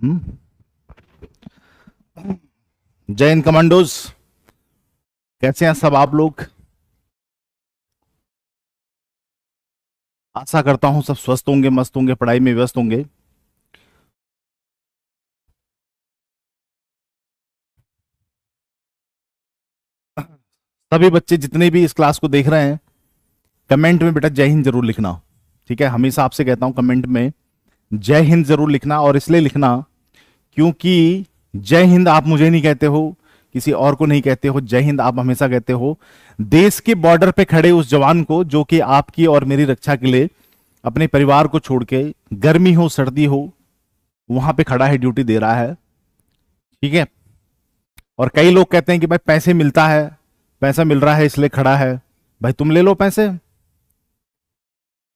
हम्म। जय हिंद कमांडोज। कैसे हैं सब आप लोग? आशा करता हूं सब स्वस्थ होंगे, मस्त होंगे, पढ़ाई में व्यस्त होंगे। सभी बच्चे जितने भी इस क्लास को देख रहे हैं, कमेंट में बेटा जय हिंद जरूर लिखना। ठीक है, हमेशा आपसे कहता हूं कमेंट में जय हिंद जरूर लिखना, और इसलिए लिखना क्योंकि जय हिंद आप मुझे नहीं कहते हो, किसी और को नहीं कहते हो, जय हिंद आप हमेशा कहते हो देश के बॉर्डर पे खड़े उस जवान को जो कि आपकी और मेरी रक्षा के लिए अपने परिवार को छोड़ के, गर्मी हो सर्दी हो, वहां पे खड़ा है, ड्यूटी दे रहा है। ठीक है। और कई लोग कहते हैं कि भाई पैसे मिलता है, पैसा मिल रहा है इसलिए खड़ा है। भाई तुम ले लो पैसे।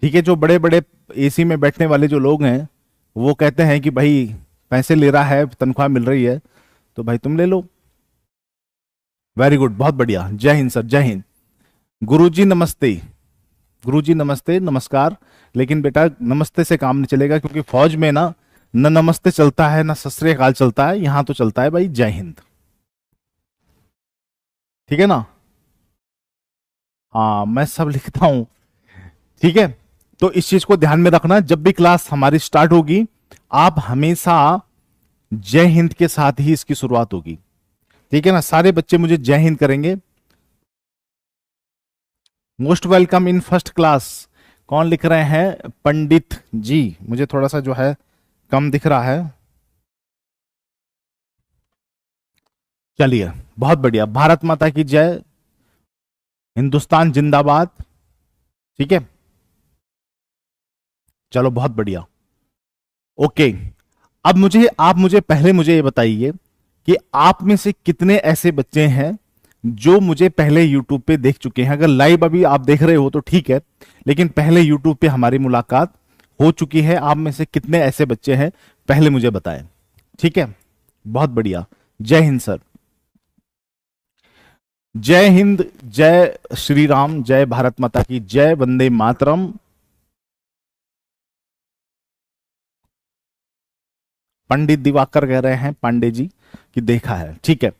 ठीक है, जो बड़े बड़े एसी में बैठने वाले जो लोग हैं वो कहते हैं कि भाई पैसे ले रहा है, तनख्वाह मिल रही है, तो भाई तुम ले लो। वेरी गुड, बहुत बढ़िया। जय हिंद सर, जय हिंद। गुरुजी नमस्ते। गुरुजी नमस्ते, नमस्कार। लेकिन बेटा नमस्ते से काम नहीं चलेगा, क्योंकि फौज में ना न नमस्ते चलता है, ना सत श्री अकाल चलता है, यहां तो चलता है भाई जय हिंद। ठीक है ना? हाँ, मैं सब लिखता हूं। ठीक है, तो इस चीज को ध्यान में रखना, जब भी क्लास हमारी स्टार्ट होगी आप हमेशा जय हिंद के साथ ही इसकी शुरुआत होगी। ठीक है ना? सारे बच्चे मुझे जय हिंद करेंगे। Most welcome in first class. कौन लिख रहे हैं? पंडित जी। मुझे थोड़ा सा जो है कम दिख रहा है। चलिए, बहुत बढ़िया। भारत माता की जय, हिंदुस्तान जिंदाबाद। ठीक है, चलो बहुत बढ़िया। ओके, अब आप मुझे पहले मुझे ये बताइए कि आप में से कितने ऐसे बच्चे हैं जो मुझे पहले YouTube पे देख चुके हैं। अगर लाइव अभी आप देख रहे हो तो ठीक है, लेकिन पहले YouTube पे हमारी मुलाकात हो चुकी है। आप में से कितने ऐसे बच्चे हैं पहले मुझे बताएं। ठीक है, बहुत बढ़िया। जय हिंद सर। जय हिंद, जय श्री राम, जय भारत माता की जय, वंदे मातरम। पंडित दिवाकर कह रहे हैं पांडे जी कि देखा है। ठीक है,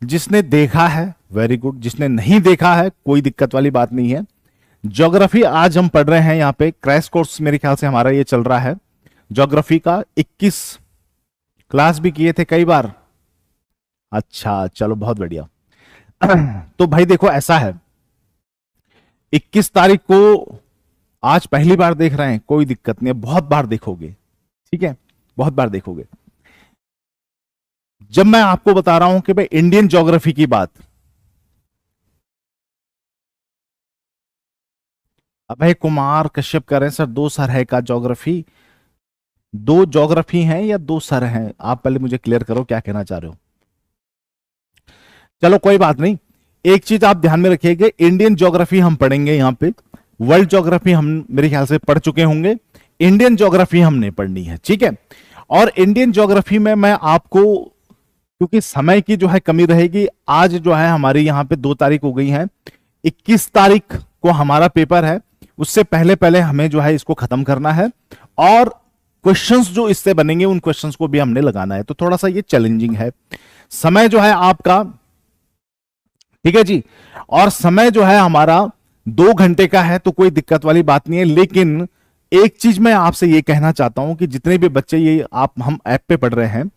जिसने देखा है वेरी गुड, जिसने नहीं देखा है कोई दिक्कत वाली बात नहीं है। ज्योग्राफी आज हम पढ़ रहे हैं, यहाँ पे क्रैश कोर्स मेरे ख्याल से हमारा ये चल रहा है ज्योग्राफी का। 21 क्लास भी किए थे कई बार। अच्छा चलो बहुत बढ़िया। तो भाई देखो ऐसा है, 21 तारीख को आज पहली बार देख रहे हैं, कोई दिक्कत नहीं है, बहुत बार देखोगे। ठीक है, बहुत बार देखोगे। जब मैं आपको बता रहा हूं कि भाई इंडियन ज्योग्राफी की बात, अभय कुमार कश्यप कह रहे हैं सर 2 सर है का ज्योग्राफी। 2 ज्योग्राफी हैं या 2 सर हैं? आप पहले मुझे क्लियर करो क्या कहना चाह रहे हो। चलो कोई बात नहीं, एक चीज आप ध्यान में रखिएगा, इंडियन ज्योग्राफी हम पढ़ेंगे यहाँ पे। वर्ल्ड ज्योग्राफी हम मेरे ख्याल से पढ़ चुके होंगे, इंडियन ज्योग्राफी हमने पढ़नी है। ठीक है, और इंडियन ज्योग्राफी में मैं आपको, क्योंकि समय की जो है कमी रहेगी, आज जो है हमारी यहाँ पे 2 तारीख हो गई है, 21 तारीख को हमारा पेपर है। उससे पहले पहले हमें जो है इसको खत्म करना है, और क्वेश्चंस जो इससे बनेंगे उन क्वेश्चंस को भी हमने लगाना है। तो थोड़ा सा ये चैलेंजिंग है। समय जो है आपका, ठीक है जी, और समय जो है हमारा 2 घंटे का है, तो कोई दिक्कत वाली बात नहीं है। लेकिन एक चीज मैं आपसे ये कहना चाहता हूं कि जितने भी बच्चे ये हम ऐप पे पढ़ रहे हैं,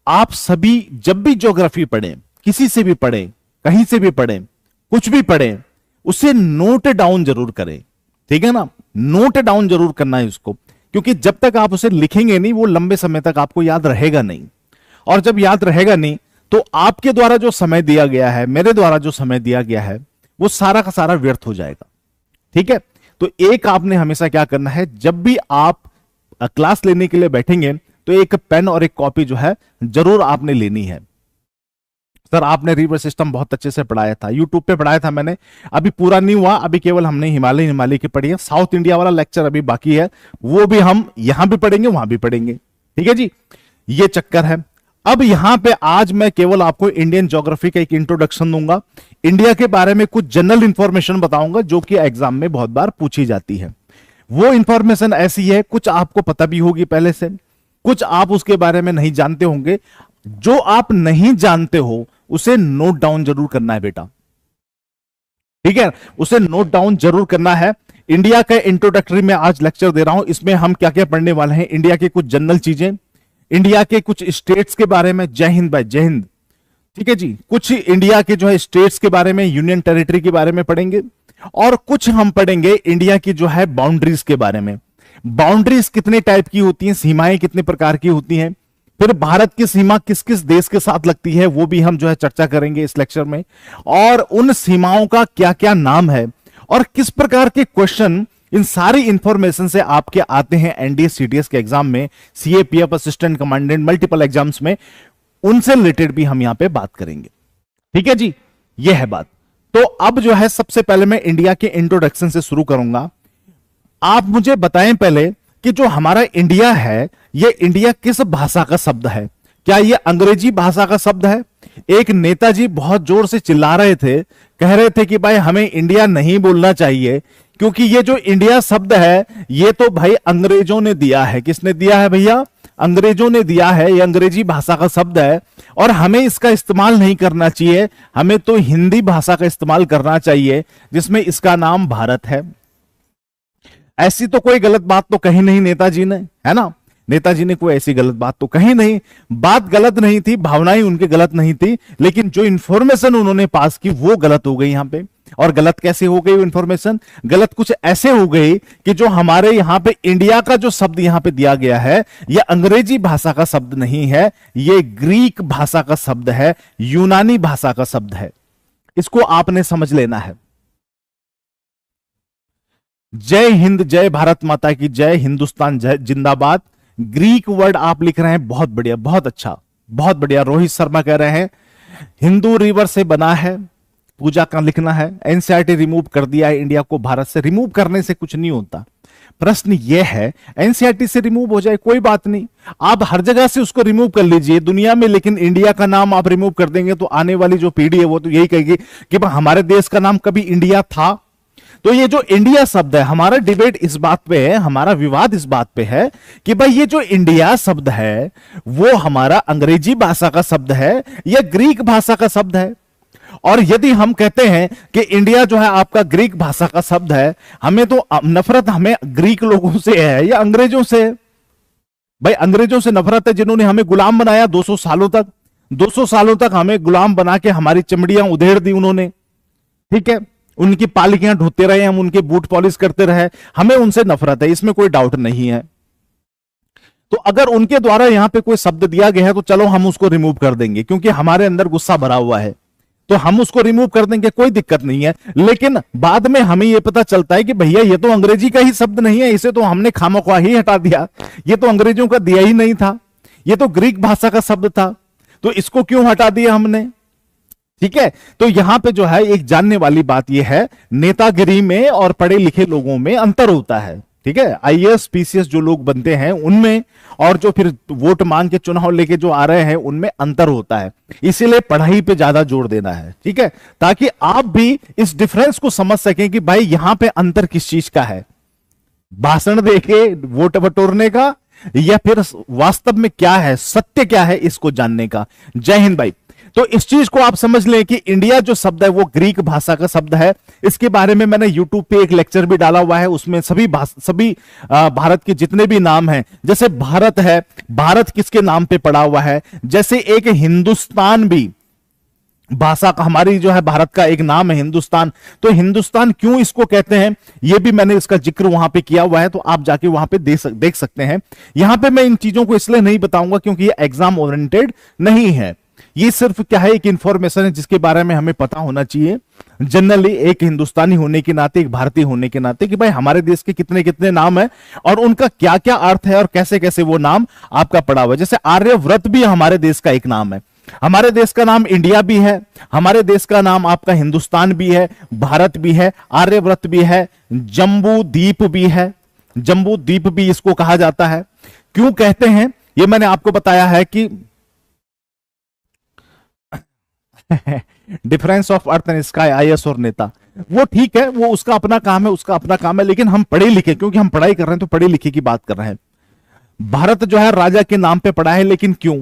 आप सभी जब भी ज्योग्राफी पढ़ें, किसी से भी पढ़ें, कहीं से भी पढ़ें, कुछ भी पढ़ें, उसे नोट डाउन जरूर करें। ठीक है ना? नोट डाउन जरूर करना है उसको, क्योंकि जब तक आप उसे लिखेंगे नहीं वो लंबे समय तक आपको याद रहेगा नहीं। और जब याद रहेगा नहीं तो आपके द्वारा जो समय दिया गया है, मेरे द्वारा जो समय दिया गया है, वो सारा का सारा व्यर्थ हो जाएगा। ठीक है, तो एक आपने हमेशा क्या करना है, जब भी आप क्लास लेने के लिए बैठेंगे तो एक पेन और एक कॉपी जो है जरूर आपने लेनी है। सर आपने रिवर सिस्टम बहुत अच्छे से पढ़ाया था, यूट्यूब पे पढ़ाया था मैंने, अभी पूरा नहीं हुआ, अभी केवल हमने हिमालय की पढ़ी है। साउथ इंडिया वाला लेक्चर अभी बाकी है, वो भी हम यहां भी पढ़ेंगे वहां भी पढ़ेंगे। ठीक है जी, ये चक्कर है। अब यहां पे आज मैं केवल आपको इंडियन ज्योग्राफी का एक इंट्रोडक्शन दूंगा, इंडिया के बारे में कुछ जनरल इंफॉर्मेशन बताऊंगा जो कि एग्जाम में बहुत बार पूछी जाती है। वो इंफॉर्मेशन ऐसी है, कुछ आपको पता भी होगी पहले से, कुछ आप उसके बारे में नहीं जानते होंगे। जो आप नहीं जानते हो उसे नोट डाउन जरूर करना है बेटा, ठीक है, उसे नोट डाउन जरूर करना है। इंडिया का इंट्रोडक्टरी में आज लेक्चर दे रहा हूं, इसमें हम क्या क्या पढ़ने वाले हैं, इंडिया के कुछ जनरल चीजें, इंडिया के कुछ स्टेट्स के बारे में, जय हिंद भाई, जय हिंद, ठीक है जी, कुछ इंडिया के जो है स्टेट्स के बारे में, यूनियन टेरिटरी के बारे में पढ़ेंगे, और कुछ हम पढ़ेंगे इंडिया की जो है बाउंड्रीज के बारे में। बाउंड्रीज कितने टाइप की होती हैं, सीमाएं कितने प्रकार की होती हैं, फिर भारत की सीमा किस किस देश के साथ लगती है, वो भी हम जो है चर्चा करेंगे इस लेक्चर में, और उन सीमाओं का क्या क्या नाम है और किस प्रकार के क्वेश्चन इन सारी इंफॉर्मेशन से आपके आते हैं एनडीए सीडीएस के एग्जाम में, CAPF assistant commandant multiple exams में, उनसे रिलेटेड भी हम यहां पे बात करेंगे, ठीक है जी, ये है बात। तो अब जो है सबसे पहले मैं इंडिया के इंट्रोडक्शन से शुरू करूंगा। आप मुझे बताएं पहले कि जो हमारा इंडिया है, ये इंडिया किस भाषा का शब्द है? क्या ये अंग्रेजी भाषा का शब्द है? एक नेताजी बहुत जोर से चिल्ला रहे थे, कह रहे थे कि भाई हमें इंडिया नहीं बोलना चाहिए, क्योंकि ये जो इंडिया शब्द है ये तो भाई अंग्रेजों ने दिया है। किसने दिया है भैया? अंग्रेजों ने दिया है, ये अंग्रेजी भाषा का शब्द है और हमें इसका इस्तेमाल नहीं करना चाहिए, हमें तो हिंदी भाषा का इस्तेमाल करना चाहिए जिसमें इसका नाम भारत है। ऐसी तो कोई गलत बात तो कही नहीं नेताजी ने, है ना, नेताजी ने कोई ऐसी गलत बात तो कही नहीं, बात गलत नहीं थी, भावनाएं उनकी गलत नहीं थी, लेकिन जो इंफॉर्मेशन उन्होंने पास की वो गलत हो गई यहां पे। और गलत कैसे हो गई वो इंफॉर्मेशन? गलत कुछ ऐसे हो गई कि जो हमारे यहां पे इंडिया का जो शब्द यहां पे दिया गया है, यह अंग्रेजी भाषा का शब्द नहीं है, यह ग्रीक भाषा का शब्द है, यूनानी भाषा का शब्द है। इसको आपने समझ लेना है। जय हिंद, जय भारत माता की जय, हिंदुस्तान जय जिंदाबाद। ग्रीक वर्ड आप लिख रहे हैं, बहुत बढ़िया, बहुत अच्छा, बहुत बढ़िया। रोहित शर्मा कह रहे हैं हिंदू रिवर से बना है, पूजा का लिखना है। एनसीईआरटी रिमूव कर दिया है इंडिया को भारत से। रिमूव करने से कुछ नहीं होता, प्रश्न यह है एनसीईआरटी से रिमूव हो जाए कोई बात नहीं, आप हर जगह से उसको रिमूव कर लीजिए दुनिया में, लेकिन इंडिया का नाम आप रिमूव कर देंगे तो आने वाली जो पीढ़ी है वो तो यही कहेगी कि हमारे देश का नाम कभी इंडिया था। तो ये जो इंडिया शब्द है, हमारा डिबेट इस बात पे है, हमारा विवाद इस बात पे है कि भाई ये जो इंडिया शब्द है वो हमारा अंग्रेजी भाषा का शब्द है या ग्रीक भाषा का शब्द है। और यदि हम कहते हैं कि इंडिया जो है आपका ग्रीक भाषा का शब्द है, हमें तो नफरत हमें ग्रीक लोगों से है या अंग्रेजों से? भाई अंग्रेजों से नफरत है जिन्होंने हमें गुलाम बनाया 200 सालों तक, 200 सालों तक हमें गुलाम बना के हमारी चमड़ियां उधेड़ दी उन्होंने, ठीक है, उनकी पालिकियां ढोते रहे, हम उनके बूट पॉलिश करते रहे, हमें उनसे नफरत है, इसमें कोई डाउट नहीं है। तो अगर उनके द्वारा यहां पे कोई शब्द दिया गया है तो चलो हम उसको रिमूव कर देंगे, क्योंकि हमारे अंदर गुस्सा भरा हुआ है तो हम उसको रिमूव कर देंगे, कोई दिक्कत नहीं है। लेकिन बाद में हमें यह पता चलता है कि भैया ये तो अंग्रेजी का ही शब्द नहीं है, इसे तो हमने खामख्वाह ही हटा दिया, ये तो अंग्रेजों का दिया ही नहीं था, ये तो ग्रीक भाषा का शब्द था, तो इसको क्यों हटा दिया हमने? ठीक है, तो यहां पे जो है एक जानने वाली बात यह है, नेतागिरी में और पढ़े लिखे लोगों में अंतर होता है, ठीक है, आईएएस पीसीएस जो लोग बनते हैं उनमें और जो फिर वोट मांग के चुनाव लेके जो आ रहे हैं उनमें अंतर होता है, इसीलिए पढ़ाई पे ज्यादा जोर देना है, ठीक है, ताकि आप भी इस डिफरेंस को समझ सकें कि भाई यहां पे अंतर किस चीज का है, भाषण देके वोट बटोरने का या फिर वास्तव में क्या है, सत्य क्या है, इसको जानने का। जय हिंद भाई। तो इस चीज को आप समझ लें कि इंडिया जो शब्द है वो ग्रीक भाषा का शब्द है। इसके बारे में मैंने यूट्यूब पे एक लेक्चर भी डाला हुआ है, उसमें सभी भारत के जितने भी नाम हैं, जैसे भारत है, भारत किसके नाम पे पड़ा हुआ है, जैसे एक हिंदुस्तान भी भाषा का हमारी जो है भारत का एक नाम है हिंदुस्तान, तो हिंदुस्तान क्यों इसको कहते हैं ये भी मैंने इसका जिक्र वहां पे किया हुआ है, तो आप जाके वहां पे देख सकते हैं। यहां पे मैं इन चीजों को इसलिए नहीं बताऊंगा क्योंकि ये एग्जाम ओरिएंटेड नहीं है, ये सिर्फ क्या है, एक इंफॉर्मेशन है जिसके बारे में हमें पता होना चाहिए जनरली, एक हिंदुस्तानी होने के नाते, एक भारतीय होने के नाते, कि भाई हमारे देश के कितने कितने नाम है और उनका क्या क्या अर्थ है और कैसे कैसे वो नाम आपका पड़ा हुआ है। जैसे आर्यव्रत भी हमारे देश का एक नाम है, हमारे देश का नाम इंडिया भी है, हमारे देश का नाम आपका हिंदुस्तान भी है, भारत भी है, आर्यव्रत भी है, जम्बू द्वीप भी है, जम्बू द्वीप भी इसको कहा जाता है। क्यों कहते हैं ये मैंने आपको बताया है कि difference of earth and sky, IAS और नेता, वो ठीक है, वो उसका अपना काम है, उसका अपना काम है, लेकिन हम पढ़े लिखे, क्योंकि हम पढ़ाई कर रहे हैं तो पढ़े लिखे की बात कर रहे हैं। भारत जो है राजा के नाम पे पड़ा है, लेकिन क्यों?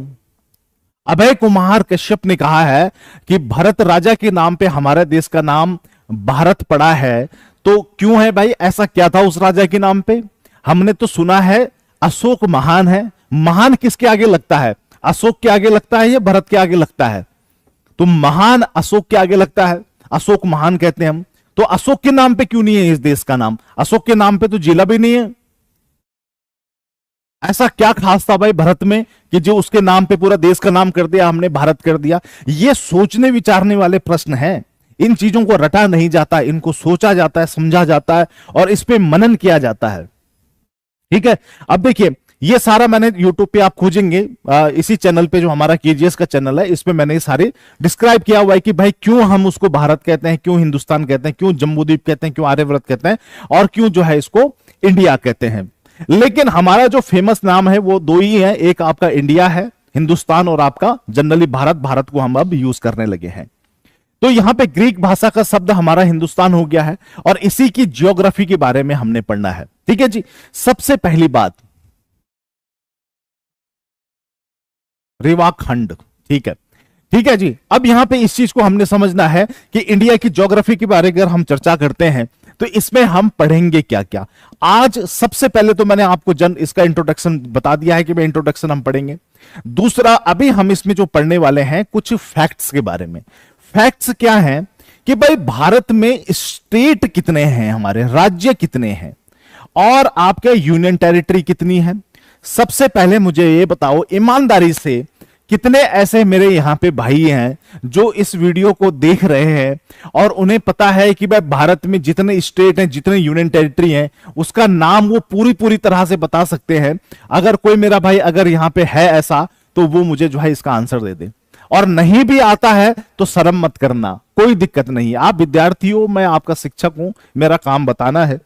अभय कुमार कश्यप ने कहा है कि भरत राजा के नाम पे हमारे देश का नाम भारत पड़ा है। तो क्यों है भाई, ऐसा क्या था उस राजा के नाम पे? हमने तो सुना है अशोक महान है। महान किसके आगे लगता है? अशोक के आगे लगता है या भरत के आगे लगता है? तो महान अशोक के आगे लगता है, अशोक महान कहते हैं हम। तो अशोक के नाम पे क्यों नहीं है इस देश का नाम? अशोक के नाम पे तो जिला भी नहीं है। ऐसा क्या खास था भाई भरत में कि जो उसके नाम पे पूरा देश का नाम कर दिया हमने, भारत कर दिया? ये सोचने विचारने वाले प्रश्न हैं। इन चीजों को रटा नहीं जाता, इनको सोचा जाता है, समझा जाता है और इस पे मनन किया जाता है। ठीक है, अब देखिए ये सारा मैंने YouTube पे आप खोजेंगे, इसी चैनल पे जो हमारा केजीएस का चैनल है, इस पे मैंने सारे डिस्क्राइब किया हुआ है कि भाई क्यों हम उसको भारत कहते हैं, क्यों हिंदुस्तान कहते हैं, क्यों जम्बूद्वीप कहते हैं, क्यों आर्यव्रत कहते हैं और क्यों जो है इसको इंडिया कहते हैं। लेकिन हमारा जो फेमस नाम है वो दो ही है, एक आपका इंडिया है, हिंदुस्तान, और आपका जनरली भारत। भारत को हम अब यूज करने लगे हैं। तो यहां पे ग्रीक भाषा का शब्द हमारा हिंदुस्तान हो गया है और इसी की जियोग्राफी के बारे में हमने पढ़ना है। ठीक है जी, सबसे पहली बात रेवाखंड। ठीक है, ठीक है जी। अब यहां पे इस चीज को हमने समझना है कि इंडिया की ज्योग्राफी के बारे में अगर हम चर्चा करते हैं तो इसमें हम पढ़ेंगे क्या क्या। आज सबसे पहले तो मैंने आपको इसका इंट्रोडक्शन बता दिया है कि मैं इंट्रोडक्शन हम पढ़ेंगे। दूसरा, अभी हम इसमें जो पढ़ने वाले हैं कुछ फैक्ट्स के बारे में। फैक्ट्स क्या हैं कि भाई भारत में स्टेट कितने हैं, हमारे राज्य कितने हैं और आपके यूनियन टेरिटरी कितनी है। सबसे पहले मुझे ये बताओ ईमानदारी से, कितने ऐसे मेरे यहां पे भाई हैं जो इस वीडियो को देख रहे हैं और उन्हें पता है कि भाई भारत में जितने स्टेट हैं, जितने यूनियन टेरिटरी हैं, उसका नाम वो पूरी तरह से बता सकते हैं? अगर कोई मेरा भाई अगर यहां पे है ऐसा, तो वो मुझे जो है इसका आंसर दे दे। और नहीं भी आता है तो शर्म मत करना, कोई दिक्कत नहीं। आप विद्यार्थी हो, मैं आपका शिक्षक हूं, मेरा काम बताना है,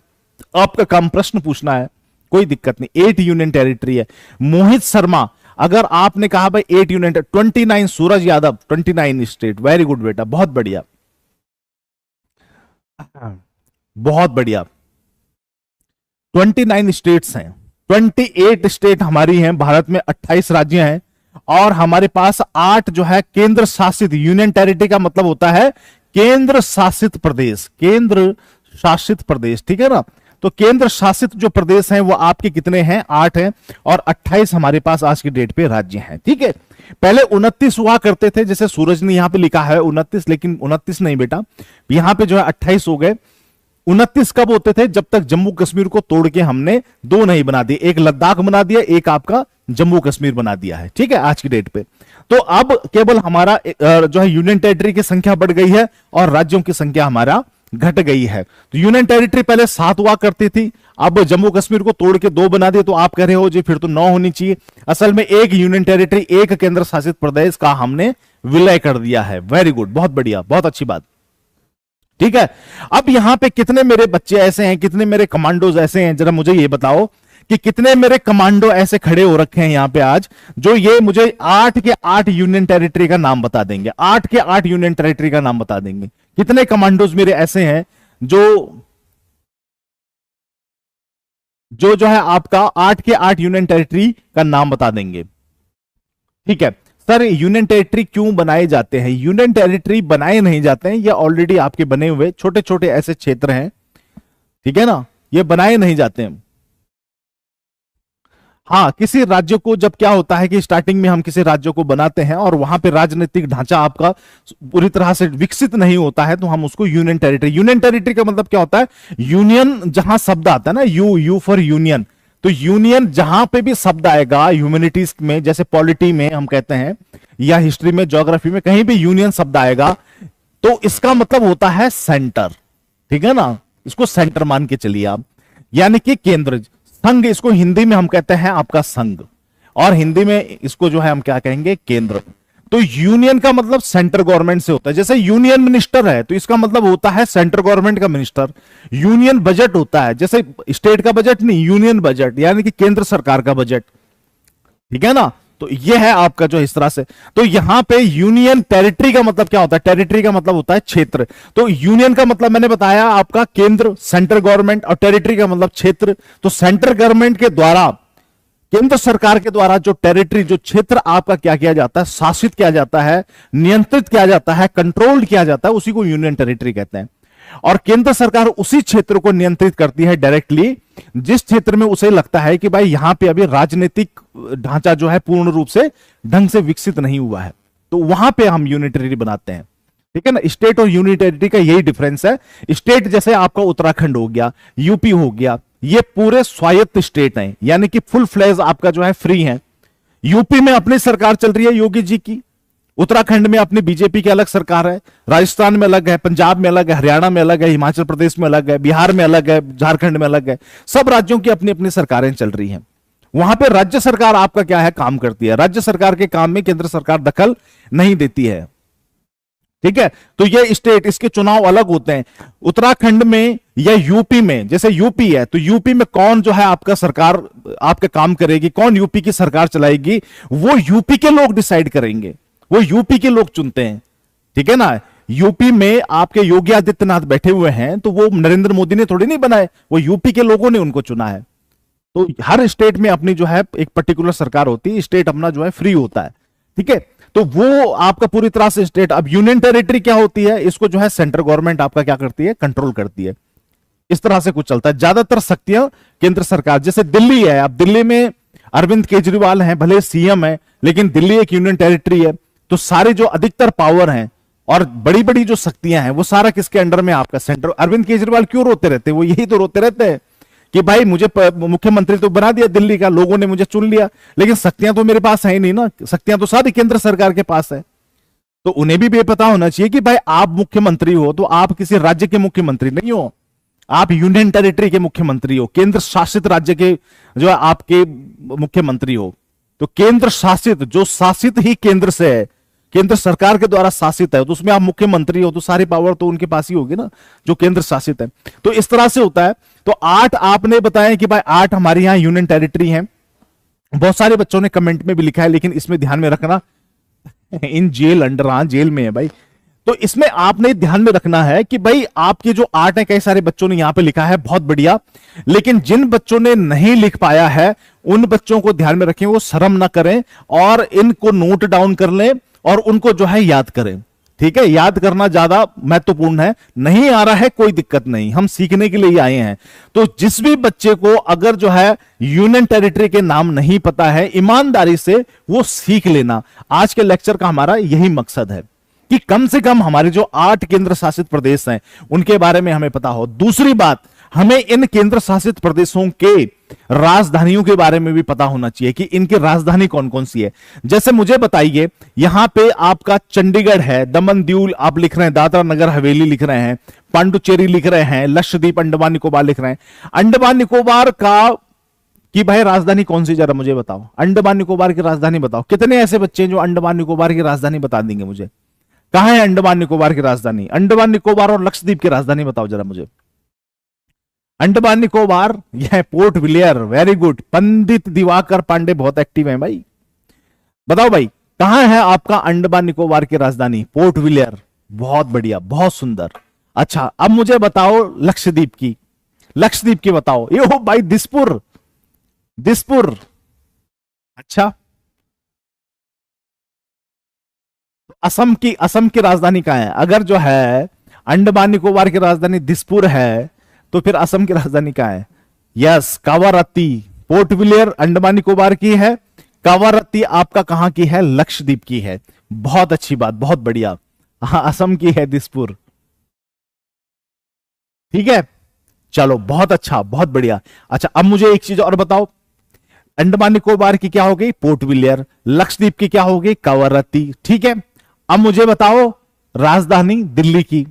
आपका काम प्रश्न पूछना है, कोई दिक्कत नहीं। 8 यूनियन टेरिटरी है। मोहित शर्मा, अगर आपने कहा भाई 8 union, 29। Suraj Yadav 29 state, very good बेटा, बहुत बढ़िया, बहुत बढ़िया। 29 स्टेट्स हैं, 28 स्टेट हमारी हैं, भारत में 28 राज्य हैं और हमारे पास 8 जो है केंद्र शासित, यूनियन टेरिटरी का मतलब होता है केंद्र शासित प्रदेश, केंद्र शासित प्रदेश। ठीक है ना, तो केंद्र शासित जो प्रदेश हैं वो आपके कितने हैं? 8 हैं और 28 हमारे पास आज की डेट पे राज्य हैं। ठीक है, पहले 29 हुआ करते थे, जैसे सूरज ने यहां पे लिखा है 29, लेकिन 29 नहीं बेटा, यहां पे जो है 28 हो गए। 29 कब होते थे? जब तक जम्मू कश्मीर को तोड़ के हमने 2 नहीं बना दिए, एक लद्दाख बना दिया, एक आपका जम्मू कश्मीर बना दिया है। ठीक है, आज की डेट पे तो अब केवल हमारा जो है यूनियन टेरिटरी की संख्या बढ़ गई है और राज्यों की संख्या हमारा घट गई है। तो यूनियन टेरिटरी पहले 7 हुआ करती थी, अब जम्मू कश्मीर को तोड़ के 2 बना दिए, तो आप कह रहे हो जी फिर तो 9 होनी चाहिए। असल में एक यूनियन टेरिटरी, एक केंद्र शासित प्रदेश का हमने विलय कर दिया है। वेरी गुड, बहुत बढ़िया, बहुत अच्छी बात। ठीक है, अब यहां पे कितने मेरे बच्चे ऐसे हैं, कितने मेरे कमांडोज ऐसे हैं, जरा मुझे ये बताओ कि कितने मेरे कमांडो ऐसे खड़े हो रखे हैं यहां पे आज, जो ये मुझे 8 के 8 यूनियन टेरिटरी का नाम बता देंगे। 8 के 8 यूनियन टेरिटरी का नाम बता देंगे। कितने कमांडोज मेरे ऐसे हैं जो है आपका 8 के 8 यूनियन टेरिटरी का नाम बता देंगे? ठीक है सर, यूनियन टेरिटरी क्यों बनाए जाते हैं? यूनियन टेरिटरी बनाए नहीं जाते हैं, ये ऑलरेडी आपके बने हुए छोटे छोटे ऐसे क्षेत्र हैं। ठीक है ना, ये बनाए नहीं जाते हैं। हाँ, किसी राज्य को जब क्या होता है कि स्टार्टिंग में हम किसी राज्य को बनाते हैं और वहां पे राजनीतिक ढांचा आपका पूरी तरह से विकसित नहीं होता है, तो हम उसको यूनियन टेरिटरी। यूनियन टेरिटरी का मतलब क्या होता है? यूनियन जहां शब्द आता है ना, यू फॉर यूनियन, तो यूनियन जहां पे भी शब्द आएगा ह्यूमैनिटीज में, जैसे पॉलिटी में हम कहते हैं या हिस्ट्री में, ज्योग्राफी में, कहीं भी यूनियन शब्द आएगा तो इसका मतलब होता है सेंटर। ठीक है ना, इसको सेंटर मान के चलिए आप, यानी कि केंद्र। संघ, इसको हिंदी में हम कहते हैं आपका संघ, और हिंदी में इसको जो है हम क्या कहेंगे? केंद्र। तो यूनियन का मतलब सेंट्रल गवर्नमेंट से होता है। जैसे यूनियन मिनिस्टर है तो इसका मतलब होता है सेंट्रल गवर्नमेंट का मिनिस्टर। यूनियन बजट होता है, जैसे स्टेट का बजट नहीं, यूनियन बजट यानी कि केंद्र सरकार का बजट। ठीक है ना, तो यह है आपका जो इस तरह से। तो यहां पे यूनियन टेरिटरी का मतलब क्या होता है? टेरिटरी का मतलब होता है क्षेत्र। तो यूनियन का मतलब मैंने बताया आपका केंद्र, सेंट्रल गवर्नमेंट, और टेरिटरी का मतलब क्षेत्र। तो सेंट्रल गवर्नमेंट के द्वारा केंद्र सरकार के द्वारा जो टेरिटरी, जो क्षेत्र आपका क्या किया जाता है, शासित किया जाता है, नियंत्रित किया जाता है, कंट्रोल किया जाता है, उसी को यूनियन टेरिटरी कहते हैं। और केंद्र सरकार उसी क्षेत्र को नियंत्रित करती है डायरेक्टली जिस क्षेत्र में उसे लगता है कि भाई यहां पे अभी राजनीतिक ढांचा जो है पूर्ण रूप से ढंग से विकसित नहीं हुआ है, तो वहां पे हम यूनियन टेरिटरी बनाते हैं। ठीक है ना। स्टेट और यूनियन टेरिटरी का यही डिफरेंस है। स्टेट जैसे आपका उत्तराखंड हो गया, यूपी हो गया, ये पूरे स्वायत्त स्टेट हैं, यानी कि फुल फ्लैज आपका जो है फ्री है। यूपी में अपनी सरकार चल रही है योगी जी की, उत्तराखंड में अपनी बीजेपी की अलग सरकार है, राजस्थान में अलग है, पंजाब में अलग है, हरियाणा में अलग है, हिमाचल प्रदेश में अलग है, बिहार में अलग है, झारखंड में अलग है। सब राज्यों की अपनी अपनी सरकारें चल रही हैं। वहां पे राज्य सरकार आपका क्या है, काम करती है। राज्य सरकार के काम में केंद्र सरकार दखल नहीं देती है। ठीक है। तो ये स्टेट, इसके चुनाव अलग होते हैं। उत्तराखंड में या यूपी में, जैसे यूपी है तो यूपी में कौन जो है आपका सरकार आपके काम करेगी, कौन यूपी की सरकार चलाएगी, वो यूपी के लोग डिसाइड करेंगे, वो यूपी के लोग चुनते हैं। ठीक है ना। यूपी में आपके योगी आदित्यनाथ बैठे हुए हैं तो वो नरेंद्र मोदी ने थोड़ी नहीं बनाए, वो यूपी के लोगों ने उनको चुना है। तो हर स्टेट में अपनी जो है एक पर्टिकुलर सरकार होती है, स्टेट अपना जो है फ्री होता है। ठीक है। तो वो आपका पूरी तरह से स्टेट। अब यूनियन टेरिटरी क्या होती है, इसको जो है सेंट्रल गवर्नमेंट आपका क्या करती है, कंट्रोल करती है। इस तरह से कुछ चलता है। ज्यादातर शक्तियां केंद्र सरकार, जैसे दिल्ली है, अब दिल्ली में अरविंद केजरीवाल हैं, भले सीएम है, लेकिन दिल्ली एक यूनियन टेरिटरी है। तो सारे जो अधिकतर पावर हैं और बड़ी बड़ी जो शक्तियां हैं वो सारा किसके अंडर में, आपका सेंट्रल। अरविंद केजरीवाल क्यों रोते रहते हैं, वो यही तो रोते रहते हैं कि भाई मुझे मुख्यमंत्री तो बना दिया दिल्ली का, लोगों ने मुझे चुन लिया, लेकिन शक्तियां तो मेरे पास है ही नहीं ना, शक्तियां तो सारी केंद्र सरकार के पास है। तो उन्हें भी पता होना चाहिए कि भाई आप मुख्यमंत्री हो तो आप किसी राज्य के मुख्यमंत्री नहीं हो, आप यूनियन टेरिटरी के मुख्यमंत्री हो, केंद्र शासित राज्य के जो है आपके मुख्यमंत्री हो। तो केंद्र शासित, जो शासित ही केंद्र से है, केंद्र सरकार के द्वारा शासित है, तो उसमें आप मुख्यमंत्री हो तो सारी पावर तो उनके पास ही होगी ना, जो केंद्र शासित है। तो इस तरह से होता है। तो 8 आपने बताया कि भाई 8 हमारे यहां यूनियन टेरिटरी है। बहुत सारे बच्चों ने कमेंट में भी लिखा है, लेकिन इसमें ध्यान में रखना इन जेल अंडर, हाँ जेल में है भाई। तो इसमें आपने ध्यान में रखना है कि भाई आपके जो 8 है, कई सारे बच्चों ने यहां पे लिखा है, बहुत बढ़िया, लेकिन जिन बच्चों ने नहीं लिख पाया है उन बच्चों को ध्यान में रखें, वो शर्म ना करें और इनको नोट डाउन कर लें और उनको जो है याद करें। ठीक है। याद करना ज्यादा महत्वपूर्ण है। नहीं आ रहा है कोई दिक्कत नहीं, हम सीखने के लिए ही आए हैं। तो जिस भी बच्चे को अगर जो है यूनियन टेरिटरी के नाम नहीं पता है, ईमानदारी से वो सीख लेना। आज के लेक्चर का हमारा यही मकसद है कि कम से कम हमारे जो 8 केंद्र शासित प्रदेश हैं उनके बारे में हमें पता हो। दूसरी बात, हमें इन केंद्र शासित प्रदेशों के राजधानियों के बारे में भी पता होना चाहिए कि इनकी राजधानी कौन कौन सी है। जैसे मुझे बताइए, यहां पे आपका चंडीगढ़ है, दमन दीव आप लिख रहे हैं, दादरा नगर हवेली लिख रहे हैं, पांडुचेरी लिख रहे हैं, लक्षद्वीप अंडमान निकोबार लिख रहे हैं। अंडमान निकोबार का कि भाई राजधानी कौन सी, जरा मुझे बताओ, अंडमान निकोबार की राजधानी बताओ। कितने ऐसे बच्चे हैं जो अंडमान निकोबार की राजधानी बता देंगे मुझे? कहां है अंडमान निकोबार की राजधानी? अंडमान निकोबार और लक्षद्वीप की राजधानी बताओ जरा मुझे। अंडमान निकोबार, यह पोर्ट विलियर, वेरी गुड। पंडित दिवाकर पांडे बहुत एक्टिव हैं भाई। बताओ भाई, कहां है आपका अंडमान निकोबार की राजधानी? पोर्ट विलियर। बहुत बढ़िया, बहुत सुंदर। अच्छा, अब मुझे बताओ लक्षद्वीप की, लक्षद्वीप की बताओ। ये हो भाई दिसपुर, दिसपुर। अच्छा, असम की, असम की राजधानी कहां है? अगर जो है अंडमान निकोबार की राजधानी दिसपुर है तो फिर असम की राजधानी कहां है? यस, कावारत्ती। पोर्ट विलियर अंडमान निकोबार की है, कावारत्ती आपका कहां की है? लक्षद्वीप की है। बहुत अच्छी बात, बहुत बढ़िया। हाँ, असम की है दिसपुर। ठीक है, चलो बहुत अच्छा, बहुत बढ़िया। अच्छा, अब मुझे एक चीज और बताओ, अंडमान निकोबार की क्या हो गई? पोर्ट विलियर। लक्षद्वीप की क्या हो गई? कावारत्ती। ठीक है, अब मुझे बताओ राजधानी दिल्ली की,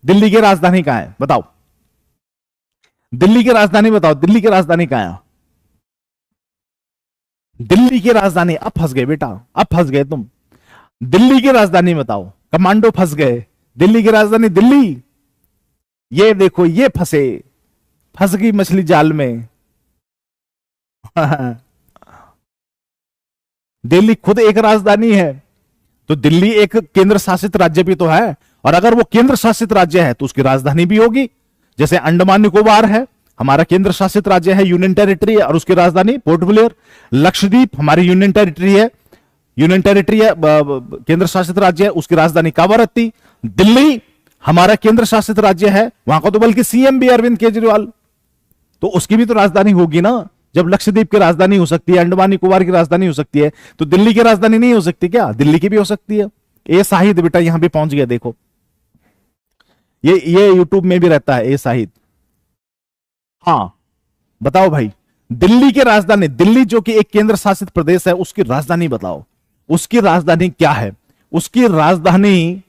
दिल्ली की राजधानी कहां है बताओ? दिल्ली की राजधानी बताओ, दिल्ली की राजधानी कहां है? दिल्ली की राजधानी, अब फंस गए बेटा, अब फंस गए तुम। दिल्ली की राजधानी बताओ, कमांडो फंस गए। दिल्ली की राजधानी दिल्ली, ये देखो ये फंसे, फंस गई मछली जाल में। दिल्ली खुद एक राजधानी है, तो दिल्ली एक केंद्र शासित राज्य भी तो है, और अगर वो केंद्र शासित राज्य है तो उसकी राजधानी भी होगी। जैसे अंडमान निकोबार है, हमारा केंद्र शासित राज्य है, यूनियन टेरिटरी है, और उसकी राजधानी पोर्ट ब्लेयर। लक्षद्वीप हमारी यूनियन टेरिटरी है, केंद्र शासित राज्य है, उसकी राजधानी कावारत्ती। दिल्ली हमारा केंद्र शासित राज्य है, वहां का तो बल्कि सीएम भी अरविंद केजरीवाल, तो उसकी भी तो राजधानी होगी ना। जब लक्षद्वीप की राजधानी हो सकती है, अंडमान निकोबार की राजधानी हो सकती है, तो दिल्ली की राजधानी नहीं हो सकती क्या? दिल्ली की भी हो सकती है। ए शाहिद बेटा यहां भी पहुंच गया, देखो ये यूट्यूब में भी रहता है ए शाहिद। हाँ बताओ भाई, दिल्ली की राजधानी, दिल्ली जो कि एक केंद्र शासित प्रदेश है, उसकी राजधानी बताओ, उसकी राजधानी क्या है? उसकी राजधानी,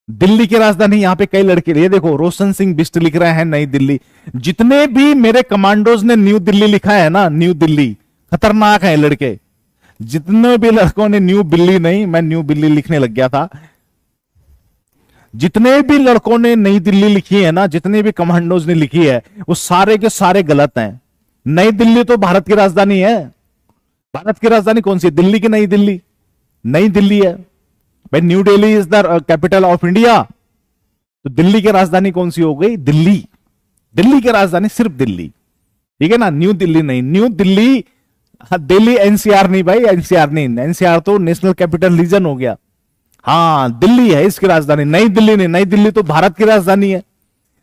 दिल्ली की राजधानी, यहां पे कई लड़के, ये देखो रोशन सिंह बिष्ट लिख रहे हैं नई दिल्ली। जितने भी मेरे कमांडोज ने न्यू दिल्ली लिखा है ना, न्यू दिल्ली, खतरनाक है लड़के। जितने भी लड़कों ने न्यू दिल्ली, नहीं मैं न्यू दिल्ली लिखने लग गया था, जितने भी लड़कों ने नई दिल्ली लिखी है ना, जितने भी कमांडोज ने लिखी है, वो सारे के सारे गलत हैं। नई दिल्ली तो भारत की राजधानी है। भारत की राजधानी कौन सी है? दिल्ली की नई दिल्ली, नई दिल्ली है भाई। New Delhi is the capital of India, तो दिल्ली की राजधानी कौन सी हो गई? दिल्ली। दिल्ली की राजधानी सिर्फ दिल्ली, ठीक है ना, न्यू दिल्ली नहीं। न्यू दिल्ली, दिल्ली एनसीआर नहीं भाई, एनसीआर नहीं, एनसीआर तो नेशनल कैपिटल रीजन हो गया। हाँ दिल्ली है इसकी राजधानी, नई दिल्ली नहीं, नई दिल्ली तो भारत की राजधानी है।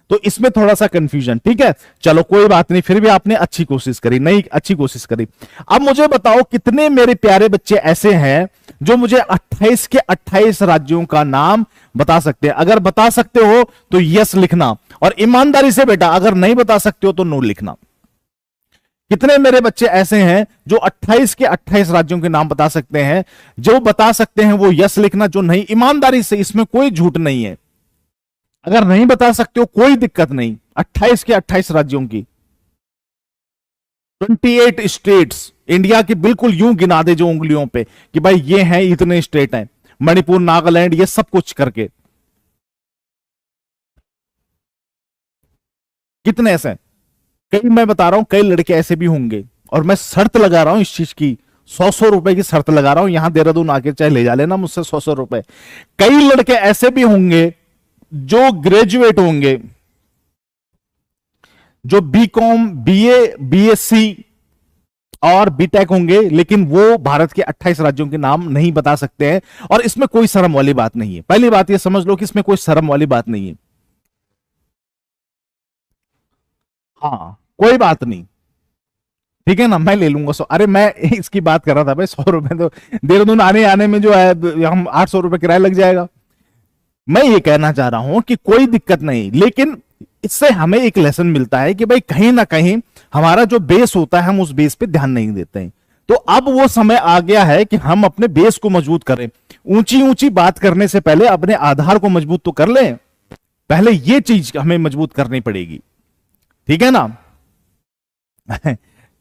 तो इसमें थोड़ा सा कंफ्यूजन, ठीक है, चलो कोई बात नहीं, फिर भी आपने अच्छी कोशिश करी, नहीं अच्छी कोशिश करी। अब मुझे बताओ कितने मेरे प्यारे बच्चे ऐसे हैं जो मुझे 28 के 28 राज्यों का नाम बता सकते हैं? अगर बता सकते हो तो यस लिखना, और ईमानदारी से बेटा अगर नहीं बता सकते हो तो नो लिखना। कितने मेरे बच्चे ऐसे हैं जो 28 के 28 राज्यों के नाम बता सकते हैं? जो बता सकते हैं वो यस लिखना, जो नहीं ईमानदारी से, इसमें कोई झूठ नहीं है। अगर नहीं बता सकते हो कोई दिक्कत नहीं, 28 के 28 राज्यों की, 28 स्टेट्स इंडिया की, बिल्कुल यूं गिना दे जो उंगलियों पे कि भाई ये हैं इतने स्टेट हैं, मणिपुर, नागालैंड, ये सब कुछ करके कितने ऐसे हैं? कई, मैं बता रहा हूं कई लड़के ऐसे भी होंगे, और मैं शर्त लगा रहा हूं इस चीज की, 100 रुपए की शर्त लगा रहा हूं, यहां देहरादून आके चाहे ले जा लेना मुझसे 100 रुपए। कई लड़के ऐसे भी होंगे जो ग्रेजुएट होंगे, जो बीकॉम, बीए, बीएससी और बीटेक होंगे, लेकिन वो भारत के 28 राज्यों के नाम नहीं बता सकते हैं। और इसमें कोई शर्म वाली बात नहीं है, पहली बात ये समझ लो कि इसमें कोई शर्म वाली बात नहीं है। हाँ कोई बात नहीं, ठीक है ना, मैं ले लूंगा 100। अरे मैं इसकी बात कर रहा था भाई, 100 रुपए तो देहरादून आने आने में जो है हम 800 रुपए किराया लग जाएगा। मैं ये कहना चाह रहा हूं कि कोई दिक्कत नहीं, लेकिन इससे हमें एक लेसन मिलता है कि भाई कहीं ना कहीं हमारा जो बेस होता है हम उस बेस पे ध्यान नहीं देते हैं। तो अब वो समय आ गया है कि हम अपने बेस को मजबूत करें। ऊंची ऊंची बात करने से पहले अपने आधार को मजबूत तो कर लें, पहले ये चीज हमें मजबूत करनी पड़ेगी, ठीक है ना।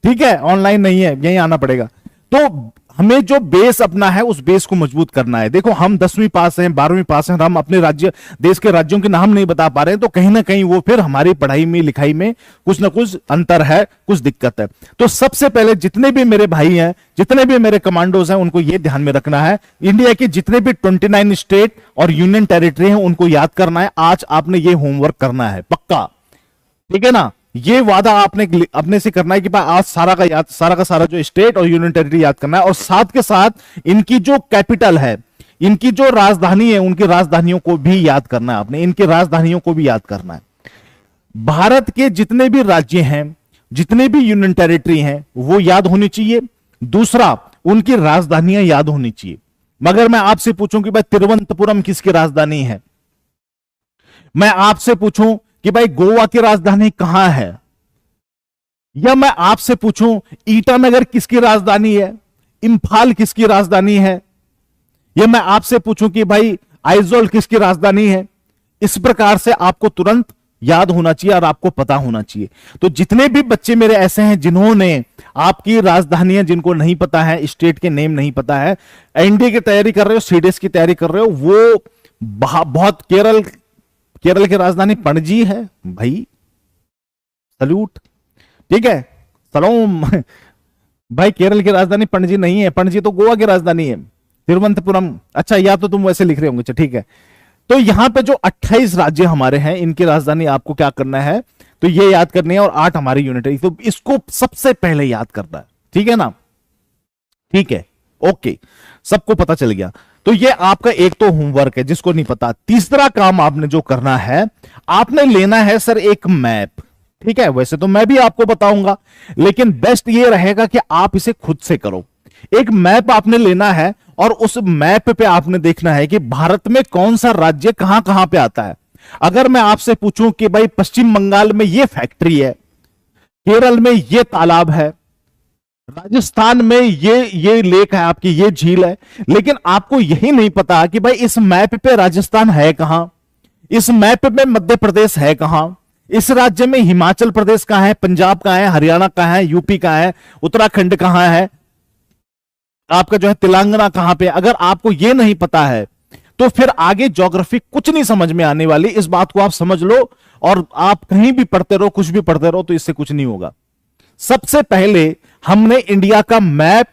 ठीक है, ऑनलाइन नहीं है, यहीं आना पड़ेगा। तो हमें जो बेस अपना है उस बेस को मजबूत करना है। देखो हम 10वीं पास हैं, 12वीं पास हैं, हम अपने राज्य, देश के राज्यों के नाम नहीं बता पा रहे हैं, तो कहीं ना कहीं वो फिर हमारी पढ़ाई में, लिखाई में कुछ ना कुछ अंतर है, कुछ दिक्कत है। तो सबसे पहले जितने भी मेरे भाई हैं, जितने भी मेरे कमांडोज हैं, उनको ये ध्यान में रखना है, इंडिया के जितने भी 29 स्टेट और यूनियन टेरिटरी हैं उनको याद करना है। आज आपने ये होमवर्क करना है पक्का, ठीक है ना। ये वादा आपने अपने से करना है कि भाई आज सारा का सारा जो स्टेट और यूनियन टेरिटरी याद करना है, और साथ के साथ इनकी जो कैपिटल है, इनकी जो राजधानी है, उनकी राजधानियों को भी याद करना है आपने, इनकी राजधानियों को भी याद करना है। भारत के जितने भी राज्य हैं, जितने भी यूनियन टेरिटरी हैं, वो याद होनी चाहिए। दूसरा, उनकी राजधानियां याद होनी चाहिए। मगर मैं आपसे पूछूं कि भाई तिरुवनंतपुरम किसकी राजधानी है, मैं आपसे पूछूं कि भाई गोवा की राजधानी कहां है, या मैं आपसे पूछूं ईटानगर किसकी राजधानी है, इंफाल किसकी राजधानी है, या मैं आपसे पूछूं कि भाई आइजोल किसकी राजधानी है, इस प्रकार से आपको तुरंत याद होना चाहिए और आपको पता होना चाहिए। तो जितने भी बच्चे मेरे ऐसे हैं जिन्होंने आपकी राजधानियां, जिनको नहीं पता है, स्टेट के नेम नहीं पता है, एनडीए की तैयारी कर रहे हो, सीडीएस की तैयारी कर रहे हो, वो बहुत, केरल की राजधानी पणजी है भाई, सल्यूट, ठीक है, सलोम। भाई केरल की राजधानी पणजी नहीं है, पणजी तो गोवा की राजधानी है, तिरुवनंतपुरम। अच्छा, या तो तुम वैसे लिख रहे होंगे, ठीक है। तो यहां पे जो 28 राज्य हमारे हैं, इनकी राजधानी आपको क्या करना है, तो ये याद करनी है, और 8 हमारी यूनिट है, तो इसको सबसे पहले याद करना है। ठीक है ना, ठीक है, ओके, सबको पता चल गया। तो ये आपका एक तो होमवर्क है जिसको नहीं पता। तीसरा काम आपने जो करना है, आपने लेना है सर एक मैप। ठीक है, वैसे तो मैं भी आपको बताऊंगा, लेकिन बेस्ट ये रहेगा कि आप इसे खुद से करो। एक मैप आपने लेना है और उस मैप पे आपने देखना है कि भारत में कौन सा राज्य कहां कहां पे आता है। अगर मैं आपसे पूछूं कि भाई पश्चिम बंगाल में ये फैक्ट्री है, केरल में ये तालाब है, राजस्थान में ये लेक है आपकी, ये झील है, लेकिन आपको यही नहीं पता कि भाई इस मैप पे राजस्थान है कहां, इस मैप पे मध्य प्रदेश है कहां, इस राज्य में हिमाचल प्रदेश कहां है, पंजाब कहां है, हरियाणा कहां है, यूपी कहां है, उत्तराखंड कहां है, आपका जो है तेलंगाना कहां पे। अगर आपको यह नहीं पता है तो फिर आगे ज्योग्राफी कुछ नहीं समझ में आने वाली। इस बात को आप समझ लो, और आप कहीं भी पढ़ते रहो, कुछ भी पढ़ते रहो, तो इससे कुछ नहीं होगा। सबसे पहले हमने इंडिया का मैप,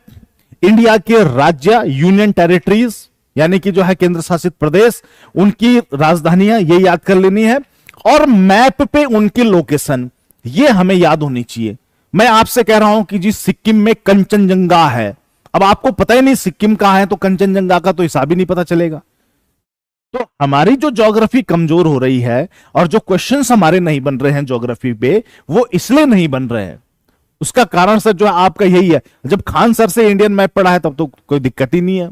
इंडिया के राज्य, यूनियन टेरिटरीज यानी कि जो है केंद्र शासित प्रदेश, उनकी राजधानियां ये याद कर लेनी है, और मैप पे उनकी लोकेशन ये हमें याद होनी चाहिए। मैं आपसे कह रहा हूं कि जी सिक्किम में कंचनजंगा है, अब आपको पता ही नहीं सिक्किम कहां है, तो कंचनजंगा का तो हिसाब ही नहीं पता चलेगा। तो हमारी जो ज्योग्राफी कमजोर हो रही है और जो क्वेश्चंस हमारे नहीं बन रहे हैं ज्योग्राफी पे, वो इसलिए नहीं बन रहे हैं। उसका कारण सर जो है आपका यही है, जब खान सर से इंडियन मैप पढ़ा है तब तो कोई दिक्कत ही नहीं है।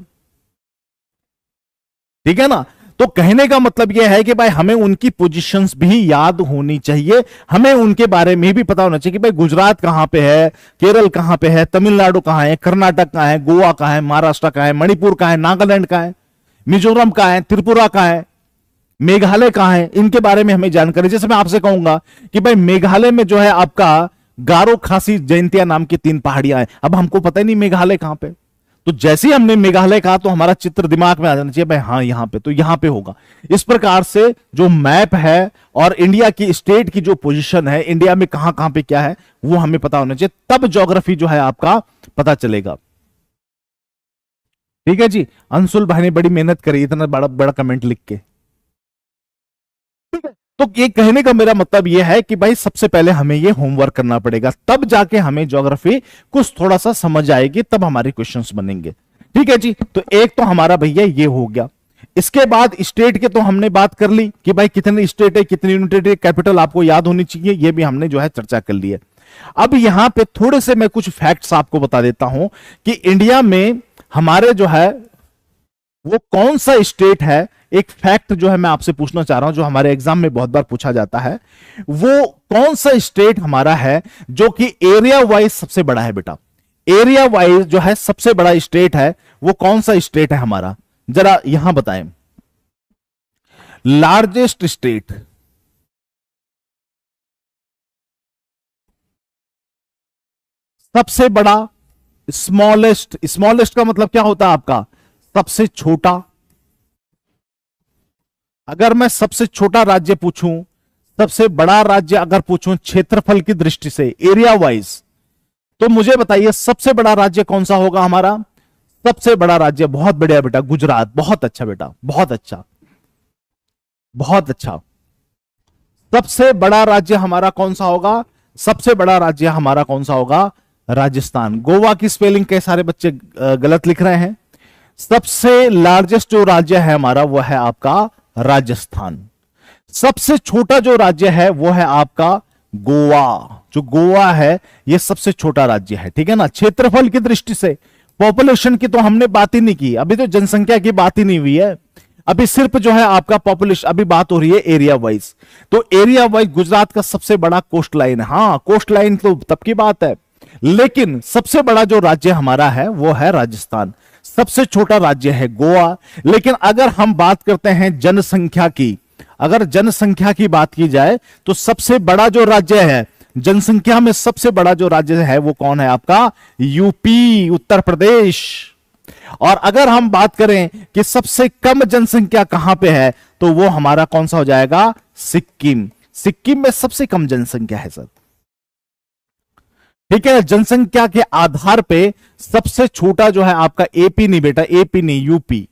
ठीक है ना, तो कहने का मतलब यह है कि भाई हमें उनकी पोजीशंस भी याद होनी चाहिए, हमें उनके बारे में भी पता होना चाहिए कि भाई गुजरात कहां पे है, केरल कहां पे है, तमिलनाडु कहां है, कर्नाटक कहां है, गोवा कहां है, महाराष्ट्र कहां है, मणिपुर कहां है, नागालैंड कहां है, मिजोरम कहां है, त्रिपुरा कहां है, मेघालय कहां है, इनके बारे में हमें जानकारी। जैसे मैं आपसे कहूंगा कि भाई मेघालय में जो है आपका गारो, खासी, जयंतिया नाम की 3 पहाड़ियां हैं, अब हमको पता ही नहीं मेघालय कहां पे। तो जैसे ही हमने मेघालय कहा तो हमारा चित्र दिमाग में आ जाना चाहिए, भाई हाँ यहां पे, तो यहां पे होगा। इस प्रकार से जो मैप है और इंडिया की स्टेट की जो पोजीशन है, इंडिया में कहां कहां पे क्या है, वो हमें पता होना चाहिए, तब ज्योग्राफी जो है आपका पता चलेगा। ठीक है जी, अंशुल भाई ने बड़ी मेहनत करी इतना बड़ा बड़ा कमेंट लिख के। ठीक है, तो ये कहने का मेरा मतलब ये है कि भाई सबसे पहले हमें ये होमवर्क करना पड़ेगा, तब जाके हमें ज्योग्राफी कुछ थोड़ा सा समझ आएगी, तब हमारे क्वेश्चंस बनेंगे। ठीक है जी, तो एक तो हमारा भैया ये हो गया। इसके बाद स्टेट के तो हमने बात कर ली कि भाई कितने स्टेट है, कितनी यूनिट है, कैपिटल आपको याद होनी चाहिए, ये भी हमने जो है चर्चा कर ली है। अब यहां पे थोड़े से मैं कुछ फैक्ट्स आपको बता देता हूं कि इंडिया में हमारे जो है वो कौन सा स्टेट है। एक फैक्ट जो है मैं आपसे पूछना चाह रहा हूं, जो हमारे एग्जाम में बहुत बार पूछा जाता है, वो कौन सा स्टेट हमारा है जो कि एरिया वाइज सबसे बड़ा है। बेटा एरिया वाइज जो है सबसे बड़ा स्टेट है, वो कौन सा स्टेट है हमारा, जरा यहां बताएं। लार्जेस्ट स्टेट, सबसे बड़ा, स्मॉलेस्ट, स्मॉलेस्ट का मतलब क्या होता है आपका, सबसे छोटा। अगर मैं सबसे छोटा राज्य पूछूं, सबसे बड़ा राज्य अगर पूछूं क्षेत्रफल की दृष्टि से, एरिया वाइज, तो मुझे बताइए सबसे बड़ा राज्य कौन सा होगा हमारा। सबसे बड़ा राज्य, बहुत बढ़िया बेटा, गुजरात। बहुत अच्छा बेटा, बहुत अच्छा, बहुत अच्छा। सबसे बड़ा राज्य हमारा कौन सा होगा, सबसे बड़ा राज्य हमारा कौन सा होगा, राजस्थान। गोवा की स्पेलिंग के सारे बच्चे गलत लिख रहे हैं। सबसे लार्जेस्ट जो राज्य है हमारा वो है आपका राजस्थान। सबसे छोटा जो राज्य है वो है आपका गोवा। जो गोवा है ये सबसे छोटा राज्य है। ठीक है ना, क्षेत्रफल की दृष्टि से, पॉपुलेशन की तो हमने बात ही नहीं की, अभी तो जनसंख्या की बात ही नहीं हुई है, अभी सिर्फ जो है आपका पॉपुलेशन, अभी बात हो रही है एरिया वाइज। तो एरिया वाइज गुजरात का सबसे बड़ा कोस्ट लाइन है। हाँ कोस्ट लाइन तो तब की बात है, लेकिन सबसे बड़ा जो राज्य हमारा है वो है राजस्थान। सबसे छोटा राज्य है गोवा। लेकिन अगर हम बात करते हैं जनसंख्या की, अगर जनसंख्या की बात की जाए तो सबसे बड़ा जो राज्य है जनसंख्या में, सबसे बड़ा जो राज्य है वो कौन है आपका, यूपी, उत्तर प्रदेश। और अगर हम बात करें कि सबसे कम जनसंख्या कहां पे है, तो वो हमारा कौन सा हो जाएगा, सिक्किम। सिक्किम में सबसे कम जनसंख्या है सर। ठीक है, जनसंख्या के आधार पे सबसे छोटा जो है आपका एपी नहीं बेटा, एपी नहीं, यूपी।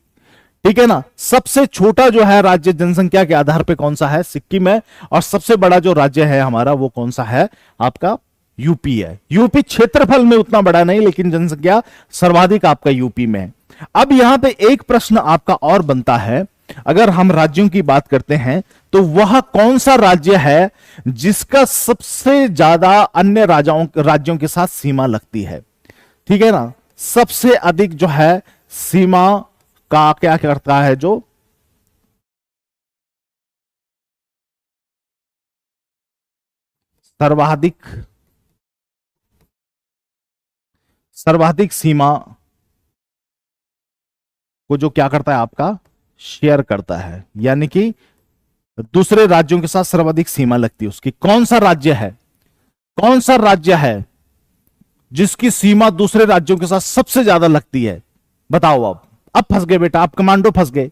ठीक है ना। सबसे छोटा जो है राज्य जनसंख्या के आधार पे कौन सा है, सिक्किम है। और सबसे बड़ा जो राज्य है हमारा वो कौन सा है, आपका यूपी है। यूपी क्षेत्रफल में उतना बड़ा नहीं, लेकिन जनसंख्या सर्वाधिक आपका यूपी में है। अब यहां पे एक प्रश्न आपका और बनता है, अगर हम राज्यों की बात करते हैं तो वह कौन सा राज्य है जिसका सबसे ज्यादा अन्य राज्यों के साथ सीमा लगती है। ठीक है ना, सबसे अधिक जो है सीमा का क्या करता है, जो सर्वाधिक सीमा को जो क्या करता है आपका शेयर करता है, यानी कि दूसरे राज्यों के साथ सर्वाधिक सीमा लगती है उसकी। कौन सा राज्य है, कौन सा राज्य है जिसकी सीमा दूसरे राज्यों के साथ सबसे ज्यादा लगती है, बताओ। अब फंस गए बेटा, आप कमांडो फंस गए।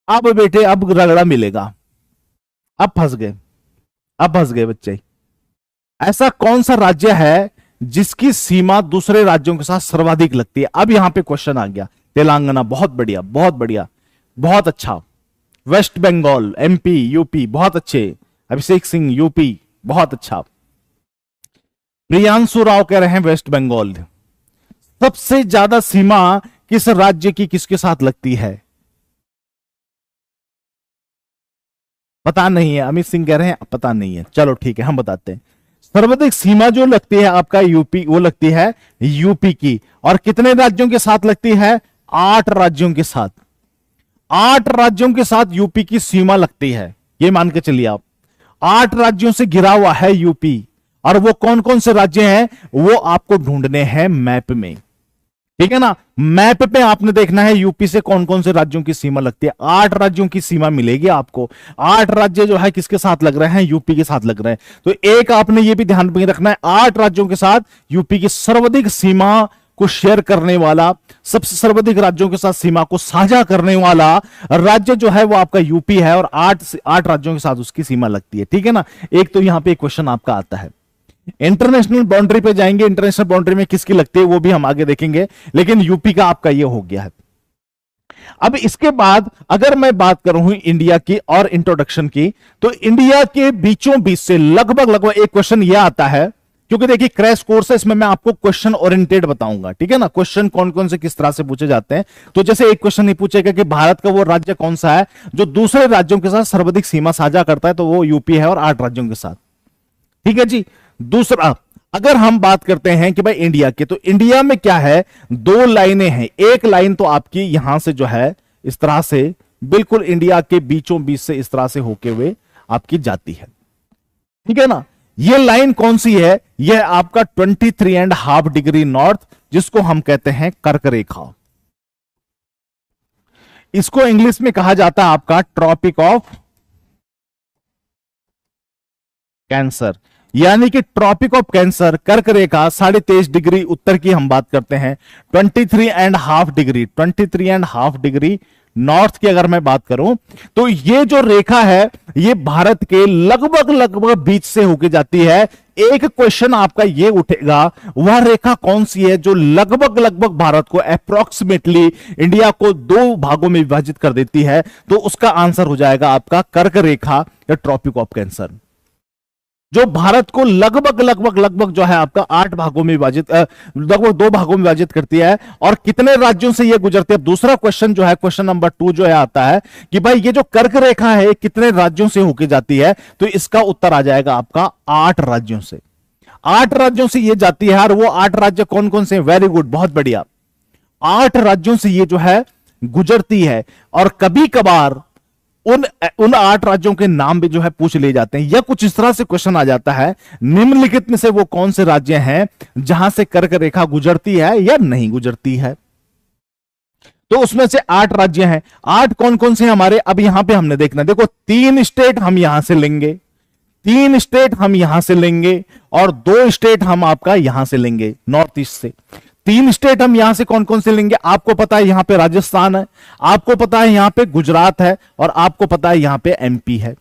अब बेटे अब रगड़ा मिलेगा, अब फंस गए, अब फंस गए बच्चे। ऐसा कौन सा राज्य है जिसकी सीमा दूसरे राज्यों के साथ सर्वाधिक लगती है। अब यहां पे क्वेश्चन आ गया, तेलंगाना, बहुत बढ़िया, बहुत बढ़िया, बहुत अच्छा। वेस्ट बंगाल, एमपी, यूपी, बहुत अच्छे। अभिषेक सिंह, यूपी, बहुत अच्छा। प्रियांशु राव कह रहे हैं वेस्ट बंगाल। सबसे ज्यादा सीमा किस राज्य की किसके साथ लगती है, पता नहीं है। अमित सिंह कह रहे हैं पता नहीं है, चलो ठीक है हम बताते हैं। सर्वाधिक सीमा जो लगती है आपका यूपी, वो लगती है यूपी की। और कितने राज्यों के साथ लगती है, 8 राज्यों के साथ। 8 राज्यों के साथ यूपी की सीमा लगती है, ये मान के चलिए आप। 8 राज्यों से घिरा हुआ है यूपी। और वो कौन कौन से राज्य हैं वो आपको ढूंढने हैं मैप में, ठीक है ना। मैप पे आपने देखना है यूपी से कौन कौन से राज्यों की सीमा लगती है। 8 राज्यों की सीमा मिलेगी आपको। 8 राज्य जो है किसके साथ लग रहे हैं, यूपी के साथ लग रहे हैं। तो एक आपने ये भी ध्यान में रखना है, 8 राज्यों के साथ यूपी की सर्वाधिक सीमा को शेयर करने वाला, सबसे सर्वाधिक राज्यों के साथ सीमा को साझा करने वाला राज्य जो है वो आपका यूपी है। और 8 राज्यों के साथ उसकी सीमा लगती है, ठीक है ना। एक तो यहां पे क्वेश्चन आपका आता है। इंटरनेशनल बाउंड्री पे जाएंगे, इंटरनेशनल बाउंड्री में किसकी लगती है वो भी हम आगे देखेंगे, लेकिन यूपी का आपका ये हो गया है। अब इसके बाद अगर मैं बात करूं इंडिया की और इंट्रोडक्शन की, तो इंडिया के बीचों बीच से लगभग एक क्वेश्चन यह आता है, क्योंकि देखिए क्रैश कोर्स है, इसमें मैं आपको क्वेश्चन ओरिएंटेड बताऊंगा, ठीक है ना। क्वेश्चन कौन कौन से किस तरह से पूछे जाते हैं। तो जैसे एक क्वेश्चन नहीं पूछेगा कि भारत का वो राज्य कौन सा है जो दूसरे राज्यों के साथ सर्वाधिक सीमा साझा करता है, तो वो यूपी है और 8 राज्यों के साथ, ठीक है जी। दूसरा, अगर हम बात करते हैं कि भाई इंडिया के, तो इंडिया में क्या है, 2 लाइनें हैं। एक लाइन तो आपकी यहां से जो है इस तरह से बिल्कुल इंडिया के बीचों बीच से इस तरह से होके हुए आपकी जाती है, ठीक है ना। ये लाइन कौन सी है, यह आपका 23.5 डिग्री नॉर्थ, जिसको हम कहते हैं कर्क रेखा। इसको इंग्लिश में कहा जाता है आपका ट्रॉपिक ऑफ कैंसर, यानी कि ट्रॉपिक ऑफ कैंसर, कर्क रेखा 23.5 डिग्री उत्तर की हम बात करते हैं। 23.5 डिग्री नॉर्थ की अगर मैं बात करूं, तो ये जो रेखा है ये भारत के लगभग बीच से होके जाती है। एक क्वेश्चन आपका ये उठेगा, वह रेखा कौन सी है जो लगभग भारत को अप्रोक्सीमेटली इंडिया को 2 भागों में विभाजित कर देती है। तो उसका आंसर हो जाएगा आपका कर्क रेखा या ट्रॉपिक ऑफ कैंसर, जो भारत को लगभग जो है आपका 8 भागों में विभाजित, लगभग 2 भागों में विभाजित करती है। और कितने राज्यों से यह गुजरती है। दूसरा क्वेश्चन जो है, क्वेश्चन नंबर 2 जो है आता है कि भाई ये जो कर्क रेखा है कितने राज्यों से होकर जाती है, तो इसका उत्तर आ जाएगा आपका 8 राज्यों से। 8 राज्यों से ये जाती है। और वो 8 राज्य कौन कौन से, वेरी गुड, बहुत बढ़िया। 8 राज्यों से ये जो है गुजरती है। और कभी कभार उन 8 राज्यों के नाम भी जो है पूछ लिए जाते हैं, या कुछ इस तरह से क्वेश्चन आ जाता है, निम्नलिखित में से वो कौन से राज्य हैं जहां से कर्क रेखा गुजरती है या नहीं गुजरती है। तो उसमें से 8 राज्य हैं। 8 कौन कौन से हमारे, अब यहां पे हमने देखना, देखो 3 स्टेट हम यहां से लेंगे, 3 स्टेट हम यहां से लेंगे, और 2 स्टेट हम आपका यहां से लेंगे नॉर्थ ईस्ट से। 3 स्टेट हम यहां से कौन कौन से लेंगे, आपको पता है यहां पे राजस्थान है, आपको पता है यहां पे गुजरात है, और आपको पता है यहां पे एमपी है।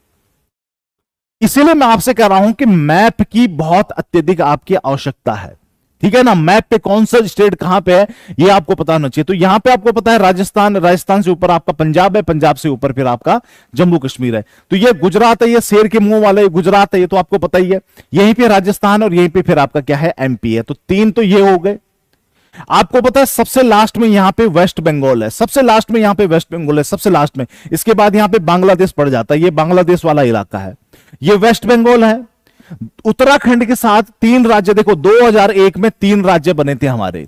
इसीलिए मैं आपसे कह रहा हूं कि मैप की बहुत अत्यधिक आपकी आवश्यकता है, ठीक है ना, मैप पे कौन सा स्टेट कहां पे है ये आपको पता होना चाहिए। तो यहां पे आपको पता है राजस्थान, राजस्थान से ऊपर आपका पंजाब है, पंजाब से ऊपर फिर आपका जम्मू कश्मीर है। तो ये गुजरात है, ये शेर के मुंह वाला ये गुजरात है, ये तो आपको पता ही है। यहीं पे राजस्थान और यहीं पे फिर आपका क्या है, एमपी है। तो 3 तो ये हो गए। आपको पता है सबसे लास्ट में यहां पे वेस्ट बंगाल है, सबसे लास्ट में यहां पे वेस्ट बंगाल है, सबसे लास्ट में। इसके बाद यहां पे बांग्लादेश पड़ जाता है, ये बांग्लादेश वाला इलाका है, ये वेस्ट बंगाल है। उत्तराखंड के साथ 3 राज्य, देखो 2001 में 3 राज्य बने थे हमारे,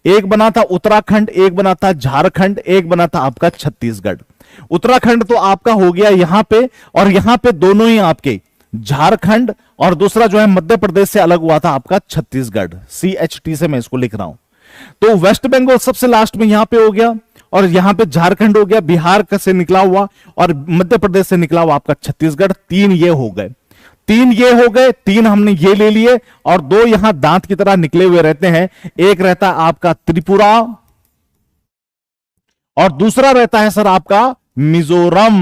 एक बना था उत्तराखंड, एक बना था झारखंड, एक बना था आपका छत्तीसगढ़। उत्तराखंड तो आपका हो गया यहां पे, और यहां पे दोनों ही आपके झारखंड, और दूसरा जो है मध्य प्रदेश से अलग हुआ था आपका छत्तीसगढ़, CHT से मैं इसको लिख रहा हूं। तो वेस्ट बंगाल सबसे लास्ट में यहां पे हो गया, और यहां पे झारखंड हो गया, बिहार से निकला हुआ, और मध्य प्रदेश से निकला हुआ आपका छत्तीसगढ़। 3 ये हो गए, 3 ये हो गए, 3 हमने ये ले लिए, और 2 यहां दांत की तरह निकले हुए रहते हैं। एक रहता है आपका त्रिपुरा, और दूसरा रहता है सर आपका मिजोरम।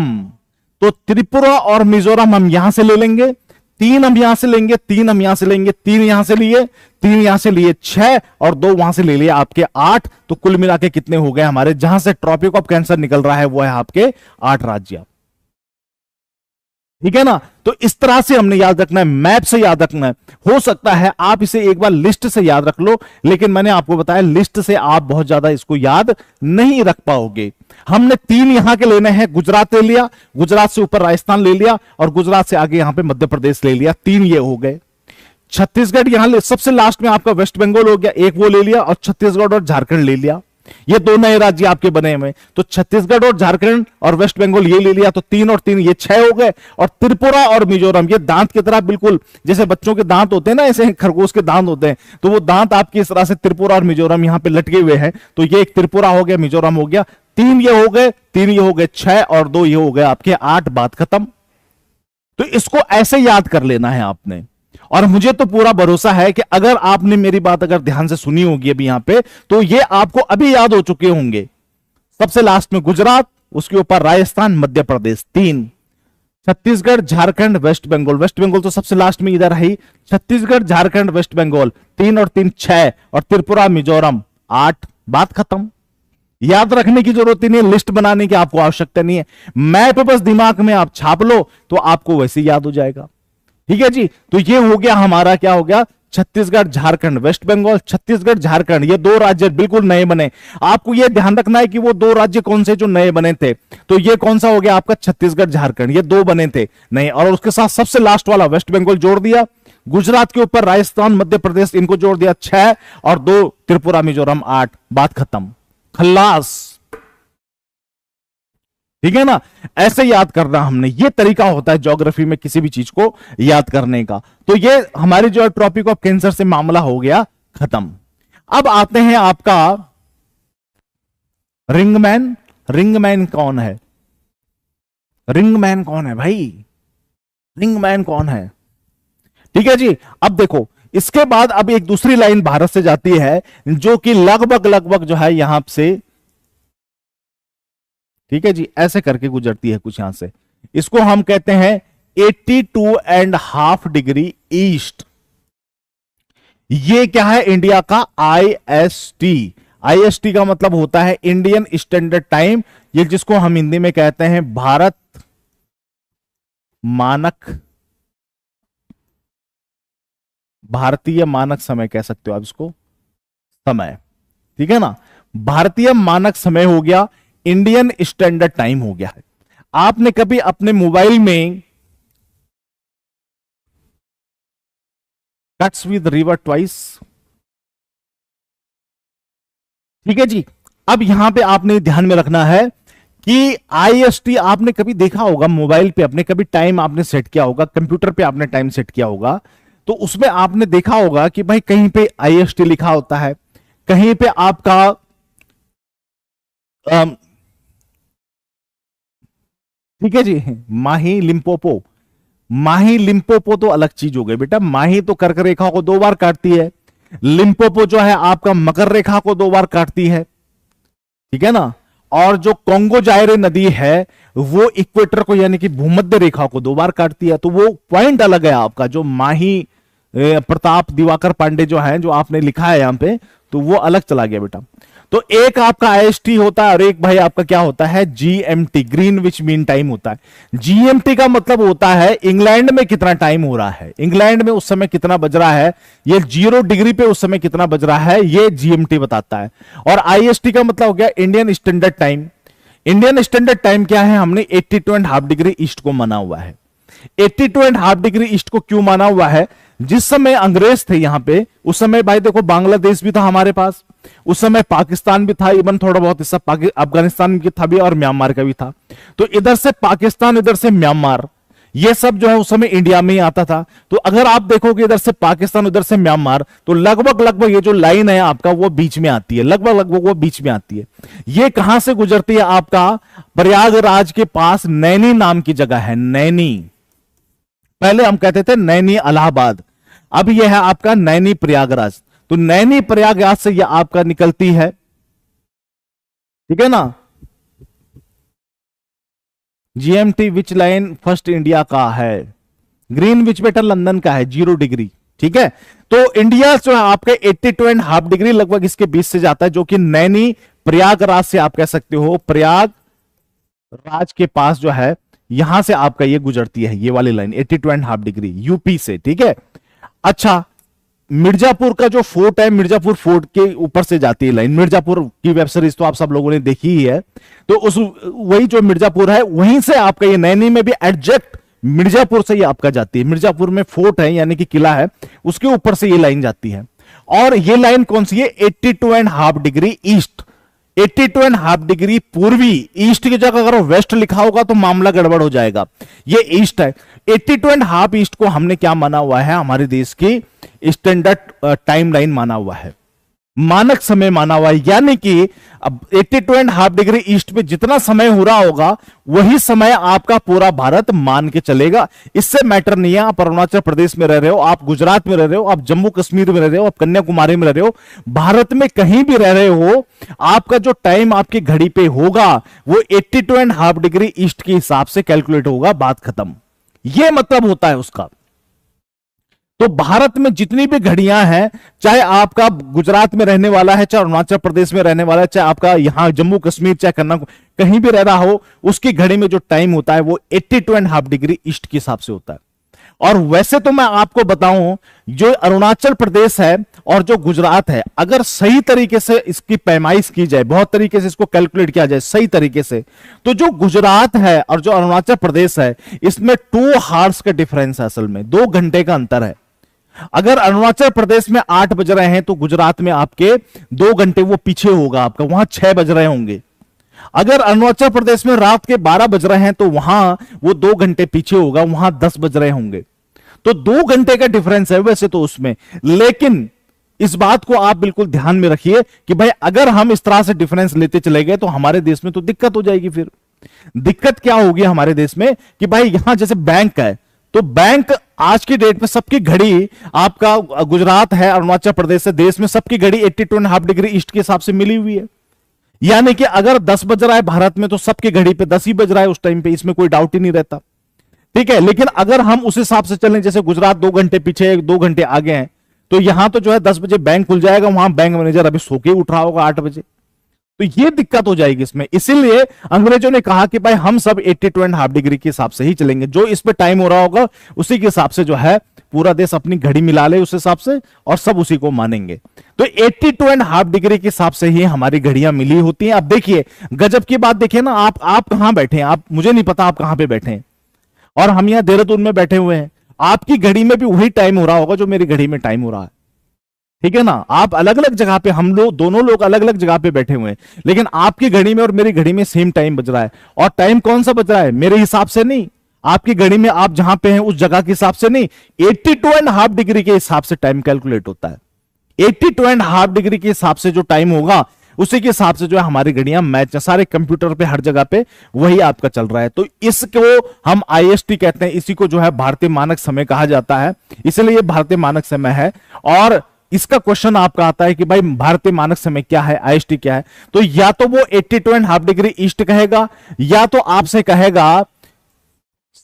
तो त्रिपुरा और मिजोरम हम यहां से ले लेंगे, 3 हम यहां से लेंगे, 3 हम यहां से लेंगे, 3 यहां से लिए, 3 यहां से लिए 6, और 2 वहां से ले लिए आपके 8। तो कुल मिला के कितने हो गए हमारे, जहां से ट्रॉपिक ऑफ कैंसर निकल रहा है वो है आपके 8 राज्य। ठीक है ना। तो इस तरह से हमने याद रखना है, मैप से याद रखना है। हो सकता है आप इसे एक बार लिस्ट से याद रख लो, लेकिन मैंने आपको बताया लिस्ट से आप बहुत ज्यादा इसको याद नहीं रख पाओगे। हमने 3 यहां के लेने हैं, गुजरात ले लिया, गुजरात से ऊपर राजस्थान ले लिया, और गुजरात से आगे यहां पे मध्य प्रदेश ले लिया, 3 ये हो गए। छत्तीसगढ़ यहां सबसे लास्ट में आपका वेस्ट बंगाल हो गया, एक वो ले लिया, और छत्तीसगढ़ और झारखंड ले लिया। ये 2 नए राज्य आपके बने हुए, तो छत्तीसगढ़ और झारखंड और वेस्ट बंगाल ये ले लिया, तो 3 और 3 ये 6 हो गए। और त्रिपुरा और मिजोरम ये दांत की तरह, बिल्कुल जैसे बच्चों के दांत होते हैं ना, ऐसे खरगोश के दांत होते हैं, तो वो दांत आपकी इस तरह से त्रिपुरा और मिजोरम यहां पे लटके हुए हैं। तो ये एक त्रिपुरा हो गया, मिजोरम हो गया, 3 ये हो गए, 3 ये हो गए 6, और 2 ये हो गए आपके 8, बात खत्म। तो इसको ऐसे याद कर लेना है आपने, और मुझे तो पूरा भरोसा है कि अगर आपने मेरी बात अगर ध्यान से सुनी होगी अभी यहां पे, तो ये आपको अभी याद हो चुके होंगे। सबसे लास्ट में गुजरात, उसके ऊपर राजस्थान, मध्य प्रदेश 3, छत्तीसगढ़, झारखंड, वेस्ट बंगाल। वेस्ट बंगाल तो सबसे लास्ट में इधर है, छत्तीसगढ़, झारखंड, वेस्ट बंगाल 3 और 3 6, और त्रिपुरा, मिजोरम 8, बात खत्म। याद रखने की जरूरत ही नहीं, लिस्ट बनाने की आपको आवश्यकता नहीं है, मैप बस दिमाग में आप छाप लो तो आपको वैसे याद हो जाएगा। ठीक है जी। तो ये हो गया हमारा, क्या हो गया, छत्तीसगढ़, झारखंड, वेस्ट बंगाल, छत्तीसगढ़, झारखंड, ये 2 राज्य बिल्कुल नए बने। आपको ये ध्यान रखना है कि वो 2 राज्य कौन से जो नए बने थे। तो ये कौन सा हो गया आपका, छत्तीसगढ़, झारखंड, ये 2 बने थे नए, और उसके साथ सबसे लास्ट वाला वेस्ट बंगाल जोड़ दिया। गुजरात के ऊपर राजस्थान, मध्य प्रदेश, इनको जोड़ दिया 6, और 2 त्रिपुरा, मिजोरम 8, बात खत्म, खल्लास। ठीक है ना। ऐसे याद करना हमने, ये तरीका होता है ज्योग्राफी में किसी भी चीज को याद करने का। तो ये हमारे जो ट्रॉपिक ऑफ कैंसर से मामला हो गया खत्म। अब आते हैं आपका रिंगमैन। रिंगमैन कौन है, रिंगमैन कौन है भाई, रिंगमैन कौन है। ठीक है जी। अब देखो इसके बाद अब एक दूसरी लाइन भारत से जाती है, जो कि लगभग लगभग जो है यहां से, ठीक है जी, ऐसे करके गुजरती है कुछ यहां से। इसको हम कहते हैं 82.5 डिग्री ईस्ट। ये क्या है, इंडिया का IST। IST का मतलब होता है इंडियन स्टैंडर्ड टाइम, ये जिसको हम हिंदी में कहते हैं भारत मानक, भारतीय मानक समय कह सकते हो आप इसको, समय। ठीक है ना। भारतीय मानक समय हो गया, इंडियन स्टैंडर्ड टाइम हो गया है। आपने कभी अपने मोबाइल में कट्स विद रिवर ट्वाइस, ठीक है जी। अब यहां पे आपने ध्यान में रखना है कि IST आपने कभी देखा होगा मोबाइल पे, अपने कभी टाइम आपने सेट किया होगा, कंप्यूटर पे आपने टाइम सेट किया होगा, तो उसमें आपने देखा होगा कि भाई कहीं पे IST लिखा होता है, कहीं पे आपका ठीक है जी, माही लिम्पोपो। माही लिम्पोपो तो अलग चीज हो गई बेटा, माही तो कर्क रेखा को 2 बार काटती है, लिम्पोपो जो है आपका मकर रेखा को 2 बार काटती है। ठीक है ना। और जो कोंगो जायरे नदी है वो इक्वेटर को यानी कि भूमध्य रेखा को 2 बार काटती है। तो वो पॉइंट अलग है आपका, जो माही प्रताप दिवाकर पांडे जो है, जो आपने लिखा है यहां पे, तो वो अलग चला गया बेटा। तो एक आपका आईएसटी होता है और एक भाई आपका क्या होता है, जीएमटी, ग्रीनविच मीन टाइम होता है। जीएमटी का मतलब होता है इंग्लैंड में कितना टाइम हो रहा है, इंग्लैंड में उस समय कितना बज रहा है, ये 0 डिग्री पे उस समय कितना बज रहा है, ये जीएमटी बताता है। और आईएसटी का मतलब हो गया Indian standard time. Indian standard time क्या है, हमने 82.5 डिग्री ईस्ट को माना हुआ है। 82.5 डिग्री ईस्ट को क्यों माना हुआ है, जिस समय अंग्रेज थे यहां पे, उस समय भाई देखो बांग्लादेश भी था हमारे पास, उस समय पाकिस्तान भी था, इवन थोड़ा बहुत हिस्सा अफगानिस्तान की था भी और म्यांमार का भी था। तो इधर से पाकिस्तान, इधर से म्यांमार, ये सब जो है उस समय इंडिया में ही आता था। तो अगर आप देखोगे इधर से पाकिस्तान, उधर से म्यांमार, तो लगभग लगभग ये जो लाइन है आपका वो बीच में आती है, लगभग लगभग वो बीच में आती है। ये कहां से गुजरती है, आपका प्रयागराज के पास नैनी नाम की जगह है, नैनी। पहले हम कहते थे नैनी इलाहाबाद, अब यह है आपका नैनी प्रयागराज। तो नैनी प्रयागराज से यह आपका निकलती है, ठीक है ना। GMT which line first India का है, ग्रीनविच बेटा लंदन का है, 0 डिग्री, ठीक है। तो इंडिया जो है आपके 82.5 डिग्री लगभग इसके बीच से जाता है, जो कि नैनी प्रयागराज से आप कह सकते हो, प्रयागराज के पास जो है यहां से आपका ये गुजरती है, ये वाली लाइन 82.5 डिग्री यूपी से, ठीक है। अच्छा, मिर्जापुर का जो फोर्ट है, मिर्जापुर फोर्ट के ऊपर से जाती है लाइन। मिर्जापुर की वेब सीरीज तो आप सब लोगों ने देखी ही है, तो उस वही जो मिर्जापुर है वहीं से आपका ये नैनी में भी एग्जैक्ट मिर्जापुर से ये आपका जाती है। मिर्जापुर में फोर्ट है यानी कि किला है, उसके ऊपर से ये लाइन जाती है। और ये लाइन कौन सी है, 82.5 डिग्री ईस्ट, 82.5 डिग्री पूर्वी। ईस्ट की जगह अगर वेस्ट लिखा होगा तो मामला गड़बड़ हो जाएगा, ये ईस्ट है। 82.5 ईस्ट को हमने क्या माना हुआ है, हमारे देश की स्टैंडर्ड टाइम लाइन माना हुआ है, मानक समय माना हुआ है। यानी कि अब 82.5 डिग्री ईस्ट में जितना समय हो रहा होगा वही समय आपका पूरा भारत मान के चलेगा। इससे मैटर नहीं है आप अरुणाचल प्रदेश में रह रहे हो, आप गुजरात में रह रहे हो, आप जम्मू कश्मीर में रह रहे हो, आप कन्याकुमारी में रह रहे हो, भारत में कहीं भी रह रहे हो, आपका जो टाइम आपकी घड़ी पे होगा वो 82.5 डिग्री ईस्ट के हिसाब से कैलकुलेट होगा, बात खत्म। यह मतलब होता है उसका। तो भारत में जितनी भी घड़ियां हैं, चाहे आपका गुजरात में रहने वाला है, चाहे अरुणाचल प्रदेश में रहने वाला है, चाहे आपका यहां जम्मू कश्मीर, चाहे कन्याकुमारी, कहीं भी रह रहा हो, उसकी घड़ी में जो टाइम होता है वो 82.5 डिग्री ईस्ट के हिसाब से होता है। और वैसे तो मैं आपको बताऊं, जो अरुणाचल प्रदेश है और जो गुजरात है, अगर सही तरीके से इसकी पैमाइश की जाए, बहुत तरीके से इसको कैलकुलेट किया जाए सही तरीके से, तो जो गुजरात है और जो अरुणाचल प्रदेश है, इसमें 2 हार्स का डिफरेंस है, असल में 2 घंटे का अंतर है। अगर अरुणाचल प्रदेश में 8 बज रहे हैं तो गुजरात में आपके 2 घंटे वो पीछे होगा, आपका वहां 6 बज रहे होंगे। अगर अरुणाचल प्रदेश में रात के 12 बज रहे हैं तो वहां वो 2 घंटे पीछे होगा, वहां 10 बज रहे होंगे। तो 2 घंटे का डिफरेंस है वैसे तो उसमें, लेकिन इस बात को आप बिल्कुल ध्यान में रखिए कि भाई अगर हम इस तरह से डिफरेंस लेते चले गए तो हमारे देश में तो दिक्कत हो जाएगी। फिर दिक्कत क्या होगी हमारे देश में कि भाई यहां जैसे बैंक है, तो बैंक आज की डेट में सबकी घड़ी, आपका गुजरात है अरुणाचल प्रदेश से, देश में सबकी घड़ी 82.5 डिग्री ईस्ट के हिसाब से मिली हुई है। यानी कि अगर 10 बज रहा है भारत में तो सबकी घड़ी पे 10 ही बज रहा है उस टाइम पे, इसमें कोई डाउट ही नहीं रहता, ठीक है। लेकिन अगर हम उस हिसाब से चलें, जैसे गुजरात 2 घंटे पीछे 2 घंटे आगे हैं, तो यहां तो जो है 10 बजे बैंक खुल जाएगा, वहां बैंक मैनेजर अभी सो के उठ रहा होगा 8 बजे, तो ये दिक्कत हो जाएगी इसमें। इसीलिए अंग्रेजों ने कहा कि भाई हम सब 82.5 डिग्री के हिसाब से ही चलेंगे, जो इस पे टाइम हो रहा होगा उसी के हिसाब से जो है पूरा देश अपनी घड़ी मिला ले उस हिसाब से, और सब उसी को मानेंगे। तो 82.5 डिग्री के हिसाब से ही हमारी घड़ियां मिली होती हैं। अब देखिए गजब की बात, देखिए ना, आप कहां बैठे हैं, आप, मुझे नहीं पता आप कहां पे बैठे हैं, और हम यहां देहरादून में बैठे हुए हैं। आपकी घड़ी में भी वही टाइम हो रहा होगा जो मेरी घड़ी में टाइम हो रहा है, ठीक है ना। आप अलग अलग जगह पे, हम लोग दोनों लोग अलग अलग जगह पे बैठे हुए हैं, लेकिन आपकी घड़ी में और मेरी घड़ी में सेम टाइम बज रहा है। और टाइम कौन सा बज रहा है, मेरे हिसाब से नहीं, आपकी घड़ी में आप जहां पे हैं उस जगह के हिसाब से नहीं, 82.5 डिग्री के हिसाब से टाइम कैलकुलेट होता है। 82.5 डिग्री के हिसाब से जो टाइम होगा उसी के हिसाब से जो है हमारी घड़ियां मैच, सारे कंप्यूटर पे हर जगह पे वही आपका चल रहा है। तो इसको हम आईएसटी कहते हैं, इसी को जो है भारतीय मानक समय कहा जाता है, इसलिए ये भारतीय मानक समय है। और इसका क्वेश्चन आपका आता है कि भाई भारतीय मानक समय क्या है, आईएसटी क्या है, तो या तो वो 82.5 डिग्री ईस्ट कहेगा, या तो आपसे कहेगा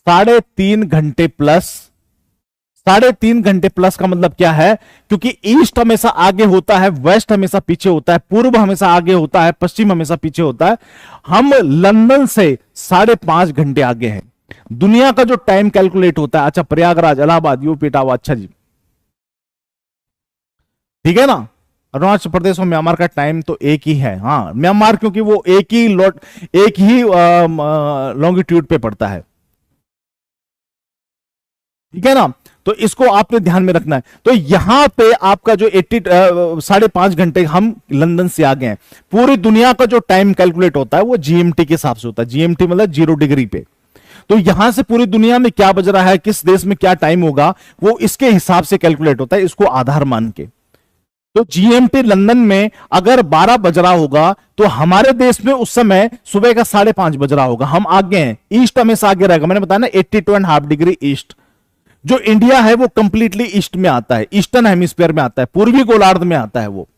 3.5 घंटे प्लस 3.5 घंटे प्लस का मतलब क्या है, क्योंकि ईस्ट हमेशा आगे होता है, वेस्ट हमेशा पीछे होता है, पूर्व हमेशा आगे होता है, पश्चिम हमेशा पीछे होता है। हम लंदन से 5.5 घंटे आगे हैं। दुनिया का जो टाइम कैलकुलेट होता है, अच्छा प्रयागराज, इलाहाबाद, यूपी, इटावा, अच्छा जी ठीक है ना। अरुणाचल प्रदेश और म्यांमार का टाइम तो एक ही है, हाँ म्यांमार क्योंकि वो एक ही लॉन्गिट्यूड पे पड़ता है, ठीक है ना। तो इसको आपने ध्यान में रखना है। तो यहां पे आपका जो 5.5 घंटे हम लंदन से आगे हैं। पूरी दुनिया का जो टाइम कैलकुलेट होता है वो जीएमटी के हिसाब से होता है, जीएमटी मतलब 0 डिग्री पे। तो यहां से पूरी दुनिया में क्या बज रहा है, किस देश में क्या टाइम होगा, वो इसके हिसाब से कैलकुलेट होता है, इसको आधार मान के। तो जीएमटी लंदन में अगर 12 बज रहा होगा तो हमारे देश में उस समय सुबह का 5:30 बज रहा होगा, हम आगे हैं, ईस्ट हमेशा आगे रहेगा। मैंने बताया ना 82.5 डिग्री ईस्ट। जो इंडिया है वो कंप्लीटली ईस्ट में आता है, ईस्टर्न हेमिस्फीयर में आता है, पूर्वी गोलार्ध में आता है वो।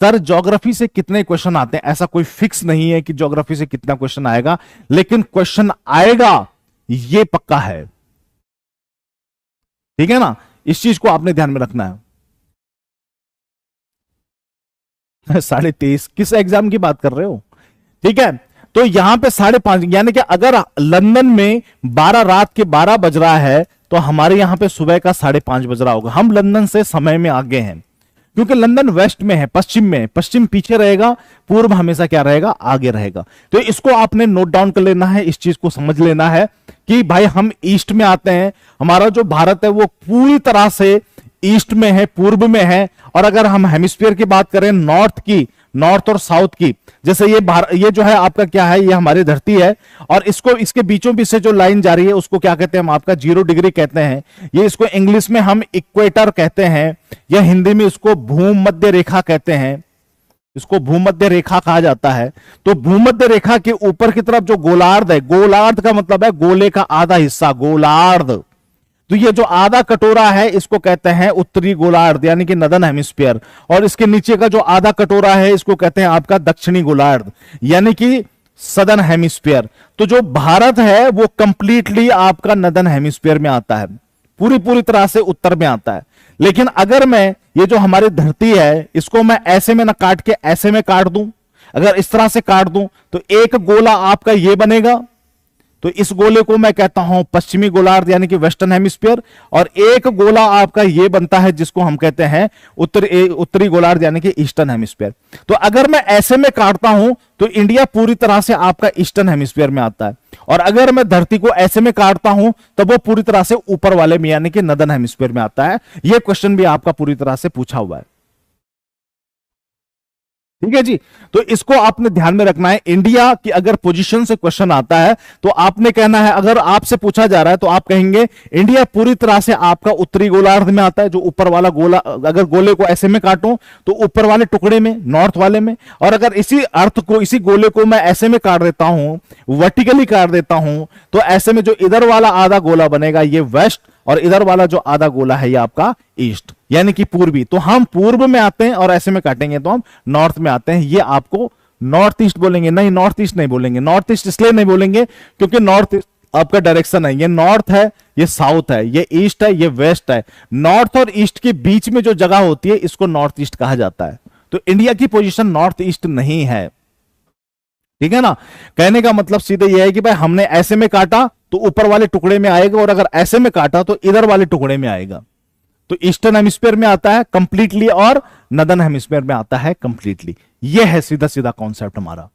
सर ज्योग्राफी से कितने क्वेश्चन आते हैं, ऐसा कोई फिक्स नहीं है कि ज्योग्राफी से कितना क्वेश्चन आएगा, लेकिन क्वेश्चन आएगा ये पक्का है, ठीक है ना। इस चीज को आपने ध्यान में रखना है। 23.5 किस एग्जाम की बात कर रहे हो, ठीक है। तो यहां पे 5:30 यानी कि अगर लंदन में 12 रात के 12 बज रहा है तो हमारे यहां पे सुबह का 5:30 बज रहा होगा। हम लंदन से समय में आगे हैं, क्योंकि लंदन वेस्ट में है, पश्चिम में है, पश्चिम पीछे रहेगा, पूर्व हमेशा क्या रहेगा, आगे रहेगा। तो इसको आपने नोट डाउन कर लेना है, इस चीज को समझ लेना है कि भाई हम ईस्ट में आते हैं, हमारा जो भारत है वो पूरी तरह से ईस्ट में है, पूर्व में है। और अगर हम हेमिस्फीयर की बात करें नॉर्थ की, नॉर्थ और साउथ की, जैसे ये जो है आपका क्या है, ये हमारी धरती है, और इसको इसके बीचों बीच से जो लाइन जा रही है उसको क्या कहते हैं, हम आपका 0 डिग्री कहते हैं। ये इसको इंग्लिश में हम इक्वेटर कहते हैं, या हिंदी में इसको भूमध्य रेखा कहते हैं, इसको भूमध्य रेखा कहा जाता है। तो भूमध्य रेखा के ऊपर की तरफ जो गोलार्ध है, गोलार्ध का मतलब है गोले का आधा हिस्सा, गोलार्ध। तो ये जो आधा कटोरा है इसको कहते हैं उत्तरी गोलार्ध यानी कि नदन हेमिस्फीयर, और इसके नीचे का जो आधा कटोरा है इसको कहते हैं आपका दक्षिणी गोलार्ध यानी कि सदर्न हेमिस्फीयर। तो जो भारत है वो कंप्लीटली आपका नदन हेमिस्फीयर में आता है, पूरी तरह से उत्तर में आता है। लेकिन अगर मैं ये जो हमारी धरती है इसको मैं ऐसे में ना काट के ऐसे में काट दूं, अगर इस तरह से काट दूं तो एक गोला आपका ये बनेगा, तो इस गोले को मैं कहता हूं पश्चिमी गोलार्ध यानी कि वेस्टर्न हेमिस्फीयर, और एक गोला आपका ये बनता है जिसको हम कहते हैं उत्तरी गोलार्ध यानी कि ईस्टर्न हेमिस्फीयर। तो अगर मैं ऐसे में काटता हूं तो इंडिया पूरी तरह से आपका ईस्टर्न हेमिस्फीयर में आता है, और अगर मैं धरती को ऐसे में काटता हूं तो वो पूरी तरह से ऊपर वाले में यानी कि नदन हेमिस्फीयर में आता है। यह क्वेश्चन भी आपका पूरी तरह से पूछा हुआ है, ठीक है जी। तो इसको आपने ध्यान में रखना है। इंडिया की अगर पोजीशन से क्वेश्चन आता है तो आपने कहना है, अगर आपसे पूछा जा रहा है तो आप कहेंगे इंडिया पूरी तरह से आपका उत्तरी गोलार्ध में आता है, जो ऊपर वाला गोला, अगर गोले को ऐसे में काटूं तो ऊपर वाले टुकड़े में, नॉर्थ वाले में, और अगर इसी अर्थ को, इसी गोले को मैं ऐसे में काट देता हूं, वर्टिकली काट देता हूं, तो ऐसे में जो इधर वाला आधा गोला बनेगा ये वेस्ट, और इधर वाला जो आधा गोला है ये आपका ईस्ट यानी कि पूर्वी। तो हम पूर्व में आते हैं और ऐसे में काटेंगे तो हम नॉर्थ में आते हैं। ये आपको नॉर्थ ईस्ट बोलेंगे, नहीं नॉर्थ ईस्ट नहीं बोलेंगे। नॉर्थ ईस्ट इसलिए नहीं बोलेंगे क्योंकि नॉर्थ आपका डायरेक्शन है, ये नॉर्थ है, ये साउथ है, ये ईस्ट है, ये वेस्ट है। नॉर्थ और ईस्ट के बीच में जो जगह होती है इसको नॉर्थ ईस्ट कहा जाता है। तो इंडिया की पोजीशन नॉर्थ ईस्ट नहीं है, ठीक है ना। कहने का मतलब सीधे यह है कि भाई हमने ऐसे में काटा तो ऊपर वाले टुकड़े में आएगा, और अगर ऐसे में काटा तो इधर वाले टुकड़े में आएगा। तो ईस्टर्न हेमिस्फीयर में आता है कंप्लीटली और नदर्न हेमिस्फीयर में आता है कंप्लीटली। यह है सीधा सीधा कॉन्सेप्ट हमारा,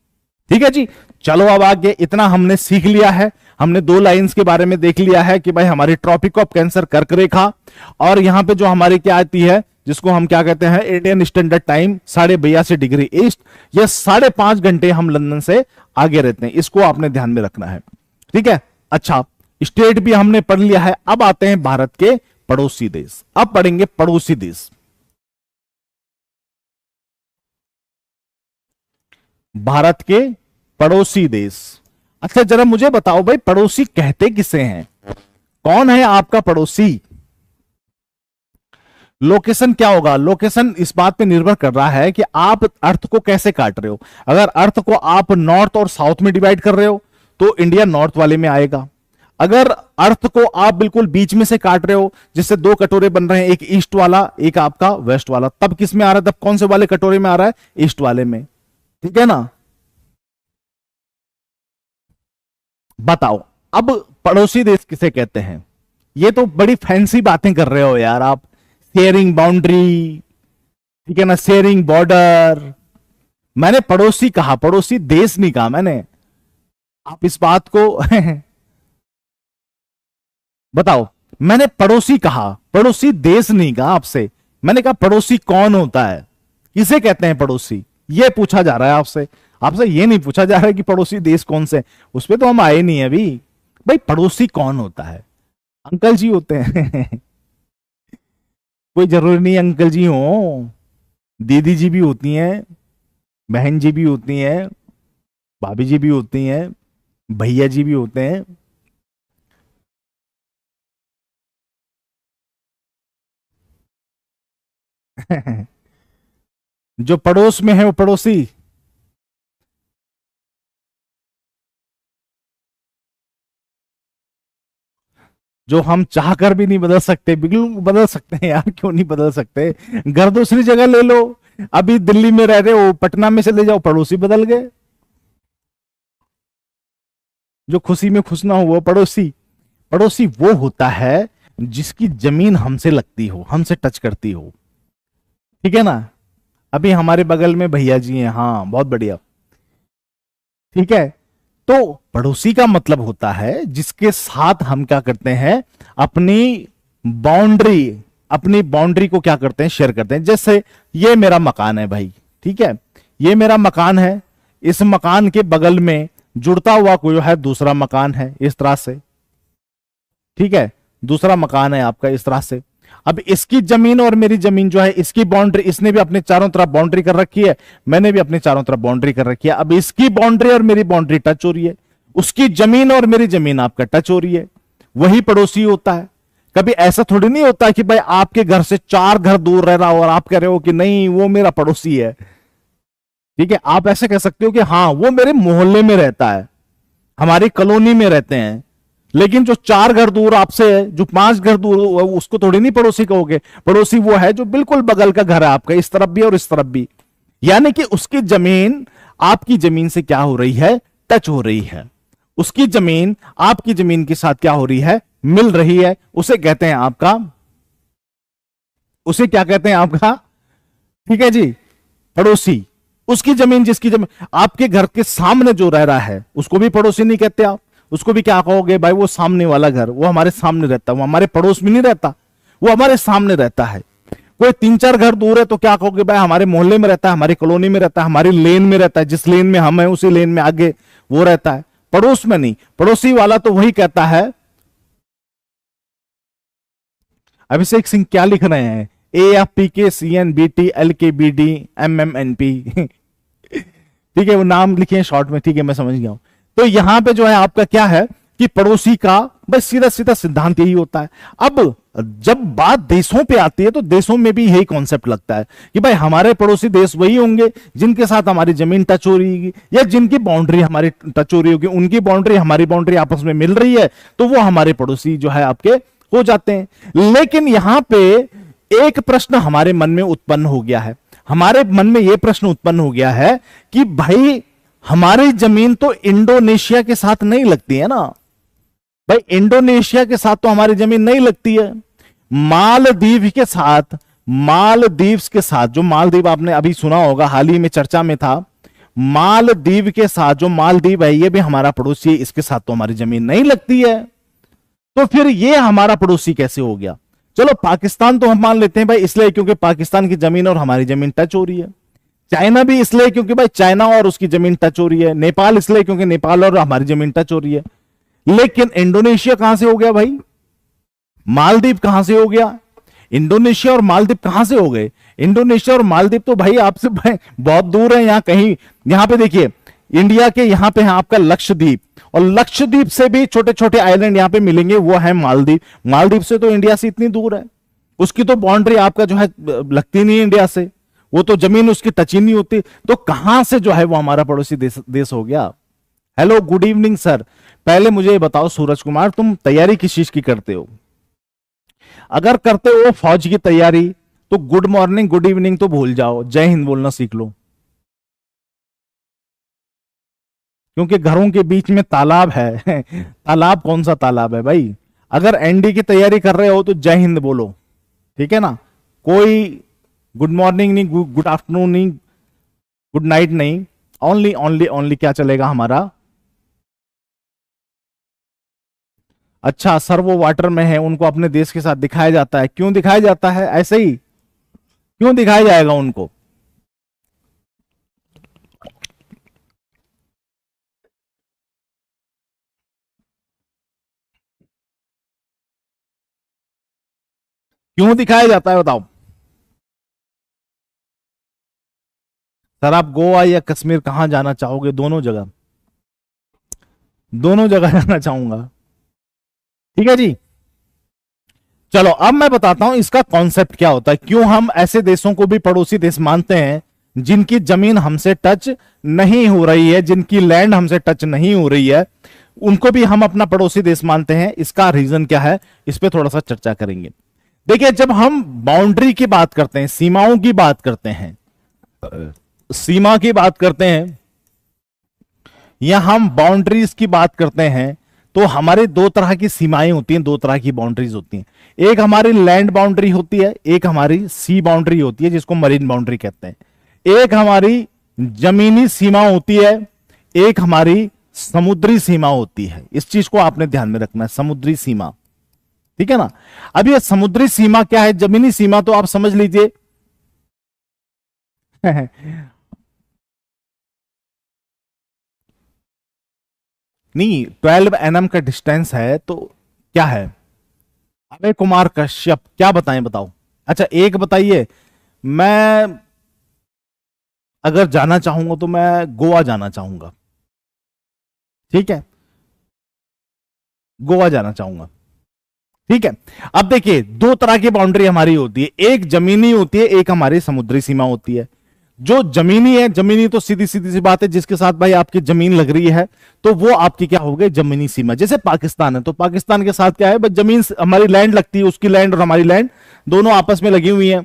ठीक है जी। चलो अब आगे इतना हमने सीख लिया है, हमने 2 लाइंस के बारे में देख लिया है कि भाई हमारी ट्रॉपिक ऑफ कैंसर कर्क रेखा, और यहां पे जो हमारी क्या आती है जिसको हम क्या कहते हैं Indian standard time 82.5 degree east, यह 5.5 घंटे हम लंदन से आगे रहते हैं। इसको आपने ध्यान में रखना है, ठीक है। अच्छा, स्टेट भी हमने पढ़ लिया है, अब आते हैं भारत के पड़ोसी देश। अब पढ़ेंगे पड़ोसी देश। भारत के पड़ोसी देश। अच्छा जरा मुझे बताओ भाई पड़ोसी कहते किसे हैं, कौन है आपका पड़ोसी। लोकेशन क्या होगा, लोकेशन इस बात पे निर्भर कर रहा है कि आप अर्थ को कैसे काट रहे हो। अगर अर्थ को आप नॉर्थ और साउथ में डिवाइड कर रहे हो तो इंडिया नॉर्थ वाले में आएगा। अगर अर्थ को आप बिल्कुल बीच में से काट रहे हो, जिससे दो कटोरे बन रहे हैं, एक ईस्ट वाला एक आपका वेस्ट वाला, तब किस में आ रहा है, तब कौन से वाले कटोरे में आ रहा है, ईस्ट वाले में। ठीक है ना। बताओ अब पड़ोसी देश किसे कहते हैं। ये तो बड़ी फैंसी बातें कर रहे हो यार आप, शेयरिंग बाउंड्री, ठीक है ना, शेयरिंग बॉर्डर। मैंने पड़ोसी कहा, पड़ोसी देश नहीं कहा मैंने। आप इस बात को बताओ, मैंने पड़ोसी कहा, पड़ोसी देश नहीं कहा आपसे। मैंने कहा पड़ोसी कौन होता है, किसे कहते हैं पड़ोसी, ये पूछा जा रहा है आपसे। आपसे ये नहीं पूछा जा रहा है कि पड़ोसी देश कौन से, उस पर तो हम आए नहीं अभी। भाई पड़ोसी कौन होता है, अंकल जी होते हैं कोई जरूरी नहीं अंकल जी हो, दीदी जी भी होती हैं, बहन जी भी होती हैं, भाभी जी भी होती हैं, भैया जी भी होते हैं। जो पड़ोस में है वो पड़ोसी। जो हम चाहकर भी नहीं बदल सकते, बिल्कुल बदल सकते हैं यार, क्यों नहीं बदल सकते। घर दूसरी जगह ले लो, अभी दिल्ली में रह रहे हो, पटना में चले जाओ, पड़ोसी बदल गए। जो खुशी में खुश ना हो वो पड़ोसी। पड़ोसी वो होता है जिसकी जमीन हमसे लगती हो, हमसे टच करती हो। ठीक है ना। अभी हमारे बगल में भैया जी हैं, हाँ बहुत बढ़िया। ठीक है, तो पड़ोसी का मतलब होता है जिसके साथ हम क्या करते हैं, अपनी बाउंड्री, अपनी बाउंड्री को क्या करते हैं, शेयर करते हैं। जैसे ये मेरा मकान है भाई, ठीक है, ये मेरा मकान है, इस मकान के बगल में जुड़ता हुआ कोई है दूसरा मकान है, इस तरह से। ठीक है, दूसरा मकान है आपका इस तरह से। अब इसकी जमीन और मेरी जमीन जो है, इसकी बाउंड्री, इसने भी अपने चारों तरफ बाउंड्री कर रखी है, मैंने भी अपने चारों तरफ बाउंड्री कर रखी है। अब इसकी बाउंड्री और मेरी बाउंड्री टच हो रही है, उसकी जमीन और मेरी जमीन आपका टच हो रही है, वही पड़ोसी होता है। कभी ऐसा थोड़ी नहीं होता कि भाई आपके घर से 4 घर दूर रह रहा हो और आप कह रहे हो कि नहीं वो मेरा पड़ोसी है। ठीक है, आप ऐसे कह सकते हो कि हाँ वो मेरे मोहल्ले में रहता है, हमारी कॉलोनी में रहते हैं, लेकिन जो 4 घर दूर आपसे है, जो 5 घर दूर, उसको थोड़ी नहीं पड़ोसी कहोगे। पड़ोसी वो है जो बिल्कुल बगल का घर है आपका, इस तरफ भी और इस तरफ भी। यानी कि उसकी जमीन आपकी जमीन से क्या हो रही है, टच हो रही है। उसकी जमीन आपकी जमीन के साथ क्या हो रही है, मिल रही है। उसे कहते हैं आपका, उसे क्या कहते हैं आपका, ठीक है जी, पड़ोसी। उसकी जमीन, जिसकी जमीन आपके घर के सामने जो रह रहा है, उसको भी पड़ोसी नहीं कहते आप। उसको भी क्या कहोगे, भाई वो सामने वाला घर, वो हमारे सामने रहता है, वो हमारे पड़ोस में नहीं रहता, वो हमारे सामने रहता है। कोई 3-4 घर दूर है तो क्या कहोगे, भाई हमारे मोहल्ले में रहता है, हमारी कॉलोनी में रहता है, हमारी लेन में रहता है, जिस लेन में हम हैं उसी लेन में आगे वो रहता है, पड़ोस में नहीं। पड़ोसी वाला तो वही कहता है। अभिषेक सिंह क्या लिख रहे हैं, AFPKCNBTLKBDMMNP ठीक है, वो नाम लिखे शॉर्ट में, ठीक है मैं समझ गया हूं। तो यहां पे जो है आपका क्या है कि पड़ोसी का बस सीधा सीधा सिद्धांत यही होता है। अब जब बात देशों पे आती है तो देशों में भी यही कॉन्सेप्ट लगता है कि भाई हमारे पड़ोसी देश वही होंगे जिनके साथ हमारी जमीन टच हो रही है, या जिनकी बाउंड्री हमारी टच हो रही होगी, उनकी बाउंड्री हमारी बाउंड्री आपस में मिल रही है, तो वो हमारे पड़ोसी जो है आपके हो जाते हैं। लेकिन यहां पे एक प्रश्न हमारे मन में उत्पन्न हो गया है, हमारे मन में यह प्रश्न उत्पन्न हो गया है कि भाई हमारी जमीन तो इंडोनेशिया के साथ नहीं लगती है ना। भाई इंडोनेशिया के साथ तो हमारी जमीन नहीं लगती है, मालदीव के साथ, मालदीव के साथ, जो मालदीव आपने अभी सुना होगा, हाल ही में चर्चा में था, मालदीव के साथ जो मालदीव है ये भी हमारा पड़ोसी है, इसके साथ तो हमारी जमीन नहीं लगती है। तो फिर ये हमारा पड़ोसी कैसे हो गया। चलो पाकिस्तान तो हम मान लेते हैं भाई इसलिए क्योंकि पाकिस्तान की जमीन और हमारी जमीन टच हो रही है। चाइना भी इसलिए क्योंकि भाई चाइना और उसकी जमीन टच हो रही है। नेपाल इसलिए क्योंकि नेपाल और हमारी जमीन टच हो रही है। लेकिन इंडोनेशिया कहां से हो गया भाई, मालदीव कहां से हो गया, इंडोनेशिया और मालदीव कहां से हो गए। इंडोनेशिया और मालदीव तो भाई आपसे भाई बहुत दूर है, यहां कहीं, यहां पे देखिए इंडिया के यहां पे है आपका लक्षद्वीप, और लक्षद्वीप से भी छोटे छोटे आइलैंड यहां पे मिलेंगे, वो है मालदीव। मालदीव से तो इंडिया से इतनी दूर है, उसकी तो बाउंड्री आपका जो है लगती नहीं है इंडिया से, वो तो जमीन उसकी टच ही नहीं होती। तो कहां से जो है वो हमारा पड़ोसी देश हो गया। Hello good evening sir. पहले मुझे ये बताओ सूरज कुमार, तुम तैयारी किस चीज की करते हो? अगर करते हो फौज की तैयारी तो गुड मॉर्निंग गुड इवनिंग तो भूल जाओ, जय हिंद बोलना सीख लो। क्योंकि घरों के बीच में तालाब है तालाब कौन सा तालाब है भाई? अगर एनडी की तैयारी कर रहे हो तो जय हिंद बोलो, ठीक है ना? कोई गुड मॉर्निंग नहीं, गुड आफ्टरनून नहीं, गुड नाइट नहीं, ओनली ओनली ओनली क्या चलेगा हमारा? अच्छा सर, वो वाटर में है, उनको अपने देश के साथ दिखाया जाता है। क्यों दिखाया जाता है? ऐसे ही क्यों दिखाया जाएगा उनको? क्यों दिखाया जाता है बताओ? सर आप गोवा या कश्मीर कहां जाना चाहोगे? दोनों जगह, दोनों जगह जाना चाहूंगा। ठीक है जी। चलो अब मैं बताता हूं इसका कॉन्सेप्ट क्या होता है, क्यों हम ऐसे देशों को भी पड़ोसी देश मानते हैं जिनकी जमीन हमसे टच नहीं हो रही है, जिनकी लैंड हमसे टच नहीं हो रही है, उनको भी हम अपना पड़ोसी देश मानते हैं। इसका रीजन क्या है, इस पर थोड़ा सा चर्चा करेंगे। देखिए, जब हम बाउंड्री की बात करते हैं, सीमाओं की बात करते हैं, सीमा की बात करते हैं या हम बाउंड्रीज की बात करते हैं, तो हमारे दो तरह की सीमाएं होती हैं, दो तरह की बाउंड्रीज होती हैं। एक हमारी लैंड बाउंड्री होती है, एक हमारी सी बाउंड्री होती है जिसको मरीन बाउंड्री कहते हैं। एक हमारी जमीनी सीमा होती है, एक हमारी समुद्री सीमा होती है। इस चीज को आपने ध्यान में रखना है, समुद्री सीमा, ठीक है ना? अब ये समुद्री सीमा क्या है, जमीनी सीमा तो आप समझ लीजिए नहीं, 12 एनएम का डिस्टेंस है तो क्या है? अबे कुमार कश्यप, क्या बताएं बताओ? अच्छा एक बताइए, मैं अगर जाना चाहूंगा तो मैं गोवा जाना चाहूंगा, ठीक है? गोवा जाना चाहूंगा, ठीक है? अब देखिए, दो तरह की बाउंड्री हमारी होती है, एक जमीनी होती है, एक हमारी समुद्री सीमा होती है। जो जमीनी है, जमीनी तो सीधी सीधी सी बात है, जिसके साथ भाई आपकी जमीन लग रही है तो वो आपकी क्या हो गई, जमीनी सीमा। जैसे पाकिस्तान है तो पाकिस्तान के साथ क्या है, बस जमीन हमारी लैंड लगती है, उसकी लैंड और हमारी लैंड दोनों आपस में लगी हुई है,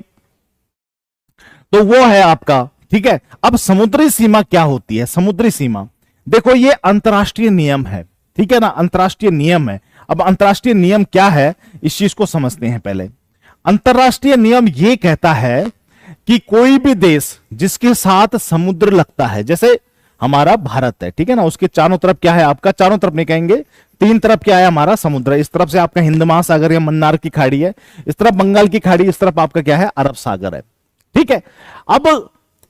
तो वो है आपका, ठीक है? अब समुद्री सीमा क्या होती है? समुद्री सीमा देखो, ये अंतरराष्ट्रीय नियम है, ठीक है ना? अंतरराष्ट्रीय नियम है। अब अंतरराष्ट्रीय नियम क्या है, इस चीज को समझते हैं पहले। अंतरराष्ट्रीय नियम ये कहता है कि कोई भी देश जिसके साथ समुद्र लगता है, जैसे हमारा भारत है, ठीक है ना? उसके चारों तरफ क्या है आपका, चारों तरफ नहीं कहेंगे, तीन तरफ क्या है हमारा, समुद्र है। इस तरफ से आपका हिंद महासागर या मन्नार की खाड़ी है, इस तरफ बंगाल की खाड़ी, इस तरफ आपका क्या है, अरब सागर है, ठीक है? अब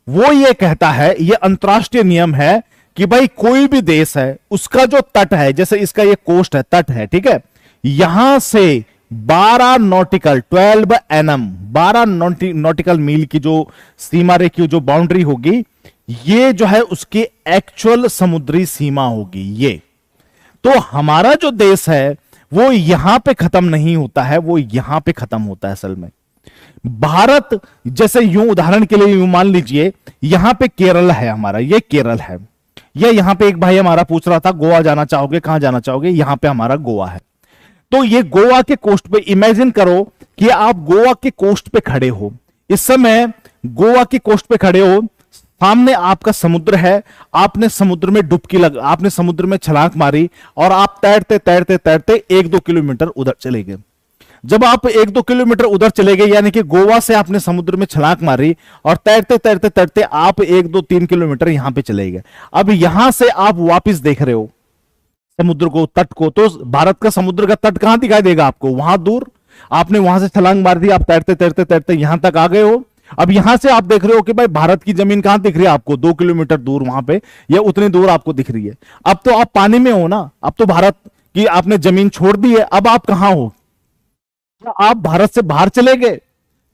वो ये कहता है, ये अंतरराष्ट्रीय नियम है कि भाई कोई भी देश है, उसका जो तट है, जैसे इसका ये कोस्ट है, तट है, ठीक है? यहां से 12 नॉटिकल 12 एनएम 12 नॉटिकल मील की जो सीमा रेखी, जो बाउंड्री होगी, ये जो है उसकी एक्चुअल समुद्री सीमा होगी ये। तो हमारा जो देश है वो यहां पे खत्म नहीं होता है, वो यहां पे खत्म होता है असल में। भारत जैसे, यूं उदाहरण के लिए यूं मान लीजिए, यहां पे केरल है हमारा, ये केरल है, या यहां पे एक भाई हमारा पूछ रहा था गोवा जाना चाहोगे, कहां जाना चाहोगे, यहां पे हमारा गोवा है। तो ये गोवा के कोस्ट पे, इमेजिन करो कि आप गोवा के कोस्ट पे खड़े हो, इस समय गोवा के कोस्ट पे खड़े हो, सामने आपका समुद्र है, आपने समुद्र में डुबकी आपने समुद्र में छलांग मारी और आप तैरते तैरते तैरते 1-2 किलोमीटर उधर चले गए। जब आप 1-2 किलोमीटर उधर चले गए, यानी कि गोवा से आपने समुद्र में छलांग मारी और तैरते तैरते तैरते आप 1-2-3 किलोमीटर यहां पे चले गए। अब यहां से आप वापस देख रहे हो समुद्र को, तट को, तो भारत का समुद्र का तट कहां दिखाई देगा आपको? वहां दूर। आपने वहां से छलांग मार दी, आप तैरते तैरते तैरते यहां तक आ गए हो। अब यहां से आप देख रहे हो कि भाई भारत की जमीन कहां दिख रही है आपको? 2 किलोमीटर दूर वहां पे, या उतनी दूर आपको दिख रही है। अब तो आप पानी में हो ना, अब तो भारत की आपने जमीन छोड़ दी है, अब आप कहां हो? क्या आप भारत से बाहर चले गए?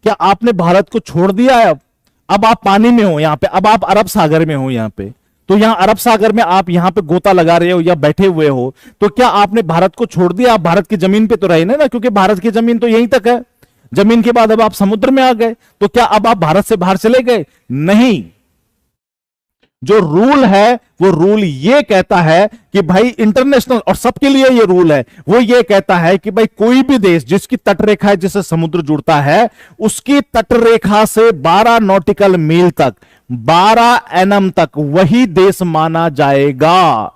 क्या आपने भारत को छोड़ दिया है? अब आप पानी में हो यहां पे, अब आप अरब सागर में हो यहां पे। तो यहां अरब सागर में आप यहां पे गोता लगा रहे हो या बैठे हुए हो, तो क्या आपने भारत को छोड़ दिया? आप भारत की जमीन पे तो रहे ना, क्योंकि भारत की जमीन तो यहीं तक है। जमीन के बाद अब आप समुद्र में आ गए, तो क्या अब आप भारत से बाहर चले गए? नहीं। जो रूल है वो रूल ये कहता है कि भाई इंटरनेशनल, और सबके लिए ये रूल है, वो ये कहता है कि भाई कोई भी देश जिसकी तटरेखा है, जिससे समुद्र जुड़ता है, उसकी तटरेखा से 12 नॉटिकल मील तक, 12 एनएम तक वही देश माना जाएगा।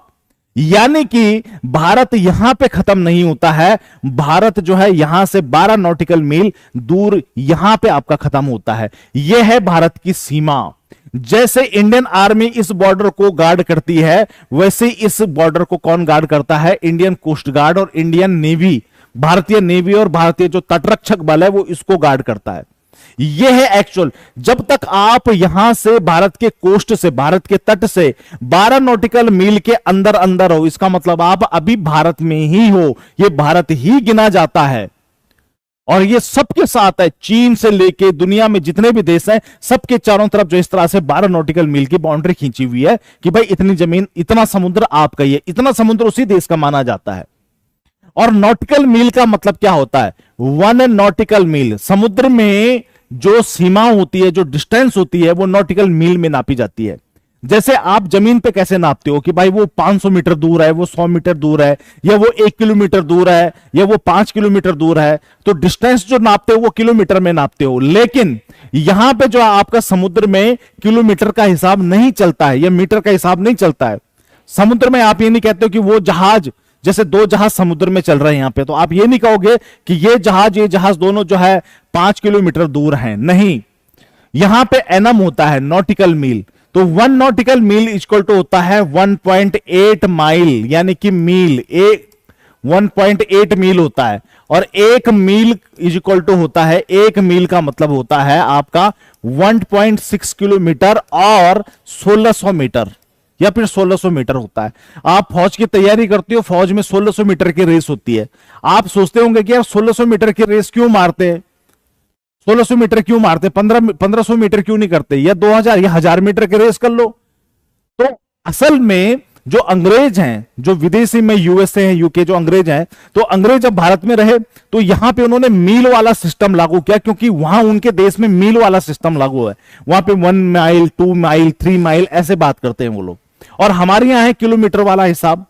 यानी कि भारत यहां पे खत्म नहीं होता है, भारत जो है यहां से 12 नॉटिकल मील दूर यहां पे आपका खत्म होता है। यह है भारत की सीमा। जैसे इंडियन आर्मी इस बॉर्डर को गार्ड करती है, वैसे इस बॉर्डर को कौन गार्ड करता है? इंडियन कोस्ट गार्ड और इंडियन नेवी, भारतीय नेवी और भारतीय जो तटरक्षक बल है वो इसको गार्ड करता है। यह है एक्चुअल। जब तक आप यहां से भारत के कोस्ट से, भारत के तट से 12 नॉटिकल मील के अंदर अंदर हो, इसका मतलब आप अभी भारत में ही हो, यह भारत ही गिना जाता है। और ये सबके साथ है, चीन से लेके दुनिया में जितने भी देश हैं, सबके चारों तरफ जो इस तरह से 12 नॉटिकल मील की बाउंड्री खींची हुई है कि भाई इतनी जमीन, इतना समुद्र आपका ही है, इतना समुद्र उसी देश का माना जाता है। और नॉटिकल मील का मतलब क्या होता है? 1 नॉटिकल मील, समुद्र में जो सीमा होती है, जो डिस्टेंस होती है, वो नॉटिकल मील में नापी जाती है। जैसे आप जमीन पे कैसे नापते हो कि भाई वो 500 मीटर दूर है, वो 100 मीटर दूर है, या वो 1 किलोमीटर दूर है, या वो 5 किलोमीटर दूर है, तो डिस्टेंस जो नापते हो वो किलोमीटर में नापते हो। लेकिन यहां पे जो आपका समुद्र में किलोमीटर का हिसाब नहीं चलता है, या मीटर का हिसाब नहीं चलता है। समुद्र में आप ये नहीं कहते हो कि वो जहाज, जैसे 2 जहाज समुद्र में चल रहे हैं यहां पे, तो आप ये नहीं कहोगे कि ये जहाज दोनों जो है 5 किलोमीटर दूर हैं। नहीं, यहां पे एनम होता है, नॉटिकल मील। तो 1 नॉटिकल मील इक्वल टू होता है 1.8 माइल, यानी कि मील 1.8 मील होता है। और 1 मील इक्वल टू होता है, 1 मील का मतलब होता है आपका 1.6 किलोमीटर और 1600 मीटर, या फिर 1600 मीटर होता है। आप फौज की तैयारी करते हो, फौज में 1600 मीटर की रेस होती है। आप सोचते होंगे कि यार 1600 मीटर की रेस क्यों मारते हैं, 1600 मीटर क्यों मारते, 1500 मीटर क्यों नहीं करते, या 2000 या 1000 मीटर की रेस कर लो। तो असल में जो अंग्रेज हैं, जो विदेशी में यूएसए हैं, यूके, जो अंग्रेज हैं, तो अंग्रेज जब भारत में रहे तो यहां पे उन्होंने मील वाला सिस्टम लागू किया, क्योंकि वहां उनके देश में मील वाला सिस्टम लागू है। वहां पे 1 माइल, 2 माइल, 3 माइल ऐसे बात करते हैं वो लोग, और हमारे यहां है किलोमीटर वाला हिसाब।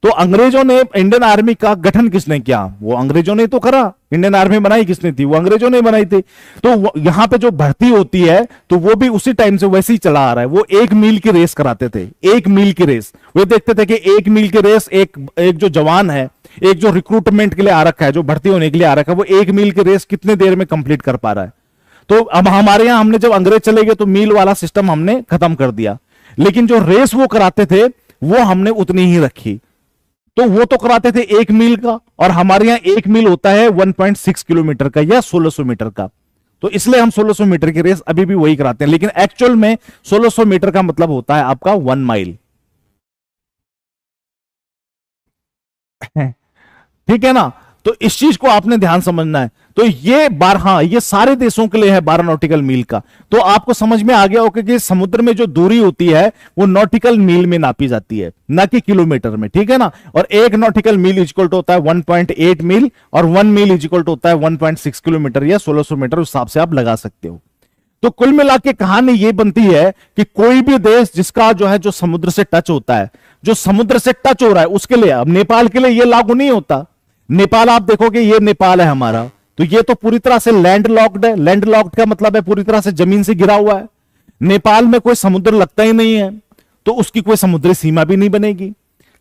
तो अंग्रेजों ने, इंडियन आर्मी का गठन किसने किया? वो अंग्रेजों ने तो करा। इंडियन आर्मी बनाई किसने थी? वो अंग्रेजों ने बनाई थी। तो यहां पे जो भर्ती होती है तो वो भी उसी टाइम से वैसे ही चला आ रहा है। वो 1 मील की रेस कराते थे, 1 मील की रेस। वो देखते थे कि 1 मील की रेस, एक जो जवान है, एक जो रिक्रूटमेंट के लिए आ रखा है, जो भर्ती होने के लिए आ रखा है, वो 1 मील की रेस कितने देर में कंप्लीट कर पा रहा है। तो अब हमारे यहां, हमने जब अंग्रेज चले गए तो मील वाला सिस्टम हमने खत्म कर दिया, लेकिन जो रेस वो कराते थे वो हमने उतनी ही रखी। तो वो तो कराते थे 1 मील का, और हमारे यहां 1 मील होता है 1.6 किलोमीटर का या 1600 मीटर का। तो इसलिए हम 1600 मीटर की रेस अभी भी वही कराते हैं, लेकिन एक्चुअल में 1600 मीटर का मतलब होता है आपका 1 माइल। ठीक है ना? तो इस चीज को आपने ध्यान समझना है। तो ये ये सारे देशों के लिए है 12 नॉटिकल मील का। तो आपको समझ में आ गया होगा कि समुद्र में जो दूरी होती है वो नॉटिकल मील में नापी जाती है, ना कि किलोमीटर में। ठीक है ना? और 1 नॉटिकल मील इक्वल टू होता है 1.8 मील, और 1 मील इक्वल टू होता है 1.6 किलोमीटर या 1600 मीटर, उस हिसाब से आप लगा सकते हो। तो कुल मिला के कहानी ये बनती है कि कोई भी देश जिसका जो है, जो समुद्र से टच होता है, जो समुद्र से टच हो रहा है, उसके लिए, अब नेपाल के लिए ये लागू नहीं होता। नेपाल, आप देखोगे ये नेपाल है हमारा, तो ये तो पूरी तरह से लैंड लॉक्ड है। लैंड लॉक्ड का मतलब है पूरी तरह से जमीन से घिरा हुआ है। नेपाल में कोई समुद्र लगता ही नहीं है, तो उसकी कोई समुद्री सीमा भी नहीं बनेगी।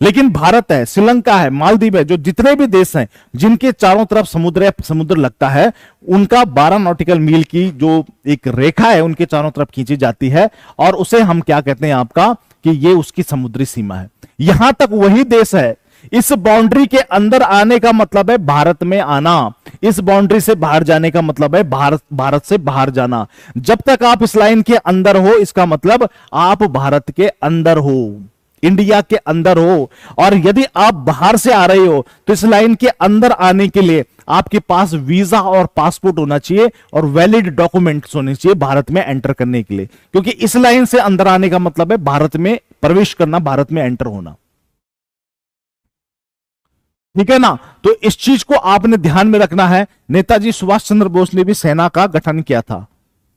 लेकिन भारत है, श्रीलंका है, मालदीव है, जो जितने भी देश हैं जिनके चारों तरफ समुद्र लगता है, उनका 12 नॉटिकल मील की जो एक रेखा है उनके चारों तरफ खींची जाती है, और उसे हम क्या कहते हैं आपका, कि ये उसकी समुद्री सीमा है। यहां तक वही देश है। इस बाउंड्री के अंदर आने का मतलब है भारत में आना, इस बाउंड्री से बाहर जाने का मतलब है भारत से बाहर जाना। जब तक आप इस लाइन के अंदर हो, इसका मतलब आप भारत के अंदर हो, इंडिया के अंदर हो। और यदि आप बाहर से आ रहे हो तो इस लाइन के अंदर आने के लिए आपके पास वीजा और पासपोर्ट होना चाहिए, और वैलिड डॉक्यूमेंट्स होने चाहिए भारत में एंटर करने के लिए, क्योंकि इस लाइन से अंदर आने का मतलब है भारत में प्रवेश करना, भारत में एंटर होना। ठीक है ना? तो इस चीज को आपने ध्यान में रखना है। नेताजी सुभाष चंद्र बोस ने भी सेना का गठन किया था।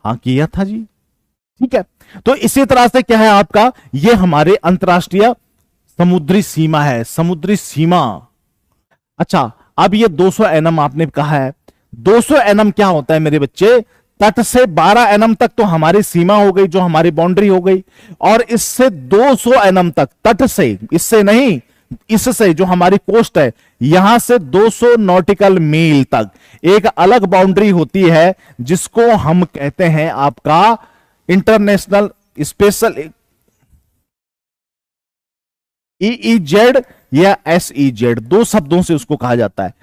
हाँ, किया था जी। ठीक है, तो इसी तरह से क्या है आपका, ये हमारे अंतरराष्ट्रीय समुद्री सीमा है, समुद्री सीमा। अच्छा, अब ये 200 एनएम आपने कहा है, 200 एनएम क्या होता है मेरे बच्चे, तट से 12 एनएम तक तो हमारी सीमा हो गई, जो हमारी बाउंड्री हो गई, और इससे 200 एनएम तक, तट से, इससे नहीं, इससे जो हमारी कोस्ट है, यहां से 200 नॉटिकल मील तक एक अलग बाउंड्री होती है, जिसको हम कहते हैं आपका इंटरनेशनल स्पेशल ईईजेड या एसईजेड, दो शब्दों से उसको कहा जाता है।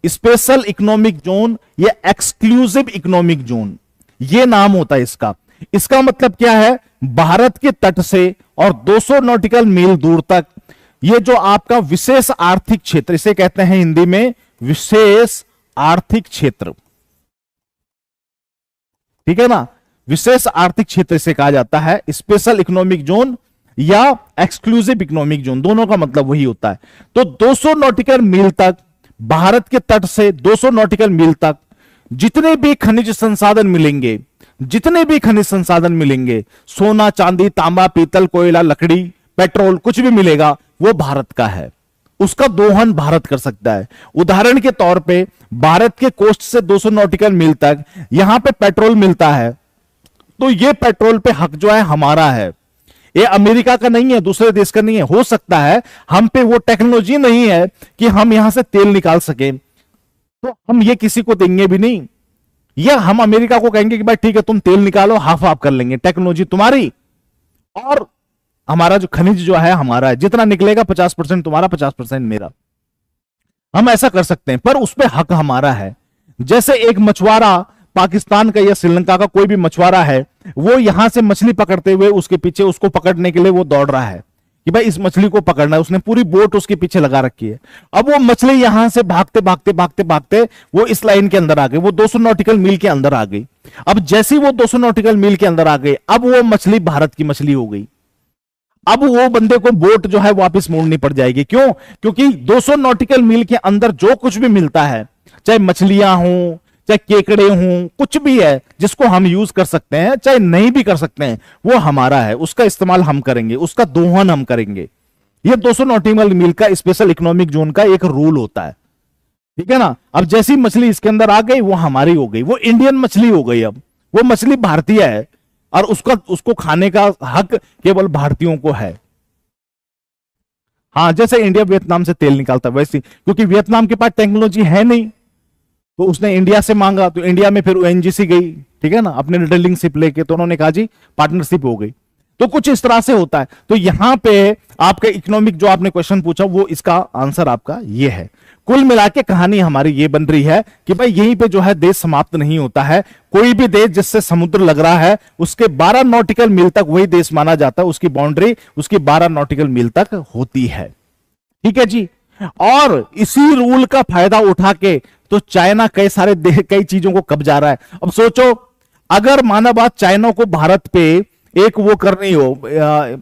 स्पेशल इकोनॉमिक जोन या एक्सक्लूसिव इकोनॉमिक जोन, ये नाम होता है इसका। इसका मतलब क्या है, भारत के तट से और 200 नॉटिकल मील दूर तक ये जो आपका विशेष आर्थिक क्षेत्र, इसे कहते हैं हिंदी में विशेष आर्थिक क्षेत्र, ठीक है ना, विशेष आर्थिक क्षेत्र से कहा जाता है, स्पेशल इकोनॉमिक जोन या एक्सक्लूसिव इकोनॉमिक जोन, दोनों का मतलब वही होता है। तो 200 नॉटिकल मील तक, भारत के तट से 200 नॉटिकल मील तक जितने भी खनिज संसाधन मिलेंगे, जितने भी खनिज संसाधन मिलेंगे, सोना, चांदी, तांबा, पीतल, कोयला, लकड़ी, पेट्रोल, कुछ भी मिलेगा, वो भारत का है, उसका दोहन भारत कर सकता है। उदाहरण के तौर पे भारत के कोस्ट से 200 नॉटिकल मील तक यहां पे पेट्रोल मिलता है, तो ये पेट्रोल पे हक जो है हमारा है, ये अमेरिका का नहीं है, दूसरे देश का नहीं है। हो सकता है हम पे वो टेक्नोलॉजी नहीं है कि हम यहां से तेल निकाल सके, तो हम ये किसी को देंगे भी नहीं, या हम अमेरिका को कहेंगे कि भाई ठीक है तुम तेल निकालो, हाफ हाफ कर लेंगे, टेक्नोलॉजी तुम्हारी और हमारा जो खनिज जो है हमारा है, जितना निकलेगा 50% तुम्हारा, 50% मेरा, हम ऐसा कर सकते हैं, पर उस पर हक हमारा है। जैसे एक मछुआरा पाकिस्तान का या श्रीलंका का कोई भी मछुआरा है, वो यहां से मछली पकड़ते हुए उसके पीछे, उसको पकड़ने के लिए वो दौड़ रहा है कि भाई इस मछली को पकड़ना है, उसने पूरी बोट उसके पीछे लगा रखी है। अब वो मछली यहां से भागते भागते भागते भागते वो इस लाइन के अंदर आ गई, वो 200 नॉटिकल मील के अंदर आ गई। अब जैसे ही वो 200 नॉटिकल मील के अंदर आ गई, अब वो मछली भारत की मछली हो गई। अब वो बंदे को बोट जो है वापस मोड़नी पड़ जाएगी, क्यों? क्योंकि 200 नॉटिकल मील के अंदर जो कुछ भी मिलता है, चाहे मछलियां हों, चाहे केकड़े हों, कुछ भी है जिसको हम यूज कर सकते हैं, चाहे नहीं भी कर सकते हैं, वो हमारा है, उसका इस्तेमाल हम करेंगे, उसका दोहन हम करेंगे। ये 200 नॉटिकल मील का स्पेशल इकोनॉमिक जोन का एक रूल होता है, ठीक है ना। अब जैसी मछली इसके अंदर आ गई, वो हमारी हो गई, वो इंडियन मछली हो गई। अब वो मछली भारतीय है और उसको खाने का हक केवल भारतीयों को है। हाँ, जैसे इंडिया वियतनाम से तेल निकालता वैसे, क्योंकि वियतनाम के पास टेक्नोलॉजी है नहीं, तो उसने इंडिया से मांगा, तो इंडिया में फिर ओएनजीसी गई, ठीक है ना, अपने ड्रिलिंग शिप लेके, तो उन्होंने कहा जी पार्टनरशिप हो गई। तो कुछ इस तरह से होता है। तो यहां पे आपका इकोनॉमिक जो आपने क्वेश्चन पूछा, वो इसका आंसर आपका ये है। कुल मिला के कहानी हमारी ये बन रही है कि भाई यहीं पे जो है देश समाप्त नहीं होता है। कोई भी देश जिससे समुद्र लग रहा है, उसके 12 नॉटिकल मील तक वही देश माना जाता है, उसकी बाउंड्री उसकी 12 नॉटिकल मील तक होती है, ठीक है जी। और इसी रूल का फायदा उठा के तो चाइना कई चीजों को कब्जा रहा है। अब सोचो, अगर माना बात चाइना को भारत पे एक वो करनी हो,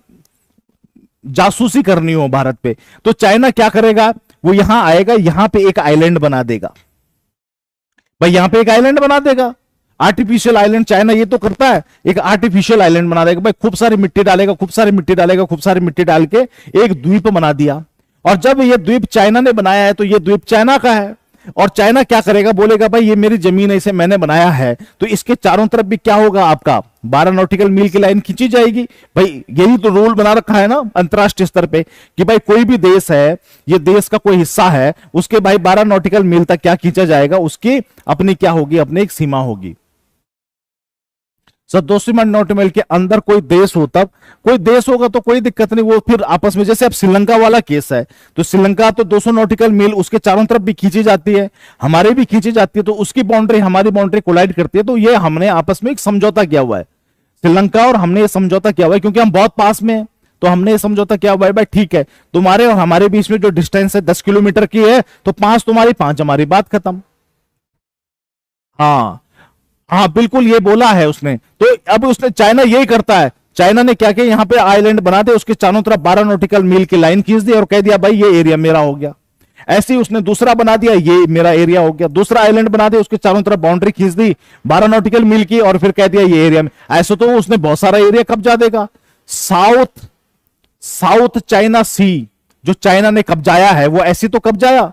जासूसी करनी हो भारत पे, तो चाइना क्या करेगा, वो यहां आएगा, यहां पे एक आइलैंड बना देगा। भाई यहां पे एक आइलैंड बना देगा, आर्टिफिशियल आइलैंड। चाइना ये तो करता है, एक आर्टिफिशियल आइलैंड बना देगा। भाई खूब सारी मिट्टी डालेगा, खूब सारी मिट्टी डालेगा, खूब सारी मिट्टी डाल के एक द्वीप बना दिया। और जब ये द्वीप चाइना ने बनाया है, तो ये द्वीप चाइना का है। और चाइना क्या करेगा, बोलेगा भाई ये मेरी जमीन है, इसे मैंने बनाया है, तो इसके चारों तरफ भी क्या होगा, आपका 12 नॉटिकल मील की लाइन खींची जाएगी। भाई यही तो रूल बना रखा है ना अंतरराष्ट्रीय स्तर पे, कि भाई कोई भी देश है, ये देश का कोई हिस्सा है, उसके भाई 12 नॉटिकल मील तक क्या खींचा जाएगा, उसकी अपनी क्या होगी, अपनी एक सीमा होगी। सर 200 नॉटिकल के अंदर कोई देश हो, तब कोई देश होगा तो कोई दिक्कत नहीं, वो फिर आपस में, जैसे अब श्रीलंका वाला केस है, तो श्रीलंका तो 200 नॉटिकल मील उसके चारों तरफ भी खींची जाती है, हमारे भी खींची जाती है, तो उसकी बाउंड्री हमारी बाउंड्री कोलाइड करती है। तो ये हमने आपस में एक समझौता किया हुआ है, श्रीलंका और हमने ये समझौता किया हुआ है, क्योंकि हम बहुत पास में हैं, तो हमने ये समझौता किया हुआ है, भाई ठीक है, तुम्हारे और हमारे बीच में जो डिस्टेंस है 10 किलोमीटर की है, तो 5 तुम्हारी 5 हमारी, बात खत्म। हाँ हाँ, बिल्कुल ये बोला है उसने। तो अब उसने, चाइना यही करता है, चाइना ने क्या किया, यहां पे आइलैंड बना दे, उसके चारों तरफ 12 नॉटिकल मील की लाइन खींच दी और कह दिया भाई ये एरिया मेरा हो गया। ऐसे ही उसने दूसरा बना दिया, ये मेरा एरिया हो गया, दूसरा आइलैंड बना दिया, उसके चारों तरफ बाउंड्री खींच दी 12 नॉटिकल मील की, और फिर कह दिया ये एरिया में। ऐसे तो उसने बहुत सारा एरिया कब्जा देगा। साउथ चाइना सी जो चाइना ने कब्जाया है, वो ऐसी तो कब्जाया,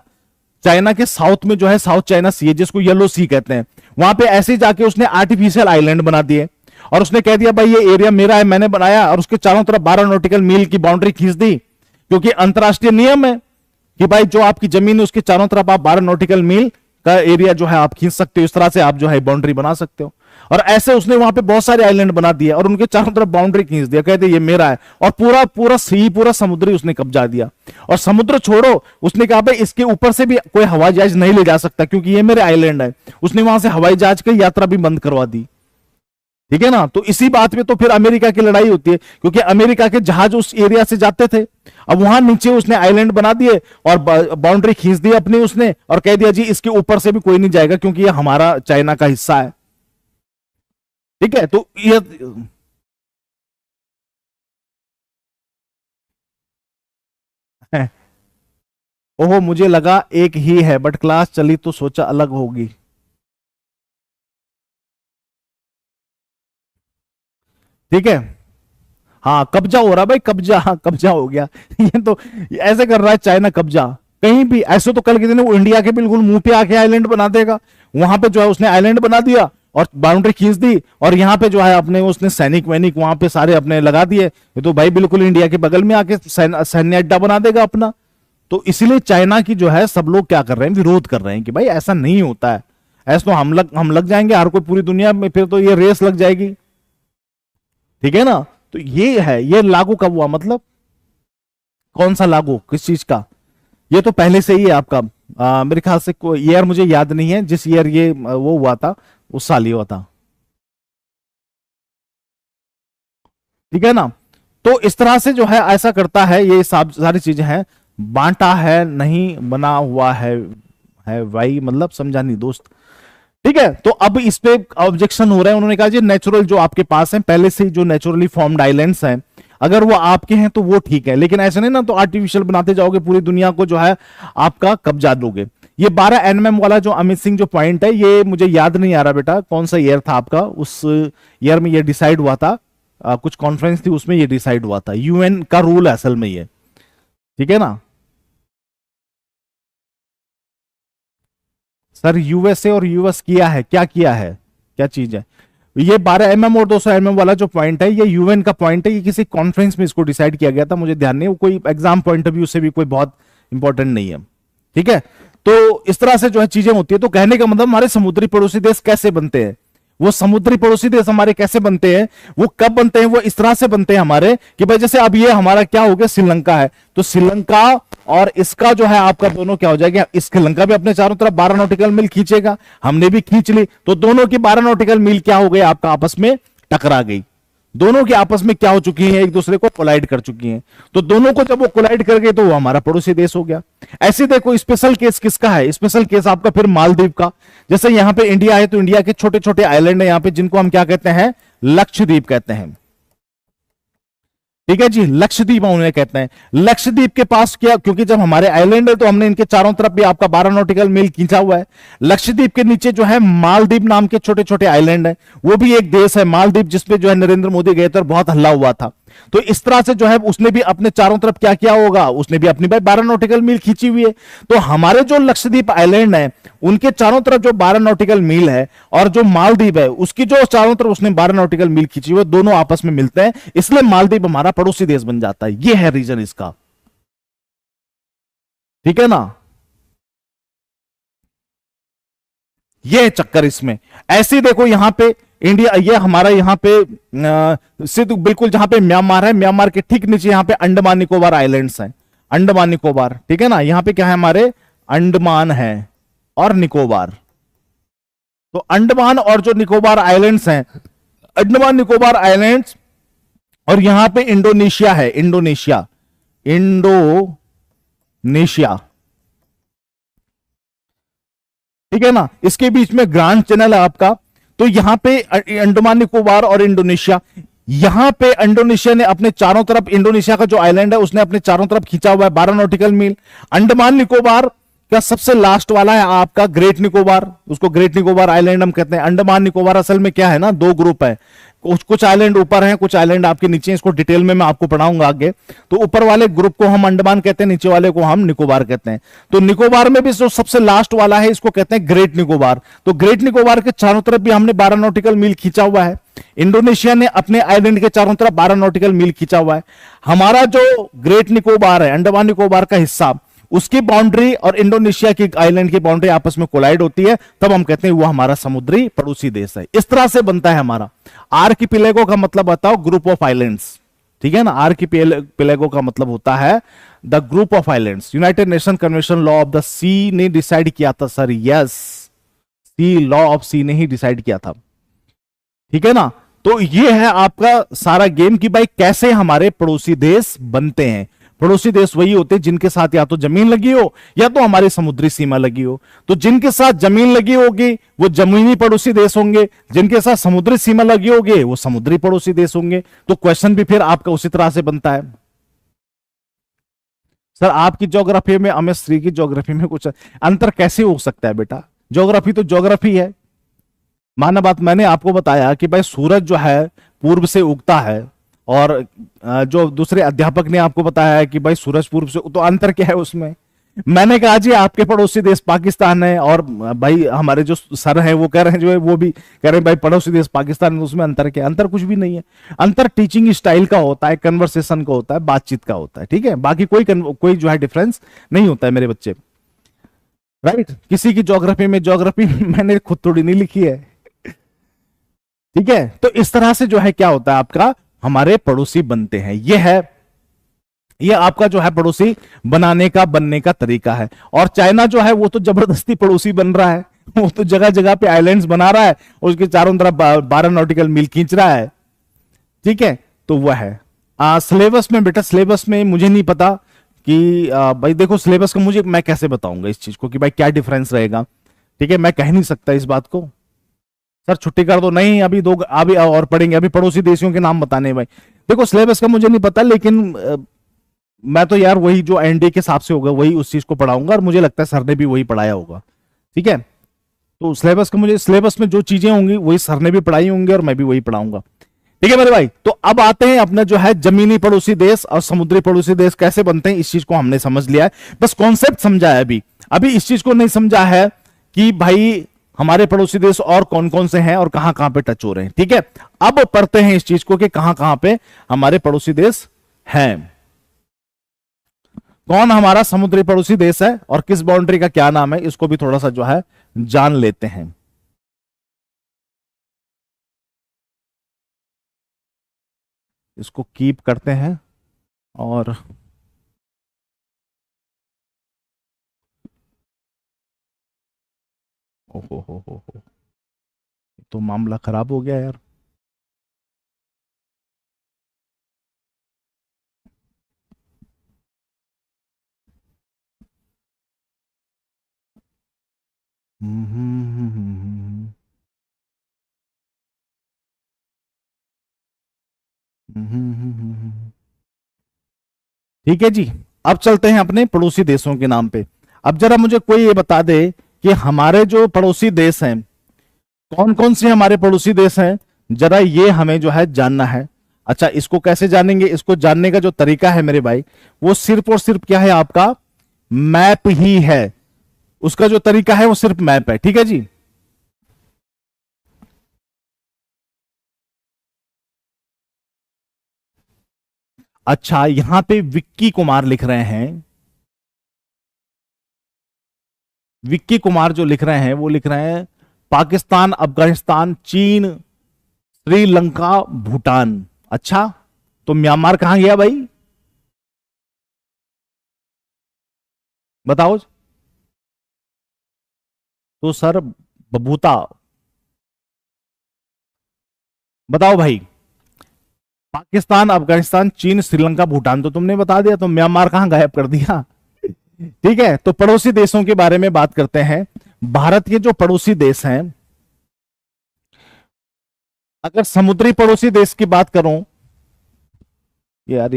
चाइना के साउथ में जो है साउथ चाइना सी है, जिसको येलो सी कहते हैं, वहां पे ऐसे ही जाके उसने आर्टिफिशियल आइलैंड बना दिए, और उसने कह दिया भाई ये एरिया मेरा है, मैंने बनाया, और उसके चारों तरफ 12 नॉटिकल मील की बाउंड्री खींच दी, क्योंकि अंतरराष्ट्रीय नियम है कि भाई जो आपकी जमीन है उसके चारों तरफ आप 12 नॉटिकल मील का एरिया जो है आप खींच सकते हो, इस तरह से आप जो है बाउंड्री बना सकते हो। और ऐसे उसने वहां पे बहुत सारे आइलैंड बना दिए और उनके चारों तरफ बाउंड्री खींच दिया, कहते ये मेरा है, और पूरा पूरा सी पूरा समुद्री उसने कब्जा दिया। और समुद्र छोड़ो, उसने कहा भाई इसके ऊपर से भी कोई हवाई जहाज नहीं ले जा सकता क्योंकि ये मेरे आइलैंड है। उसने वहां से हवाई जहाज की यात्रा भी बंद करवा दी, ठीक है ना। तो इसी बात पे तो फिर अमेरिका की लड़ाई होती है, क्योंकि अमेरिका के जहाज उस एरिया से जाते थे, अब वहां नीचे उसने आइलैंड बना दिए और बाउंड्री खींच दी अपनी उसने, और कह दिया जी इसके ऊपर से भी कोई नहीं जाएगा क्योंकि ये हमारा चाइना का हिस्सा है, ठीक है। तो ये ओहो, मुझे लगा एक ही है, बट क्लास चली तो सोचा अलग होगी। ठीक है, हाँ कब्जा हो रहा भाई, कब्जा, हाँ कब्जा हो गया ये तो ऐसे कर रहा है चाइना कब्जा कहीं भी। ऐसे तो कल के दिन वो इंडिया के बिल्कुल मुंह पे आके आइलैंड बना देगा, वहां पे जो है उसने आइलैंड बना दिया और बाउंड्री खींच दी, और यहाँ पे जो है अपने उसने सैनिक वैनिक वहां पे सारे अपने लगा दिए, ये तो भाई बिल्कुल इंडिया के बगल में आके सैन्य अड्डा बना देगा अपना। तो इसीलिए चाइना की जो है सब लोग क्या कर रहे हैं, विरोध कर रहे हैं कि भाई ऐसा नहीं होता है, ऐसा तो हम लग जाएंगे हर कोई पूरी दुनिया में, फिर तो ये रेस लग जाएगी, ठीक है ना। तो ये है, ये लागू कब हुआ, मतलब कौन सा लागू, किस चीज का, ये तो पहले से ही है आपका। मेरे ख्याल से ईयर मुझे याद नहीं है, जिस ईयर ये वो हुआ था उस साल ही हुआ था, ठीक है ना। तो इस तरह से जो है ऐसा करता है, ये सारी चीजें हैं, बांटा है नहीं बना हुआ है भाई, मतलब समझा नहीं दोस्त, ठीक है। तो अब इस पे ऑब्जेक्शन हो रहा है, उन्होंने कहा जी नेचुरल जो आपके पास है पहले से जो नेचुरली फॉर्म्ड आइलैंड्स हैं, अगर वो आपके हैं तो वो ठीक है, लेकिन ऐसे नहीं ना, तो आर्टिफिशियल बनाते जाओगे, पूरी दुनिया को जो है आपका कब्जा दोगे। ये 12 एनएम वाला जो अमित सिंह जो पॉइंट है, ये मुझे याद नहीं आ रहा बेटा कौन सा ईयर था आपका, उस ईयर में ये डिसाइड हुआ था, कुछ कॉन्फ्रेंस थी उसमें ये डिसाइड हुआ था, यूएन का रूल है असल में ये, ठीक है ना। सर यूएसए और यूएस किया है, क्या किया है, क्या चीज है ये 12 एमएम और 200 एमएम वाला जो पॉइंट है, ये यूएन का पॉइंट है, ये किसी कॉन्फ्रेंस में इसको डिसाइड किया गया था, मुझे ध्यान नहीं, वो कोई एग्जाम पॉइंट ऑफ व्यू से भी कोई बहुत इंपॉर्टेंट नहीं है, ठीक है। तो इस तरह से जो है चीजें होती है। तो कहने का मतलब हमारे समुद्री पड़ोसी देश कैसे बनते हैं, वो समुद्री पड़ोसी देश हमारे कैसे बनते हैं, वो कब बनते हैं, वो इस तरह से बनते हैं हमारे कि भाई जैसे अब ये हमारा क्या हो गया, श्रीलंका है, तो श्रीलंका और इसका जो है आपका दोनों क्या हो जाएगा, श्रीलंका भी अपने चारों तरफ 12 नॉटिकल मील खींचेगा, हमने भी खींच ली, तो दोनों की 12 नॉटिकल मील क्या हो गई, आपका आपस में टकरा गई, दोनों की आपस में क्या हो चुकी हैं, एक दूसरे को कोलाइड कर चुकी हैं। तो दोनों को जब वो कोलाइड कर गए तो वो हमारा पड़ोसी देश हो गया। ऐसे देखो स्पेशल केस किसका है, स्पेशल केस आपका फिर मालदीव का। जैसे यहां पे इंडिया है तो इंडिया के छोटे छोटे आइलैंड है यहां पे, जिनको हम क्या कहते हैं, लक्षद्वीप कहते हैं, ठीक है जी, लक्षद्वीप उन्हें कहते हैं। लक्षद्वीप के पास क्या, क्योंकि जब हमारे आइलैंड है तो हमने इनके चारों तरफ भी आपका 12 नॉटिकल मील खींचा हुआ है। लक्षद्वीप के नीचे जो है मालदीव नाम के छोटे छोटे आइलैंड है, वो भी एक देश है मालदीव, जिसपे जो है नरेंद्र मोदी गए थे और बहुत हल्ला हुआ था। तो इस तरह से जो है उसने भी अपने चारों तरफ क्या किया होगा, उसने भी अपनी भाई 12 नॉटिकल मील खींची हुई है। तो हमारे जो लक्षद्वीप आइलैंड है उनके चारों तरफ जो 12 नॉटिकल मील है, और जो मालदीव है उसकी जो चारों तरफ उसने 12 नॉटिकल मील खींची हुई है, दोनों आपस में मिलते हैं, इसलिए मालदीव हमारा पड़ोसी देश बन जाता है। यह है रीजन इसका, ठीक है ना। यह चक्कर इसमें। ऐसे देखो यहां पे इंडिया, ये हमारा यहां पे सिर्फ बिल्कुल जहां पे म्यांमार है, म्यांमार के ठीक नीचे यहां पे अंडमान निकोबार आइलैंड्स हैं, अंडमान निकोबार, ठीक है ना। यहां पे क्या है हमारे, अंडमान है और निकोबार। तो अंडमान और जो निकोबार आइलैंड्स हैं, अंडमान निकोबार आइलैंड्स, और यहां पे इंडोनेशिया है, इंडोनेशिया, इंडोनेशिया, ठीक है ना। इसके बीच में ग्रांड चैनल है आपका। तो यहां पे अंडमान निकोबार और इंडोनेशिया, यहां पे इंडोनेशिया ने अपने चारों तरफ, इंडोनेशिया का जो आइलैंड है उसने अपने चारों तरफ खींचा हुआ है 12 नॉटिकल मील। अंडमान निकोबार का सबसे लास्ट वाला है आपका ग्रेट निकोबार, उसको ग्रेट निकोबार आइलैंड हम कहते हैं। अंडमान निकोबार असल में क्या है ना, दो ग्रुप है, कुछ आइलैंड ऊपर हैं, कुछ आइलैंड आपके नीचे हैं। इसको डिटेल में मैं आपको पढ़ाऊंगा आगे। तो ऊपर वाले ग्रुप को हम अंडमान कहते हैं, नीचे वाले को हम निकोबार कहते हैं। तो निकोबार में भी जो सबसे लास्ट वाला है इसको कहते हैं ग्रेट निकोबार। तो ग्रेट निकोबार के चारों तरफ भी हमने 12 नॉटिकल मील खींचा हुआ है। इंडोनेशिया ने अपने आइलैंड के चारों तरफ 12 नॉटिकल मील खींचा हुआ है। हमारा जो ग्रेट निकोबार है, अंडमान निकोबार का हिस्सा, उसकी बाउंड्री और इंडोनेशिया की आइलैंड की बाउंड्री आपस में कोलाइड होती है, तब हम कहते हैं वो हमारा समुद्री पड़ोसी देश है। इस तरह से बनता है हमारा। आर्किपिलेगो का मतलब बताओ ग्रुप ऑफ आइलैंड्स, ठीक है ना। आर्किपिलेगो का मतलब होता है the group of islands. United Nation convention law of the sea ने डिसाइड किया था sir, yes, sea law of sea ने ही डिसाइड किया था, ठीक है ना। तो ये है आपका सारा गेम कि भाई कैसे हमारे पड़ोसी देश बनते हैं। पड़ोसी देश वही होते हैं जिनके साथ या तो जमीन लगी हो या तो हमारी समुद्री सीमा लगी हो। तो जिनके साथ जमीन लगी होगी वो जमीनी पड़ोसी देश होंगे, जिनके साथ समुद्री सीमा लगी होगी वो समुद्री पड़ोसी देश होंगे। तो क्वेश्चन भी फिर आपका उसी तरह से बनता है। सर आपकी ज्योग्राफी में हमें श्री की ज्योग्राफी में कुछ अंतर कैसे हो सकता है बेटा? ज्योग्राफी तो ज्योग्राफी है। माना बात, मैंने आपको बताया कि भाई सूरज जो है पूर्व से उगता है, और जो दूसरे अध्यापक ने आपको बताया है कि भाई सूरज पूर्व से, तो अंतर क्या है उसमें? मैंने कहा जी आपके पड़ोसी देश पाकिस्तान है, और भाई हमारे जो सर हैं वो कह रहे हैं, जो है वो भी कह रहे हैं भाई पड़ोसी देश पाकिस्तान है। उसमें अंतर क्या? अंतर कुछ भी नहीं है। अंतर टीचिंग स्टाइल का होता है, कन्वर्सेशन का होता है, बातचीत का होता है, ठीक है। बाकी कोई जो है डिफरेंस नहीं होता है मेरे बच्चे, राइट। किसी की ज्योग्राफी में ज्योग्राफी मैंने खुद थोड़ी नहीं लिखी है, ठीक है। तो इस तरह से जो है क्या होता है आपका, हमारे पड़ोसी बनते हैं। ये आपका जो है पड़ोसी बनाने का, बनने का तरीका है। और चाइना जो है वो तो जबरदस्ती पड़ोसी बन रहा है। वो तो जगह जगह पे आइलैंड्स बना रहा है और उसके चारों तरफ 12 नॉटिकल मील खींच रहा है, ठीक है। तो वह है सिलेबस में बेटा, सिलेबस में मुझे नहीं पता कि भाई देखो सिलेबस का मैं कैसे बताऊंगा इस चीज को कि भाई क्या डिफरेंस रहेगा, ठीक है। मैं कह नहीं सकता इस बात को, सर छुट्टी कर दो, नहीं अभी और पढ़ेंगे, अभी पड़ोसी देशों के नाम बताने भाई। देखो सिलेबस का मुझे नहीं पता, लेकिन मैं तो यार वही जो एनडीए के हिसाब से होगा वही उस चीज को पढ़ाऊंगा, और मुझे लगता है सर ने भी वही पढ़ाया होगा, ठीक है। तो सिलेबस में जो चीजें होंगी वही सर ने भी पढ़ाई होंगी और मैं भी वही पढ़ाऊंगा, ठीक है मेरे भाई। तो अब आते हैं अपना जो है जमीनी पड़ोसी देश और समुद्री पड़ोसी देश कैसे बनते हैं। इस चीज को हमने समझ लिया है, बस कॉन्सेप्ट समझा है। अभी इस चीज को नहीं समझा है कि भाई हमारे पड़ोसी देश और कौन कौन से हैं और कहां कहां पे टच हो रहे हैं, ठीक है। अब पढ़ते हैं इस चीज को कि कहां कहां पे हमारे पड़ोसी देश हैं, कौन हमारा समुद्री पड़ोसी देश है और किस बाउंड्री का क्या नाम है, इसको भी थोड़ा सा जो है जान लेते हैं। इसको कीप करते हैं और ओहो हो, तो मामला खराब हो गया यार। ठीक है जी, अब चलते हैं अपने पड़ोसी देशों के नाम पे। अब जरा मुझे कोई ये बता दे कि हमारे जो पड़ोसी देश हैं, कौन कौन से हमारे पड़ोसी देश हैं, जरा ये हमें जो है जानना है। अच्छा, इसको कैसे जानेंगे? इसको जानने का जो तरीका है मेरे भाई, वो सिर्फ और सिर्फ क्या है, आपका मैप ही है। उसका जो तरीका है वो सिर्फ मैप है, ठीक है जी। अच्छा, यहां पे विक्की कुमार लिख रहे हैं, विक्की कुमार जो लिख रहे हैं वो लिख रहे हैं पाकिस्तान, अफगानिस्तान, चीन, श्रीलंका, भूटान। अच्छा, तो म्यांमार कहां गया भाई, बताओ। तो सर बबूता, बताओ भाई। पाकिस्तान, अफगानिस्तान, चीन, श्रीलंका, भूटान तो तुमने बता दिया, तो म्यांमार कहां गायब कर दिया? ठीक है, तो पड़ोसी देशों के बारे में बात करते हैं। भारत के जो पड़ोसी देश हैं, अगर समुद्री पड़ोसी देश की बात करूं, यार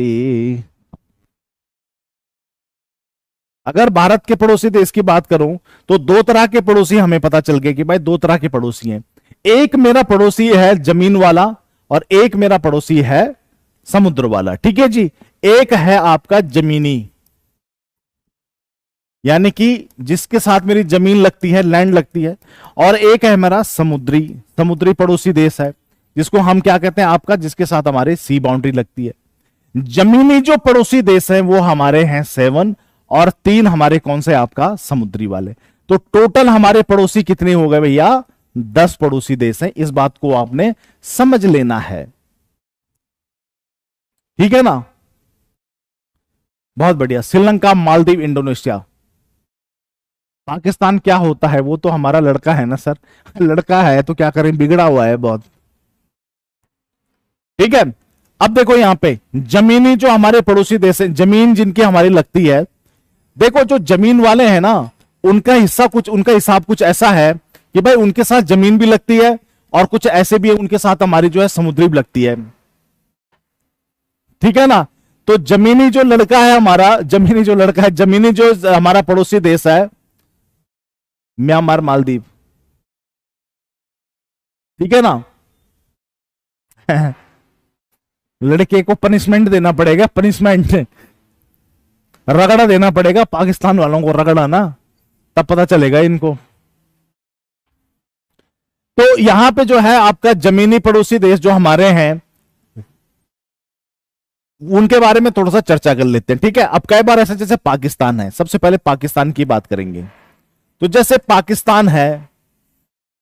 अगर भारत के पड़ोसी देश की बात करूं तो दो तरह के पड़ोसी हमें पता चल गए कि भाई दो तरह के पड़ोसी हैं। एक मेरा पड़ोसी है जमीन वाला और एक मेरा पड़ोसी है समुद्र वाला। ठीक है जी, एक है आपका जमीनी, यानी कि जिसके साथ मेरी जमीन लगती है, लैंड लगती है, और एक है मेरा समुद्री, समुद्री पड़ोसी देश है जिसको हम क्या कहते हैं आपका, जिसके साथ हमारे सी बाउंड्री लगती है। जमीनी जो पड़ोसी देश हैं वो हमारे हैं 7 और 3 हमारे कौन से आपका समुद्री वाले। तो टोटल हमारे पड़ोसी कितने हो गए भैया, 10 पड़ोसी देश हैं। इस बात को आपने समझ लेना है, ठीक है ना। बहुत बढ़िया। श्रीलंका, मालदीव, इंडोनेशिया। पाकिस्तान क्या होता है, वो तो हमारा लड़का है ना सर, लड़का है तो क्या करें, बिगड़ा हुआ है बहुत। ठीक है, अब देखो यहां पे जमीनी जो हमारे पड़ोसी देश है, जमीन जिनकी हमारी लगती है, देखो जो जमीन वाले हैं ना उनका हिस्सा कुछ, उनका हिसाब कुछ ऐसा है कि भाई उनके साथ जमीन भी लगती है और कुछ ऐसे भी है उनके साथ हमारी जो है समुद्री भी लगती है। ठीक है ना। तो जमीनी जो लड़का है हमारा, जमीनी जो लड़का है, जमीनी जो हमारा पड़ोसी देश है म्यांमार, मालदीव। ठीक है ना। लड़के को पनिशमेंट देना पड़ेगा, पनिशमेंट, रगड़ा देना पड़ेगा पाकिस्तान वालों को, रगड़ा ना, तब पता चलेगा इनको। तो यहां पे जो है आपका जमीनी पड़ोसी देश जो हमारे हैं उनके बारे में थोड़ा सा चर्चा कर लेते हैं। ठीक है, अब कई बार ऐसा, जैसे पाकिस्तान है, सबसे पहले पाकिस्तान की बात करेंगे। तो जैसे पाकिस्तान है,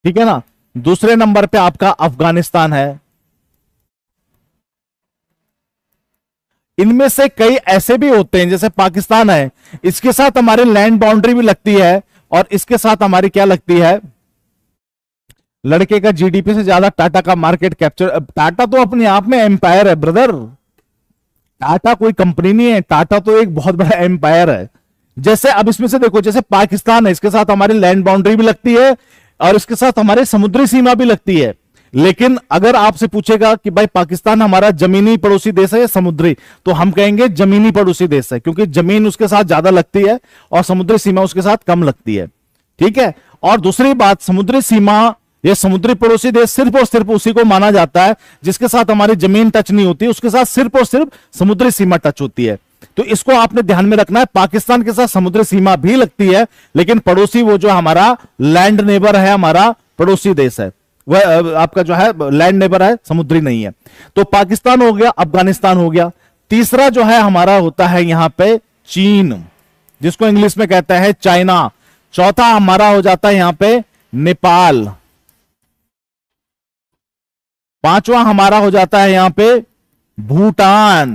ठीक है ना, दूसरे नंबर पे आपका अफगानिस्तान है। इनमें से कई ऐसे भी होते हैं, जैसे पाकिस्तान है, इसके साथ हमारे लैंड बाउंड्री भी लगती है और इसके साथ हमारी क्या लगती है, लड़के का जीडीपी से ज्यादा टाटा का मार्केट कैप्चर। टाटा तो अपने आप में एम्पायर है ब्रदर, टाटा कोई कंपनी नहीं है, टाटा तो एक बहुत बड़ा एम्पायर है। जैसे अब इसमें से देखो, जैसे पाकिस्तान है, इसके साथ हमारी लैंड बाउंड्री भी लगती है और इसके साथ हमारे समुद्री सीमा भी लगती है। लेकिन अगर आपसे पूछेगा कि भाई पाकिस्तान हमारा जमीनी पड़ोसी देश है या समुद्री, तो हम कहेंगे जमीनी पड़ोसी देश है, क्योंकि जमीन उसके साथ ज्यादा लगती है और समुद्री सीमा उसके साथ कम लगती है। ठीक है। और दूसरी बात, समुद्री सीमा ये समुद्री पड़ोसी देश सिर्फ और सिर्फ उसी को माना जाता है जिसके साथ हमारी जमीन टच नहीं होती, उसके साथ सिर्फ और सिर्फ समुद्री सीमा टच होती है। तो इसको आपने ध्यान में रखना है। पाकिस्तान के साथ समुद्री सीमा भी लगती है, लेकिन पड़ोसी वो जो हमारा लैंड नेबर है, हमारा पड़ोसी देश है, वह आपका जो है लैंड नेबर है, समुद्री नहीं है। तो पाकिस्तान हो गया, अफगानिस्तान हो गया। तीसरा जो है हमारा होता है यहां पे चीन, जिसको इंग्लिश में कहता है चाइना। चौथा हमारा हो जाता है यहां पे नेपाल। पांचवा हमारा हो जाता है यहां पे भूटान।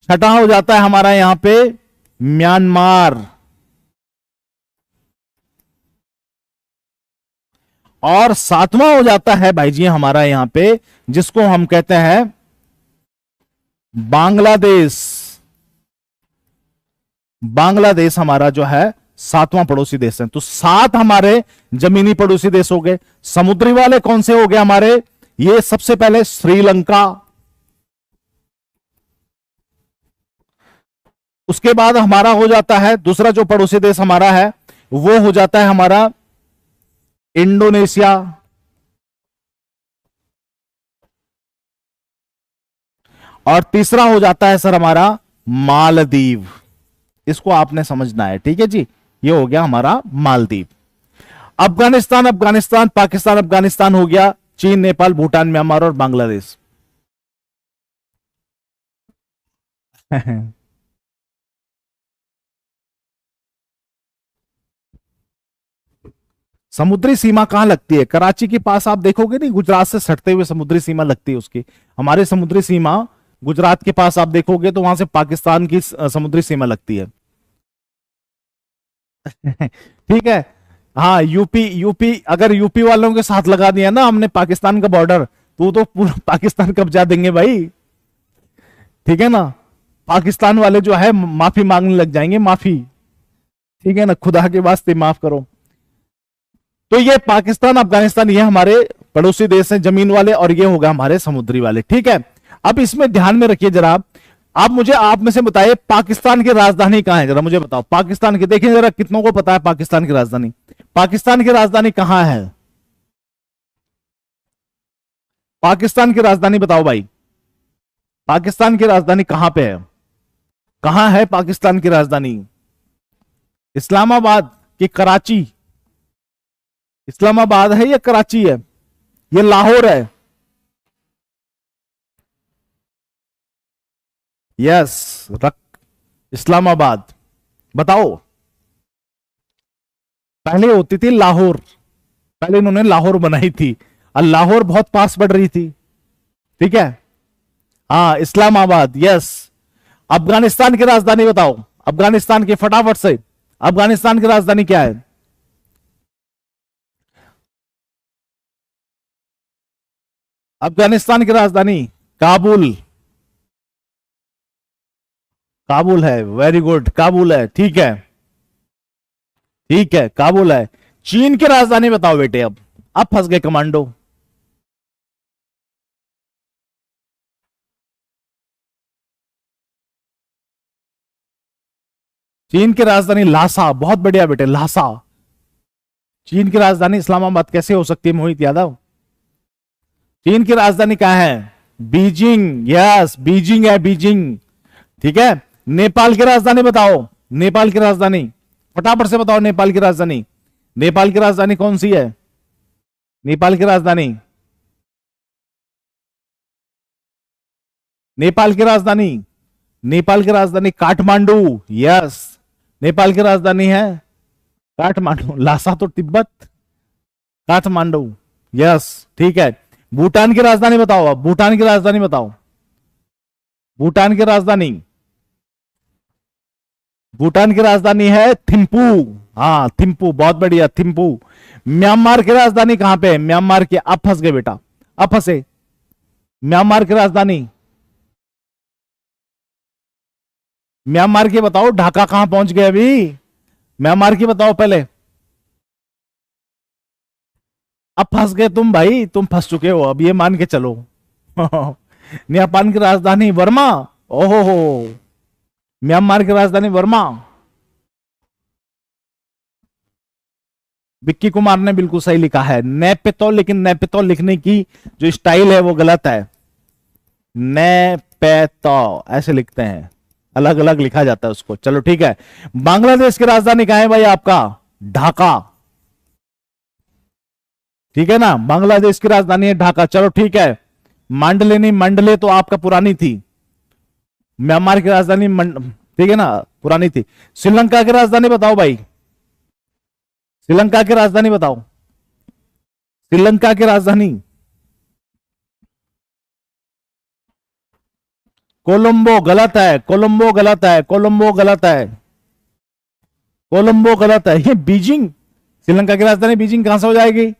छठा हो जाता है हमारा यहां पे म्यांमार। और सातवां हो जाता है भाई जी हमारा यहां पे, जिसको हम कहते हैं बांग्लादेश। बांग्लादेश हमारा जो है सातवां पड़ोसी देश है। तो 7 हमारे जमीनी पड़ोसी देश हो गए। समुद्री वाले कौन से हो गए हमारे, ये सबसे पहले श्रीलंका, उसके बाद हमारा हो जाता है दूसरा जो पड़ोसी देश हमारा है वो हो जाता है हमारा इंडोनेशिया, और तीसरा हो जाता है सर हमारा मालदीव। इसको आपने समझना है, ठीक है जी। ये हो गया हमारा मालदीव। अफगानिस्तान, अफगानिस्तान, पाकिस्तान, अफगानिस्तान हो गया, चीन, नेपाल, भूटान, म्यांमार और बांग्लादेश। समुद्री सीमा कहां लगती है, कराची के पास आप देखोगे नहीं, गुजरात से सटते हुए समुद्री सीमा लगती है उसकी। हमारी समुद्री सीमा गुजरात के पास आप देखोगे तो वहां से पाकिस्तान की समुद्री सीमा लगती है। ठीक है। हाँ, यूपी अगर यूपी वालों के साथ लगा दिया ना हमने पाकिस्तान का बॉर्डर, तो पूरा पाकिस्तान कब्जा देंगे भाई। ठीक है ना। पाकिस्तान वाले जो है माफी मांगने लग जाएंगे, माफी। ठीक है ना, खुदा के वास्ते माफ करो। तो ये पाकिस्तान, अफगानिस्तान ये हमारे पड़ोसी देश हैं जमीन वाले, और ये होगा हमारे समुद्री वाले। ठीक है। अब इसमें ध्यान में रखिए जरा, आप मुझे आप में से बताइए पाकिस्तान की राजधानी कहां है, जरा मुझे बताओ। पाकिस्तान की, देखिए जरा कितनों को पता है पाकिस्तान की राजधानी। पाकिस्तान की राजधानी कहां है? पाकिस्तान की राजधानी बताओ भाई, पाकिस्तान की राजधानी कहां पे है? कहां है पाकिस्तान की राजधानी? इस्लामाबाद कि कराची? इस्लामाबाद है या कराची है? ये लाहौर है। यस, रख इस्लामाबाद। बताओ, पहले होती थी लाहौर, पहले इन्होंने लाहौर बनाई थी और लाहौर बहुत पास पड़ रही थी। ठीक है, हाँ इस्लामाबाद। यस, अफगानिस्तान की राजधानी बताओ, अफगानिस्तान की फटाफट से, अफगानिस्तान की राजधानी क्या है? अफगानिस्तान की राजधानी काबुल। काबुल है, वेरी गुड, काबुल है। ठीक है, ठीक है, काबुल है। चीन की राजधानी बताओ बेटे। अब फंस गए कमांडो। चीन की राजधानी लासा। बहुत बढ़िया बेटे, लासा। चीन की राजधानी इस्लामाबाद कैसे हो सकती है मोहित यादव? चीन की राजधानी कहां है? बीजिंग। यस, बीजिंग है, बीजिंग। ठीक है, नेपाल की राजधानी बताओ, नेपाल की राजधानी फटाफट से बताओ। नेपाल की राजधानी, नेपाल की राजधानी कौन सी है? नेपाल की राजधानी, नेपाल की राजधानी, नेपाल की राजधानी काठमांडू। यस, नेपाल की राजधानी है काठमांडू। लासा तो तिब्बत, काठमांडू। यस, ठीक है। भूटान की राजधानी बताओ। अब भूटान की राजधानी बताओ, भूटान की राजधानी, भूटान की राजधानी है थिम्पू। हाँ थिम्पू, बहुत बढ़िया, थिम्पू। म्यांमार की राजधानी कहां पे है? म्यांमार की, अब फंस गए बेटा, अब फंसे। म्यांमार की राजधानी, म्यांमार की बताओ। ढाका कहां पहुंच गए अभी? म्यांमार की बताओ पहले। अब फंस गए तुम भाई, तुम फंस चुके हो अब, ये मान के चलो। नेपाल की राजधानी वर्मा। ओहो हो, म्यांमार की राजधानी वर्मा। विक्की कुमार ने बिल्कुल सही लिखा है नेपेतो, लेकिन नेपेतो लिखने की जो स्टाइल है वो गलत है। नेपेतो ऐसे लिखते हैं, अलग अलग लिखा जाता है उसको। चलो ठीक है, बांग्लादेश की राजधानी कहां है भाई आपका? ढाका। ठीक है ना, बांग्लादेश की राजधानी है ढाका। चलो ठीक है, मांडले नहीं, मंडले तो आपका पुरानी थी। म्यांमार की राजधानी ठीक है ना, पुरानी थी। श्रीलंका की राजधानी बताओ भाई, श्रीलंका की राजधानी बताओ, श्रीलंका की राजधानी। कोलंबो गलत है, कोलंबो गलत है, कोलंबो गलत है, कोलंबो गलत है। ये बीजिंग, श्रीलंका की राजधानी बीजिंग कहां से हो जाएगी?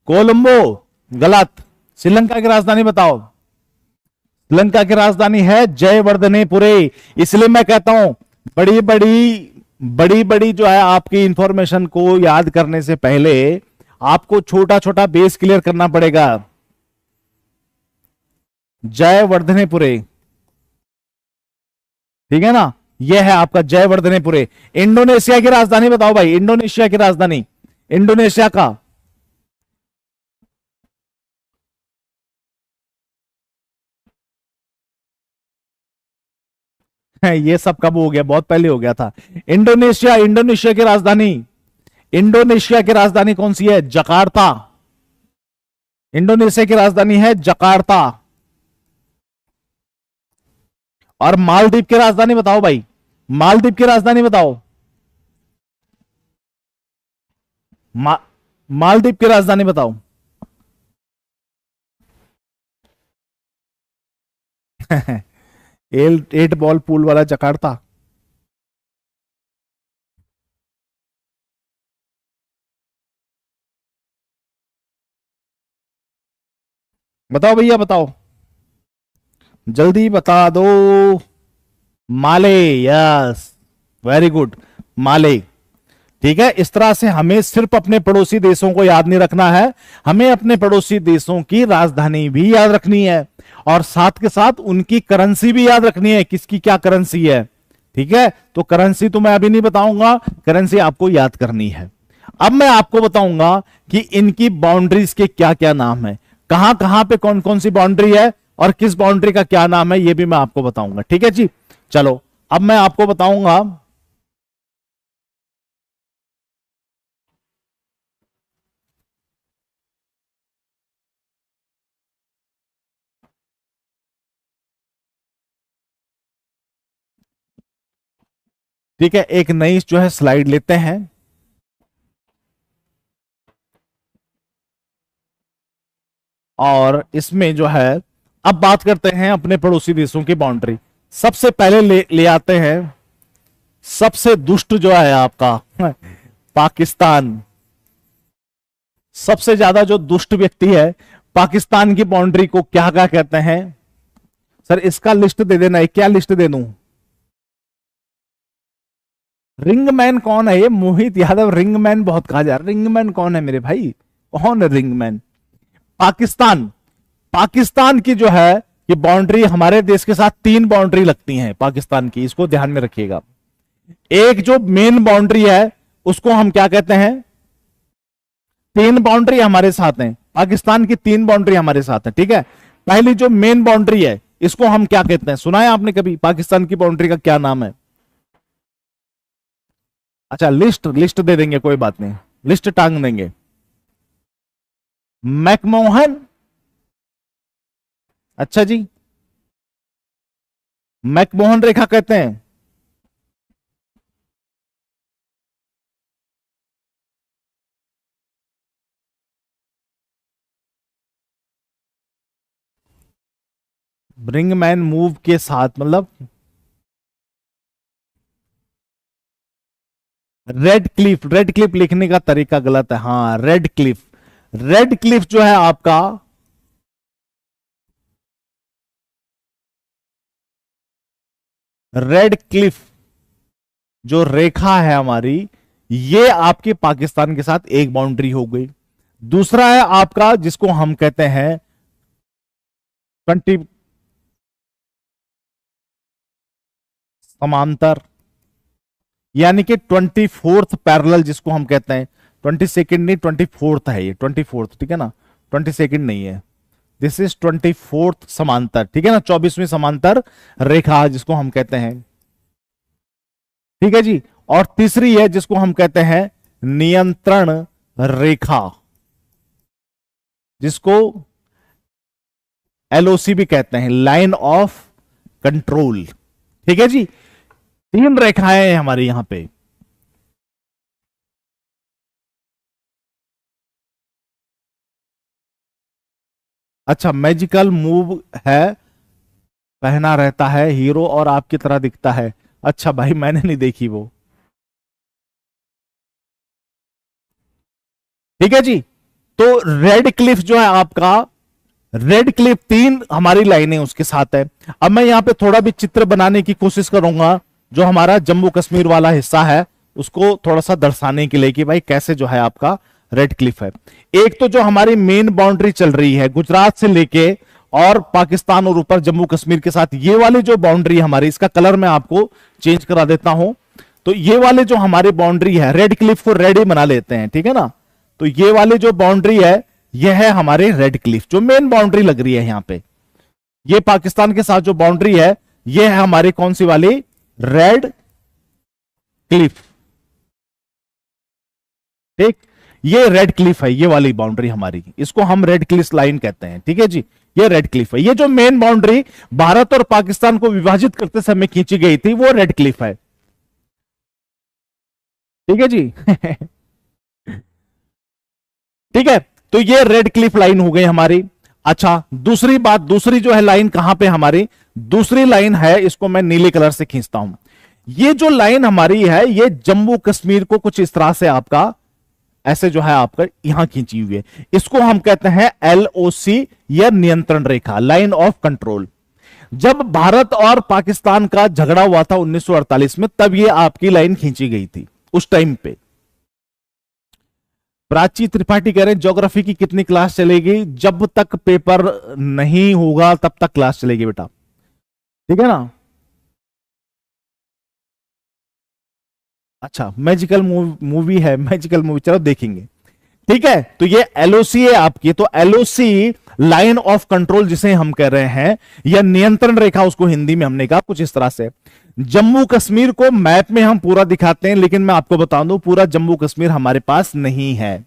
कोलंबो गलत। श्रीलंका की राजधानी बताओ। श्रीलंका की राजधानी है जयवर्धनेपुरे। इसलिए मैं कहता हूं बड़ी बड़ी बड़ी बड़ी जो है आपकी इंफॉर्मेशन को याद करने से पहले आपको छोटा छोटा बेस क्लियर करना पड़ेगा। जयवर्धनेपुरे, ठीक है ना, यह है आपका जयवर्धनेपुरे। इंडोनेशिया की राजधानी बताओ भाई, इंडोनेशिया की राजधानी, इंडोनेशिया का। ये सब कब हो गया? बहुत पहले हो गया था। इंडोनेशिया, इंडोनेशिया की राजधानी, इंडोनेशिया की राजधानी कौन सी है? जकार्ता। इंडोनेशिया की राजधानी है जकार्ता। और मालदीव की राजधानी बताओ भाई, मालदीव की राजधानी बताओ। मालदीव की राजधानी बताओ। एट बॉल पूल वाला जकार्ता। बताओ भैया बताओ, जल्दी बता दो। माले, यस, वेरी गुड, माले। ठीक है, इस तरह से हमें सिर्फ अपने पड़ोसी देशों को याद नहीं रखना है, हमें अपने पड़ोसी देशों की राजधानी भी याद रखनी है। और साथ के साथ उनकी करेंसी भी याद रखनी है, किसकी क्या करेंसी है। ठीक है, तो करेंसी तो मैं अभी नहीं बताऊंगा, करेंसी आपको याद करनी है। अब मैं आपको बताऊंगा कि इनकी बाउंड्रीज के क्या क्या नाम है, कहां कहां पे कौन कौन सी बाउंड्री है और किस बाउंड्री का क्या नाम है, यह भी मैं आपको बताऊंगा। ठीक है जी, चलो अब मैं आपको बताऊंगा। ठीक है, एक नई जो है स्लाइड लेते हैं। और इसमें जो है अब बात करते हैं अपने पड़ोसी देशों की बाउंड्री। सबसे पहले ले आते हैं सबसे दुष्ट जो है आपका पाकिस्तान। सबसे ज्यादा जो दुष्ट व्यक्ति है, पाकिस्तान की बाउंड्री को क्या क्या कहते हैं। सर इसका लिस्ट दे देना है, क्या लिस्ट दे दूं। रिंगमैन कौन है, ये मोहित यादव रिंगमैन बहुत कहा जा रहा है। रिंगमैन कौन है मेरे भाई, कौन है रिंगमैन। पाकिस्तान, पाकिस्तान की जो है ये बाउंड्री हमारे देश के साथ 3 बाउंड्री लगती हैं पाकिस्तान की, इसको ध्यान में रखिएगा। एक जो मेन बाउंड्री है उसको हम क्या कहते हैं, 3 बाउंड्री हमारे साथ हैं, पाकिस्तान की 3 बाउंड्री हमारे साथ है। ठीक है, पहली जो मेन बाउंड्री है इसको हम क्या कहते हैं, सुना है आपने कभी पाकिस्तान की बाउंड्री का क्या नाम है। अच्छा लिस्ट लिस्ट दे देंगे, कोई बात नहीं, लिस्ट टांग देंगे। मैकमोहन, अच्छा जी, मैकमोहन रेखा कहते हैं। ब्रिंगमैन मूव के साथ मतलब रेड क्लिफ, रेड क्लिफ लिखने का तरीका गलत है, हाँ रेड क्लिफ। रेड क्लिफ जो है आपका रेड क्लिफ जो रेखा है हमारी, ये आपके पाकिस्तान के साथ एक बाउंड्री हो गई। दूसरा है आपका जिसको हम कहते हैं 20 समांतर, यानी कि 24th पैरेलल जिसको हम कहते हैं। 22nd नहीं, 24th है ये, 24th, ठीक है ना, 22nd नहीं है, दिस इज 24th समांतर। ठीक है ना, 24वीं समांतर रेखा जिसको हम कहते हैं। ठीक है जी, और तीसरी है जिसको हम कहते हैं नियंत्रण रेखा, जिसको एलओसी भी कहते हैं, लाइन ऑफ कंट्रोल। ठीक है जी, 3 रेखाएं हैं हमारे यहां पे। अच्छा, मैजिकल मूव है, पहना रहता है हीरो और आपकी तरह दिखता है। अच्छा भाई मैंने नहीं देखी वो। ठीक है जी, तो रेड क्लिफ जो है आपका, रेड क्लिफ 3 हमारी लाइनें उसके साथ है। अब मैं यहां पे थोड़ा भी चित्र बनाने की कोशिश करूंगा, जो हमारा जम्मू कश्मीर वाला हिस्सा है उसको थोड़ा सा दर्शाने के लिए कि भाई कैसे जो है आपका रेड क्लिफ है। एक तो जो हमारी मेन बाउंड्री चल रही है गुजरात से लेके और पाकिस्तान और ऊपर जम्मू कश्मीर के साथ, ये वाली जो बाउंड्री हमारी, इसका कलर मैं आपको चेंज करा देता हूं। तो ये वाले जो हमारी बाउंड्री है, रेड क्लिफ को रेड ही बना लेते हैं, ठीक है ना। तो ये वाली जो बाउंड्री है यह है हमारे रेड क्लिफ, जो मेन बाउंड्री लग रही है यहां पे। ये पाकिस्तान के साथ जो बाउंड्री है यह है हमारी कौन सी वाली, रेड क्लिफ। ठीक, ये रेड क्लिफ है, ये वाली बाउंड्री हमारी, इसको हम रेड क्लिफ लाइन कहते हैं। ठीक है जी, ये रेड क्लिफ है। ये जो मेन बाउंड्री भारत और पाकिस्तान को विभाजित करते समय खींची गई थी वो रेड क्लिफ है। ठीक है जी ठीक है, तो ये रेड क्लिफ लाइन हो गई हमारी। अच्छा, दूसरी बात, दूसरी जो है लाइन कहां पे हमारी, दूसरी लाइन है, इसको मैं नीले कलर से खींचता हूं। ये जो लाइन हमारी है ये जम्मू कश्मीर को कुछ इस तरह से आपका ऐसे जो है आपका यहां खींची हुई है, इसको हम कहते हैं एलओसी या नियंत्रण रेखा, लाइन ऑफ कंट्रोल। जब भारत और पाकिस्तान का झगड़ा हुआ था 1948 में, तब ये आपकी लाइन खींची गई थी उस टाइम पे। प्राची त्रिपाठी कह रहे हैं ज्योग्राफी की कितनी क्लास चलेगी? जब तक पेपर नहीं होगा तब तक क्लास चलेगी बेटा, ठीक है ना। अच्छा, मैजिकल मूवी है, मैजिकल मूवी, चलो देखेंगे, ठीक है। तो ये एलओसी है आपकी, तो एलओसी लाइन ऑफ कंट्रोल जिसे हम कह रहे हैं, या नियंत्रण रेखा, उसको हिंदी में हमने कहा कुछ इस तरह से। जम्मू कश्मीर को मैप में हम पूरा दिखाते हैं, लेकिन मैं आपको बता दूं पूरा जम्मू कश्मीर हमारे पास नहीं है।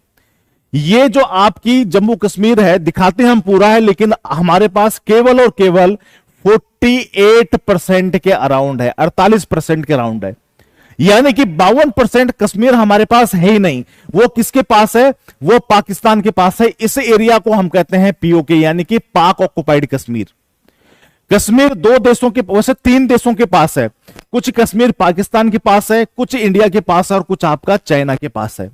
ये जो आपकी जम्मू कश्मीर है दिखाते हम पूरा है, लेकिन हमारे पास केवल और केवल 48% के अराउंड है, 48% के अराउंड है। यानी कि 52% कश्मीर हमारे पास है ही नहीं। वो किसके पास है? वो पाकिस्तान के पास है। इस एरिया को हम कहते हैं पीओके, यानी कि पाक ऑक्युपाइड कश्मीर। कश्मीर दो देशों के, वैसे तीन देशों के पास है। कुछ कश्मीर पाकिस्तान के पास है, कुछ इंडिया के पास है, और कुछ आपका चाइना के पास है,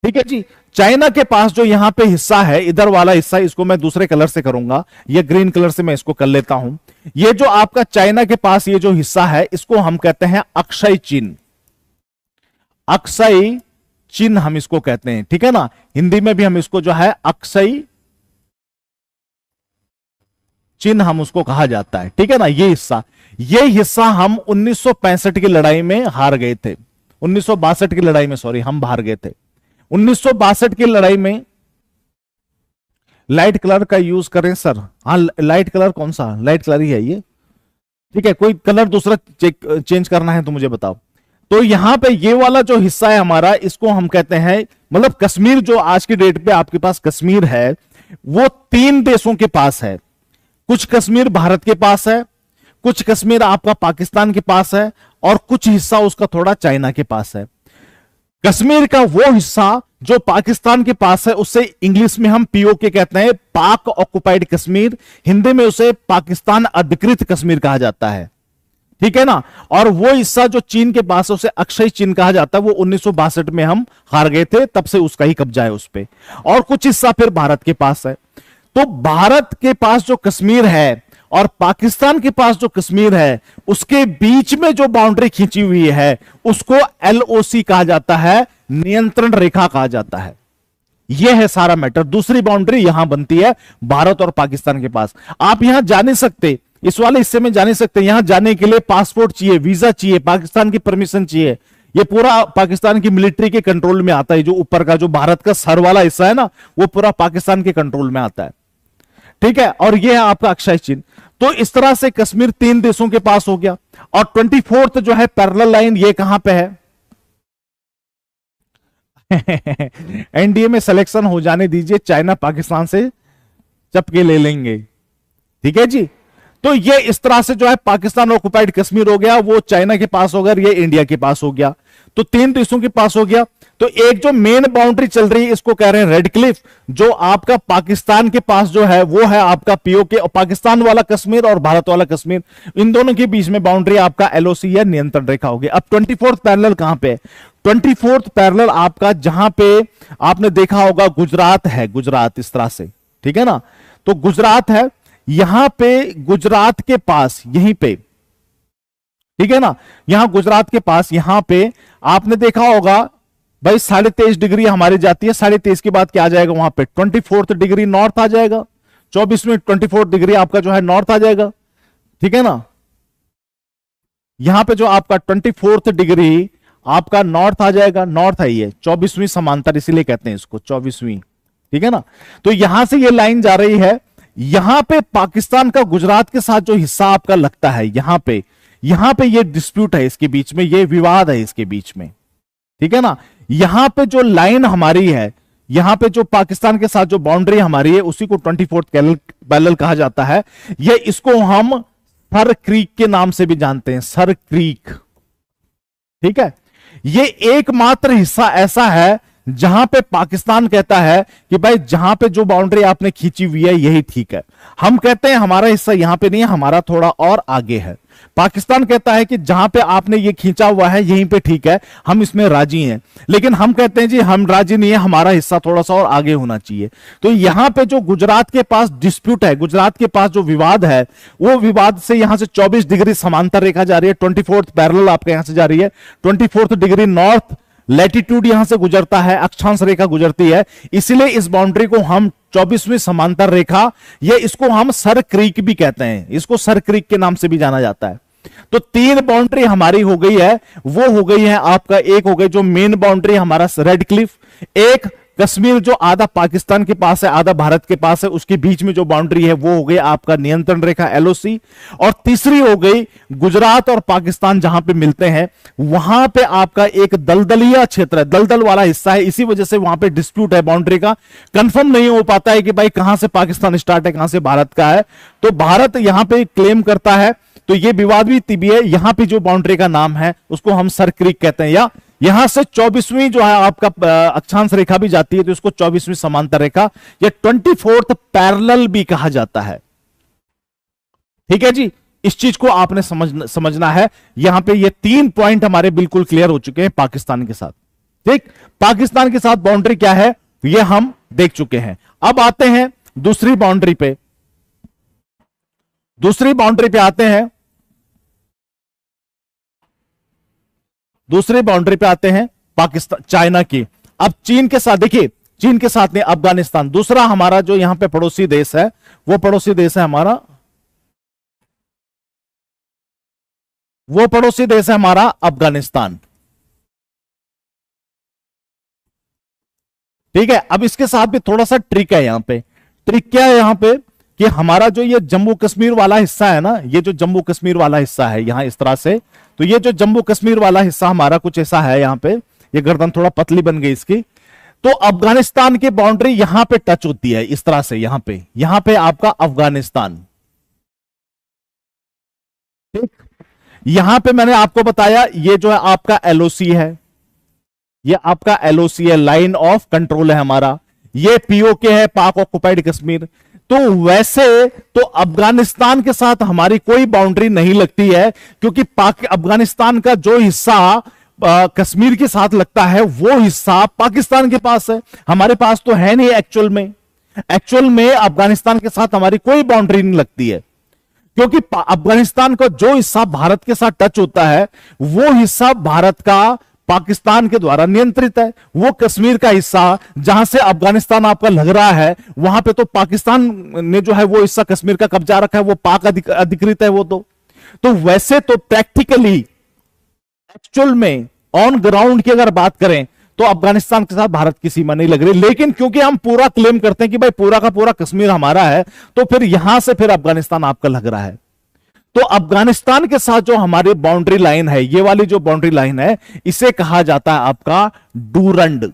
ठीक है जी। चाइना के पास जो यहां पे हिस्सा है, इधर वाला हिस्सा, इसको मैं दूसरे कलर से करूंगा, ये ग्रीन कलर से मैं इसको कर लेता हूं। ये जो आपका चाइना के पास ये जो हिस्सा है, इसको हम कहते हैं अक्षय चिन्ह। अक्षय चिन्ह हम इसको कहते हैं, ठीक है ना। हिंदी में भी हम इसको जो है अक्षय चिन्ह हम उसको कहा जाता है, ठीक है ना। ये हिस्सा हम 1965 की लड़ाई में हार गए थे। 1962 की लड़ाई में, सॉरी, हम हार गए थे 1962 की लड़ाई में। लाइट कलर का यूज करें सर? हाँ, लाइट कलर कौन सा? लाइट कलर ही है ये, ठीक है। कोई कलर दूसरा चेंज करना है तो मुझे बताओ। तो यहां पे ये वाला जो हिस्सा है हमारा, इसको हम कहते हैं, मतलब कश्मीर जो आज की डेट पे आपके पास कश्मीर है, वो तीन देशों के पास है। कुछ कश्मीर भारत के पास है, कुछ कश्मीर आपका पाकिस्तान के पास है, और कुछ हिस्सा उसका थोड़ा चाइना के पास है। कश्मीर का वो हिस्सा जो पाकिस्तान के पास है, उससे इंग्लिश में हम पीओके कहते हैं, पाक ऑक्युपाइड कश्मीर। हिंदी में उसे पाकिस्तान अधिकृत कश्मीर कहा जाता है, ठीक है ना। और वो हिस्सा जो चीन के पास है, उसे अक्षय चिन्ह कहा जाता है। वो 1962 में हम हार गए थे, तब से उसका ही कब्जा है उस पे। और कुछ हिस्सा फिर भारत के पास है। तो भारत के पास जो कश्मीर है और पाकिस्तान के पास जो कश्मीर है, उसके बीच में जो बाउंड्री खींची हुई है, उसको एलओसी कहा जाता है, नियंत्रण रेखा कहा जाता है। यह है सारा मैटर। दूसरी बाउंड्री यहां बनती है भारत और पाकिस्तान के पास। आप यहां जा नहीं सकते, इस वाले हिस्से में जा नहीं सकते। यहां जाने के लिए पासपोर्ट चाहिए, वीजा चाहिए, पाकिस्तान की परमिशन चाहिए। ये पूरा पाकिस्तान की मिलिट्री के कंट्रोल में आता है। जो ऊपर का जो भारत का सर वाला हिस्सा है ना, वो पूरा पाकिस्तान के कंट्रोल में आता है, ठीक है। और ये है आपका अक्षय चिन्ह। तो इस तरह से कश्मीर तीन देशों के पास हो गया। और 24th जो है पैरेलल लाइन, ये कहां पे है? एनडीए में सिलेक्शन हो जाने दीजिए, चाइना पाकिस्तान से चपके ले लेंगे, ठीक है जी। तो ये इस तरह से जो है पाकिस्तान ऑक्युपाइड कश्मीर हो गया, वो चाइना के पास हो गया, ये इंडिया के पास हो गया। तो तीन देशों के पास हो गया। तो एक जो मेन बाउंड्री चल रही है, इसको कह रहे हैं रेड क्लिफ। जो आपका पाकिस्तान के पास जो है, वो है आपका पीओके। और पाकिस्तान वाला कश्मीर और भारत वाला कश्मीर, इन दोनों के बीच में बाउंड्री आपका एलओसी या नियंत्रण रेखा होगी। अब 24th पैरेलल कहां पे? 24th पैरेलल आपका, जहां पे आपने देखा होगा गुजरात है, गुजरात इस तरह से, ठीक है ना। तो गुजरात है, यहां पे गुजरात के पास, यहीं पे, ठीक है ना, यहां गुजरात के पास, यहां पे आपने देखा होगा भाई 23.5 डिग्री हमारी जाती है। 23.5 के बाद क्या आ जाएगा वहां पे? 24th डिग्री नॉर्थ आ जाएगा। 24 24 डिग्री आपका जो है नॉर्थ आ जाएगा, ठीक है ना। यहां पे जो आपका 24th डिग्री आपका नॉर्थ आ जाएगा, नॉर्थ है ये 24वीं समांतर, इसीलिए कहते हैं इसको 24वीं, ठीक है ना। तो यहां से ये लाइन जा रही है। यहां पे पाकिस्तान का गुजरात के साथ जो हिस्सा आपका लगता है, यहां पे ये डिस्प्यूट है, इसके बीच में ये विवाद है इसके बीच में, ठीक है ना। यहां पे जो लाइन हमारी है, यहां पे जो पाकिस्तान के साथ जो बाउंड्री हमारी है, उसी को 24th पैरेलल कहा जाता है। ये इसको हम सर क्रीक के नाम से भी जानते हैं, सर क्रीक, ठीक है। ये एकमात्र हिस्सा ऐसा है जहां पे पाकिस्तान कहता है कि भाई जहां पे जो बाउंड्री आपने खींची हुई है यही ठीक है। हम कहते हैं हमारा हिस्सा यहां पे नहीं है, हमारा थोड़ा और आगे है। पाकिस्तान कहता है कि जहां पे आपने ये खींचा हुआ है यहीं पे ठीक है, हम इसमें राजी हैं। लेकिन हम कहते हैं जी हम राजी नहीं है, हमारा हिस्सा थोड़ा सा और आगे होना चाहिए। तो यहां पे जो गुजरात के पास डिस्प्यूट है, गुजरात के पास जो विवाद है, वो विवाद से यहां से 24 डिग्री समांतर रेखा जा रही है। 24th पैरेलल आपके यहां से जा रही है, 24th डिग्री नॉर्थ लैटिट्यूड यहां से गुजरता है, अक्षांश रेखा गुजरती है, इसलिए इस बाउंड्री को हम 24वीं समांतर रेखा, या इसको हम सर क्रीक भी कहते हैं, इसको सर क्रीक के नाम से भी जाना जाता है। तो 3 बाउंड्री हमारी हो गई है, वो हो गई है आपका, एक हो गई जो मेन बाउंड्री हमारा रेड क्लिफ, एक कश्मीर जो आधा पाकिस्तान के पास है आधा भारत के पास है, उसके बीच में जो बाउंड्री है वो हो गई आपका नियंत्रण रेखा एलओसी, और तीसरी हो गई गुजरात और पाकिस्तान जहां पे मिलते हैं, वहां पे आपका एक दलदलिया क्षेत्र है, दलदल वाला हिस्सा है, इसी वजह से वहां पे डिस्प्यूट है, बाउंड्री का कंफर्म नहीं हो पाता है कि भाई कहां से पाकिस्तान स्टार्ट है कहां से भारत का है। तो भारत यहां पे क्लेम करता है, तो ये विवादित भी है। यहां पे जो बाउंड्री का नाम है उसको हम सर क्रीक कहते हैं, या यहां से 24वीं जो है आपका अक्षांश रेखा भी जाती है, तो इसको 24वीं समांतर रेखा या 24th पैरेलल भी कहा जाता है। ठीक है जी, इस चीज को आपने समझना है। यहां पे ये 3 पॉइंट हमारे बिल्कुल क्लियर हो चुके हैं पाकिस्तान के साथ। ठीक, पाकिस्तान के साथ बाउंड्री क्या है ये हम देख चुके हैं। अब आते हैं दूसरी बाउंड्री पे, दूसरी बाउंड्री पे आते हैं, दूसरी बाउंड्री पे आते हैं पाकिस्तान चाइना की। अब चीन के साथ देखिए, चीन के साथ नहीं अफगानिस्तान, दूसरा हमारा जो यहां पे पड़ोसी देश है, वो पड़ोसी देश है हमारा, वो पड़ोसी देश है हमारा अफगानिस्तान। ठीक है, अब इसके साथ भी थोड़ा सा ट्रिक है यहां पे। ट्रिक क्या है यहां पे कि हमारा जो ये जम्मू कश्मीर वाला हिस्सा है ना, ये जो जम्मू कश्मीर वाला हिस्सा है यहां इस तरह से, तो ये जो जम्मू कश्मीर वाला हिस्सा हमारा कुछ ऐसा है, यहां पे ये गर्दन थोड़ा पतली बन गई इसकी, तो अफगानिस्तान की बाउंड्री यहां पे टच होती है इस तरह से, यहां पे आपका अफगानिस्तान। ठीक, यहां पे मैंने आपको बताया ये जो है आपका एलओसी है, ये आपका एलओसी है, लाइन ऑफ कंट्रोल है हमारा, ये पीओके है, पाक ऑक्युपाइड कश्मीर। तो वैसे तो अफगानिस्तान के साथ हमारी कोई बाउंड्री नहीं लगती है, क्योंकि अफगानिस्तान का जो हिस्सा कश्मीर के साथ लगता है वो हिस्सा पाकिस्तान के पास है, हमारे पास तो है नहीं एक्चुअल में। एक्चुअल में अफगानिस्तान के साथ हमारी कोई बाउंड्री नहीं लगती है, क्योंकि अफगानिस्तान का जो हिस्सा भारत के साथ टच होता है वो हिस्सा भारत का पाकिस्तान के द्वारा नियंत्रित है। वो कश्मीर का हिस्सा जहां से अफगानिस्तान आपका लग रहा है, वहां पे तो पाकिस्तान ने जो है वो हिस्सा कश्मीर का कब्जा रखा है, वो पाक अधिकृत है वो तो वैसे तो प्रैक्टिकली एक्चुअल में ऑन ग्राउंड की अगर बात करें तो अफगानिस्तान के साथ भारत की सीमा नहीं लग रही, लेकिन क्योंकि हम पूरा क्लेम करते हैं कि भाई पूरा का पूरा कश्मीर हमारा है, तो फिर यहां से फिर अफगानिस्तान आपका लग रहा है। तो अफगानिस्तान के साथ जो हमारी बाउंड्री लाइन है, ये वाली जो बाउंड्री लाइन है, इसे कहा जाता है आपका डूरंड।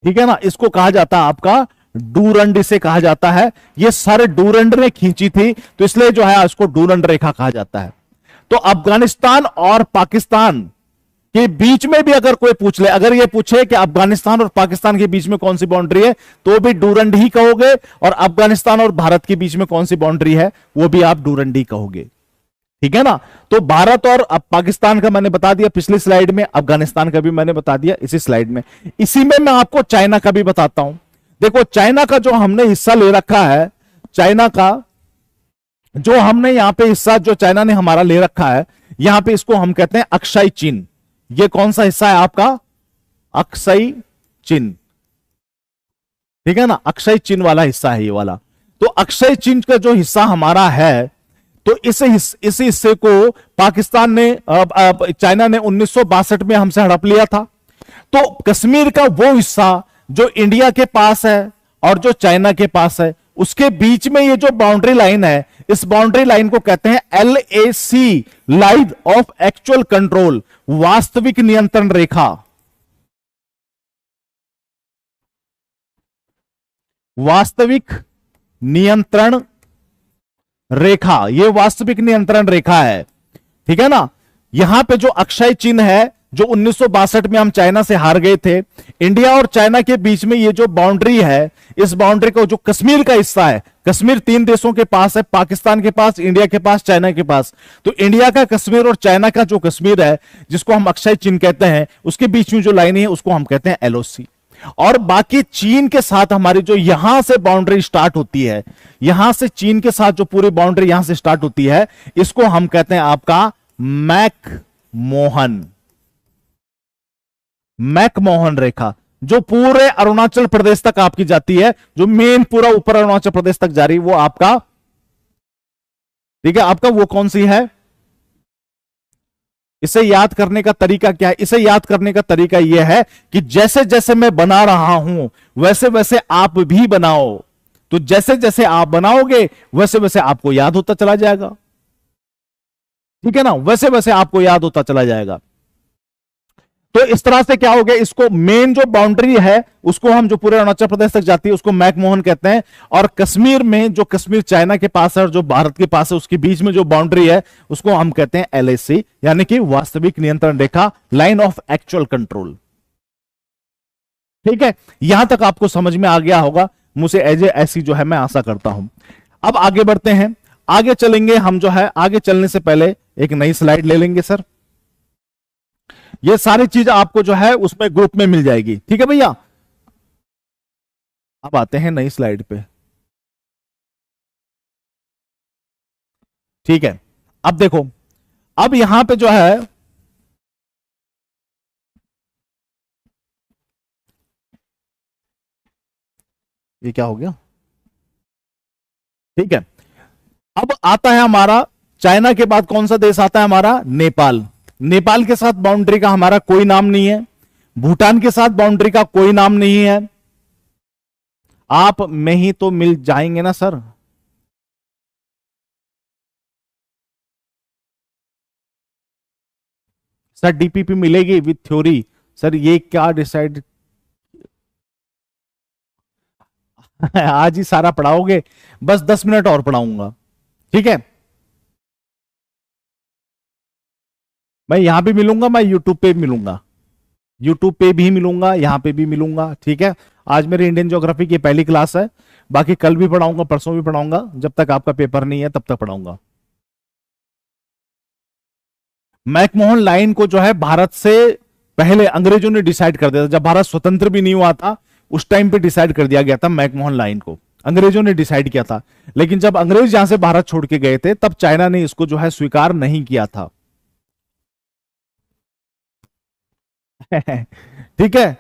ठीक है ना, इसको कहा जाता है आपका डूरंड, इसे कहा जाता है। ये सर डूरंड ने खींची थी, तो इसलिए जो है इसको डूरंड रेखा कहा जाता है। तो अफगानिस्तान और पाकिस्तान के बीच में भी अगर कोई पूछ ले, अगर ये पूछे कि अफगानिस्तान और पाकिस्तान के बीच में कौन सी बाउंड्री है, तो भी डूरंड ही कहोगे, और अफगानिस्तान और भारत के बीच में कौन सी बाउंड्री है वो भी आप डूरंड ही कहोगे। ठीक है ना, तो भारत और पाकिस्तान का मैंने बता दिया पिछली स्लाइड में, अफगानिस्तान का भी मैंने बता दिया इसी स्लाइड में। इसी में मैं आपको चाइना का भी बताता हूं। देखो चाइना का जो हमने हिस्सा ले रखा है, चाइना का जो हमने यहां पे हिस्सा जो चाइना ने हमारा ले रखा है, यहां पे इसको हम कहते हैं अक्षय चिन्ह। ये कौन सा हिस्सा है आपका? अक्षय चिन्ह। ठीक है ना, अक्षय चिन्ह वाला हिस्सा है ये वाला। तो अक्षय चिन्ह का जो हिस्सा हमारा है, तो इस हिस्से को पाकिस्तान ने चाइना ने 1962 में हमसे हड़प लिया था। तो कश्मीर का वो हिस्सा जो इंडिया के पास है और जो चाइना के पास है, उसके बीच में ये जो बाउंड्री लाइन है, इस बाउंड्री लाइन को कहते हैं LAC, line of actual control, वास्तविक नियंत्रण रेखा। वास्तविक नियंत्रण रेखा, यह वास्तविक नियंत्रण रेखा है। ठीक है ना, यहां पे जो अक्षय चिन्ह है, जो 1962 में हम चाइना से हार गए थे, इंडिया और चाइना के बीच में ये जो बाउंड्री है, इस बाउंड्री को जो कश्मीर का हिस्सा है, कश्मीर 3 देशों के पास है, पाकिस्तान के पास, इंडिया के पास, चाइना के पास। तो इंडिया का कश्मीर और चाइना का जो कश्मीर है, जिसको हम अक्षय चिन्ह कहते हैं, उसके बीच में जो लाइन है उसको हम कहते हैं LOC। और बाकी चीन के साथ हमारी जो यहां से बाउंड्री स्टार्ट होती है, यहां से चीन के साथ जो पूरी बाउंड्री यहां से स्टार्ट होती है, इसको हम कहते हैं आपका मैक मोहन। मैकमोहन रेखा, जो पूरे अरुणाचल प्रदेश तक आपकी जाती है, जो मेन पूरा ऊपर अरुणाचल प्रदेश तक जा रही है, वो आपका, ठीक है, आपका वो कौन सी है। इसे याद करने का तरीका क्या है? इसे याद करने का तरीका यह है कि जैसे जैसे मैं बना रहा हूं वैसे वैसे आप भी बनाओ। तो जैसे जैसे आप बनाओगे वैसे वैसे आपको याद होता चला जाएगा, ठीक है ना, वैसे वैसे आपको याद होता चला जाएगा। तो इस तरह से क्या हो गया, इसको मेन जो बाउंड्री है उसको हम, जो पूरे अरुणाचल प्रदेश तक जाती है, उसको मैकमोहन कहते हैं। और कश्मीर में, जो कश्मीर चाइना के पास है और जो भारत के पास है, उसके बीच में जो बाउंड्री है उसको हम कहते हैं एलएसी, यानी कि वास्तविक नियंत्रण रेखा, लाइन ऑफ एक्चुअल कंट्रोल। ठीक है, यहां तक आपको समझ में आ गया होगा, मुझे ऐसी जो है मैं आशा करता हूं। अब आगे बढ़ते हैं, आगे चलेंगे हम, जो है आगे चलने से पहले एक नई स्लाइड ले लेंगे सर। ये सारी चीज आपको जो है उसमें ग्रुप में मिल जाएगी, ठीक है भैया। अब आते हैं नई स्लाइड पे, ठीक है। अब देखो, अब यहां पे जो है, ये क्या हो गया, ठीक है। अब आता है हमारा, चाइना के बाद कौन सा देश आता है हमारा, नेपाल। नेपाल के साथ बाउंड्री का हमारा कोई नाम नहीं है, भूटान के साथ बाउंड्री का कोई नाम नहीं है। आप में ही तो मिल जाएंगे ना सर। सर डीपीपी मिलेगी विथ थ्योरी, सर ये क्या डिसाइड आज ही सारा पढ़ाओगे? बस 10 मिनट और पढ़ाऊंगा, ठीक है। मैं यहां भी मिलूंगा, मैं यूट्यूब पे भी मिलूंगा, यूट्यूब पे भी मिलूंगा, यहां पे भी मिलूंगा, ठीक है। आज मेरी इंडियन ज्योग्राफी की पहली क्लास है, बाकी कल भी पढ़ाऊंगा, परसों भी पढ़ाऊंगा, जब तक आपका पेपर नहीं है तब तक पढ़ाऊंगा। मैकमोहन लाइन को जो है भारत से पहले अंग्रेजों ने डिसाइड कर दिया था, जब भारत स्वतंत्र भी नहीं हुआ था उस टाइम पे डिसाइड कर दिया गया था मैकमोहन लाइन को, अंग्रेजों ने डिसाइड किया था। लेकिन जब अंग्रेज यहां से भारत छोड़ के गए थे तब चाइना ने इसको जो है स्वीकार नहीं किया था ठीक है।